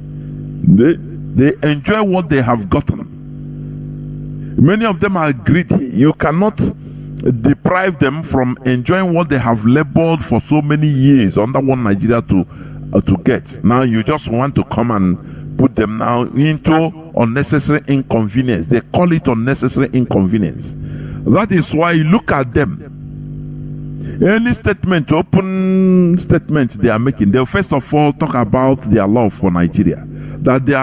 They enjoy what they have gotten. Many of them are greedy. You cannot deprive them from enjoying what they have labored for so many years under one Nigeria to get. Now you just want to come and put them now into unnecessary inconvenience. They call it unnecessary inconvenience. That is why you look at them. Any statement, open statement they are making, they'll first of all talk about their love for Nigeria. That they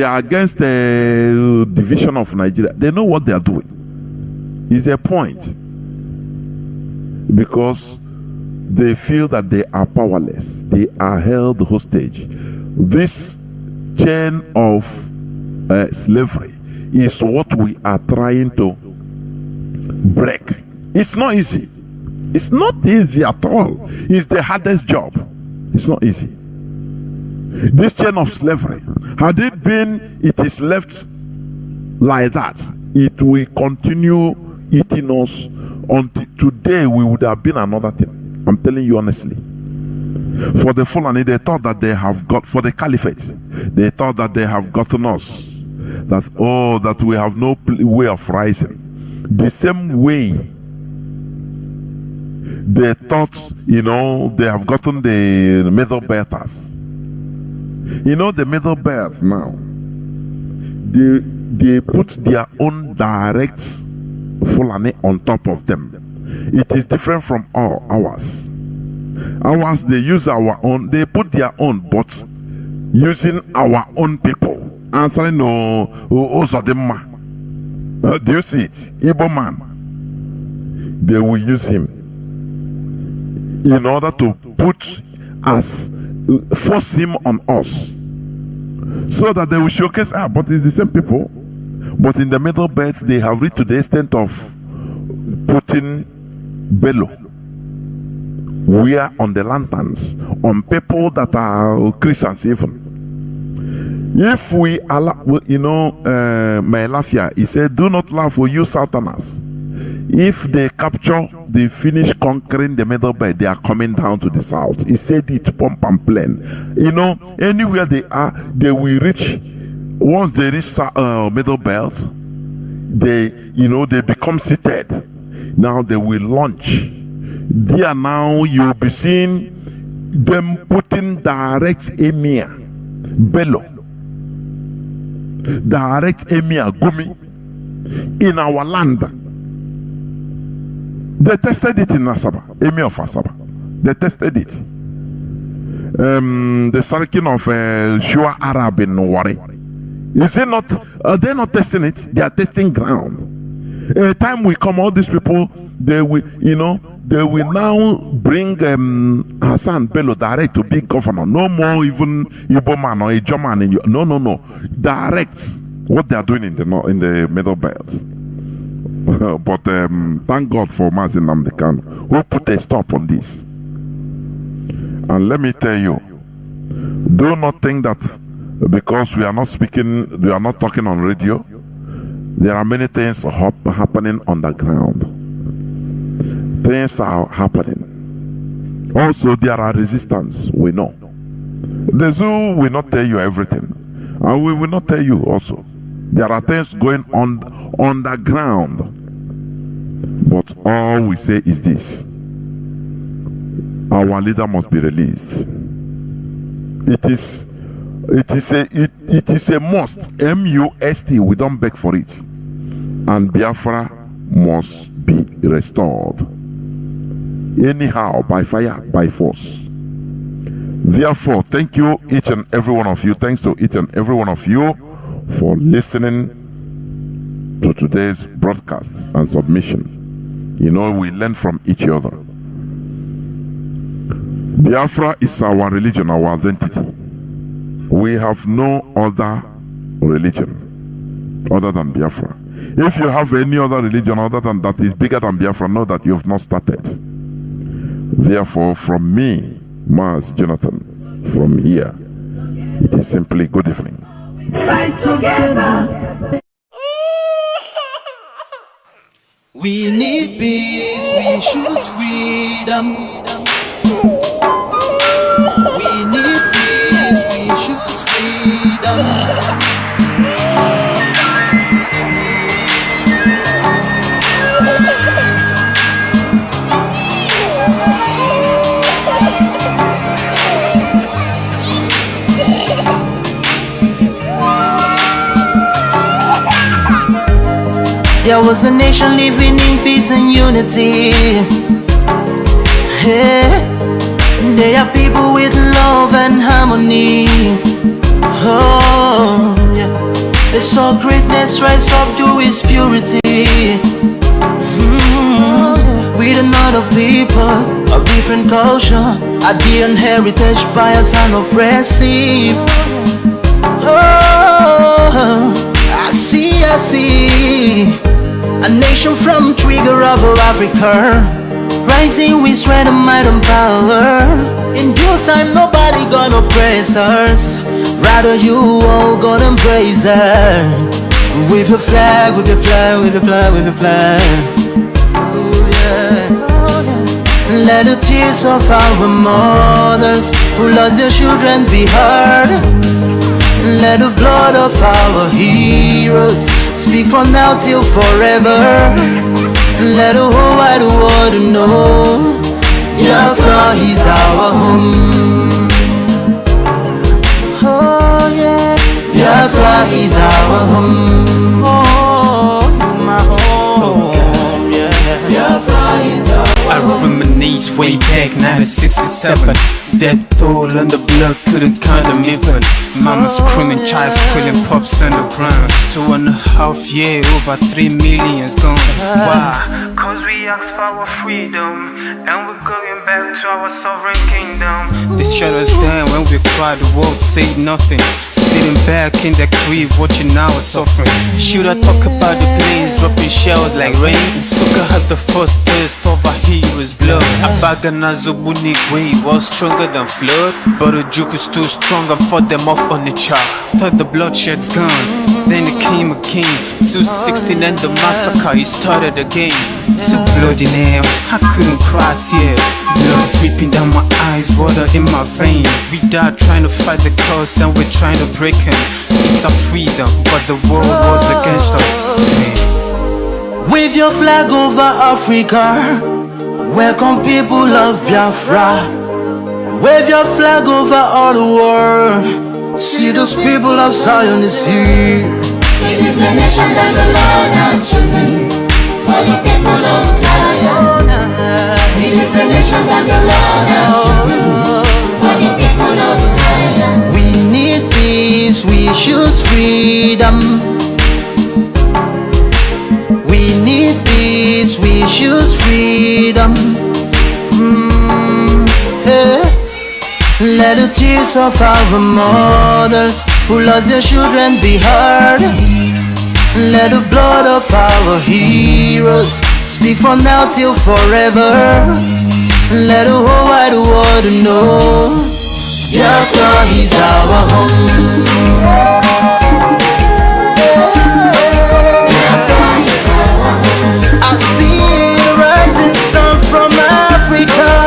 are against the division of Nigeria. They know what they are doing. It's a point. Because they feel that they are powerless. They are held hostage. This chain of slavery is what we are trying to break. It's not easy. It's not easy at all. It's the hardest job. It's not easy. This chain of slavery, had it is left like that, it will continue eating us until today we would have been another thing. I'm telling you honestly. For the Fulani, they thought that they have got, for the Caliphate, they thought that they have gotten us. That we have no way of rising. The same way they thought, they have gotten the middle belters. The middle belt now, they put their own direct Fulani on top of them. It is different from ours. Ours, they use our own, they put their own, but using our own people. Answering Ozadema. Do you see it? Igbo man. They will use him in order to force him on us. So that they will showcase, but it's the same people. But in the middle belt, they have reached to the extent of putting bellow. We are on the lanterns, on people that are Christians even. If we allow, my Lafia, he said, do not laugh for you Southerners. If they finish conquering the middle belt, they are coming down to the south. He said it pump and plain. Anywhere they are, they will reach. Once they reach middle belt, they become seated. Now they will launch. There now you'll be seeing them putting direct emir bellow, direct emir gumi in our land. They tested it in Asaba, emir of Asaba. They tested it. The Sarkin of Shua Arab in Wari. Is it not? They're not testing it. They are testing ground. A time will come, all these people, they will now bring Hassan Bello direct to be governor. No more even Igbo man or a German. No. Direct. What they are doing in the middle belt. But thank God for Mazi Jonathan Chinedu, who put a stop on this. And let me tell you, do not think that because we are not talking on radio, there are many things happening on the ground. Things are happening. Also, there are resistance, we know. The zoo will not tell you everything. And we will not tell you also. There are things going on the ground. But all we say is this. Our leader must be released. It is a must. MUST. We don't beg for it. And Biafra must be restored. Anyhow, by fire, by force. Therefore, thank you, each and every one of you. Thanks to each and every one of you for listening to today's broadcast and submission. We learn from each other. Biafra is our religion, our identity. We have no other religion other than Biafra. If you have any other religion other than that is bigger than Biafra, know that you have not started. Therefore, from me, Mazi Jonathan, from here, is simply good evening. Fight together. We need peace, we choose freedom. We need peace, we choose freedom. There was a nation living in peace and unity. Yeah. They are people with love and harmony. Oh, yeah. They saw greatness rise up to its purity. With another people of different culture, a different heritage, bias and oppressive. Oh, I see. A nation from trigger of Africa, rising with strength and might and power. In due time, nobody gonna oppress us. Rather, you all gonna embrace her. With your flag, with your flag, with your flag, with your flag. Oh yeah. Let the tears of our mothers who lost their children be heard. Let the blood of our heroes speak from now till forever. Let the whole wide world know Biafra is our home. Oh yeah, Biafra is our home. Oh, it's my home. Yeah, Biafra is our home. I reminisce way back 1967. Death toll and the blood couldn't count them even. Mama screaming, child squealing, pops on the ground. 2.5 years, over 3 million's gone. Why? Cause we asked for our freedom, and we're going back to our sovereign kingdom. They shut us down when we cried, the world said nothing. Sitting back in the crib, watching our suffering. Should I talk about the planes dropping shells like rain? Suka had the first taste of a hero's blood. Abagana Zobuni wave was stronger than flood, but the juke is too strong and fought them off on the chart. Thought the bloodshed's gone, then it came again. 216 and the massacre, it started again. So bloody now, I couldn't cry tears. Blood dripping down my eyes, water in my vein. We died trying to fight the cause and we're trying to break him. It's our freedom, but the world was against us. Wave your flag over Africa. Welcome people of Biafra. Wave your flag over all the world. See those people of Zion is here. It is a nation that the Lord has chosen for the people of Zion. It is a nation that the Lord has chosen for the people of Zion. We need peace, we choose freedom. We need peace, we choose freedom. Yeah. Let the tears of our mothers who lost their children be heard. Let the blood of our heroes speak from now till forever. Let the whole wide world know Biafra is our home. I see the rising sun from Africa.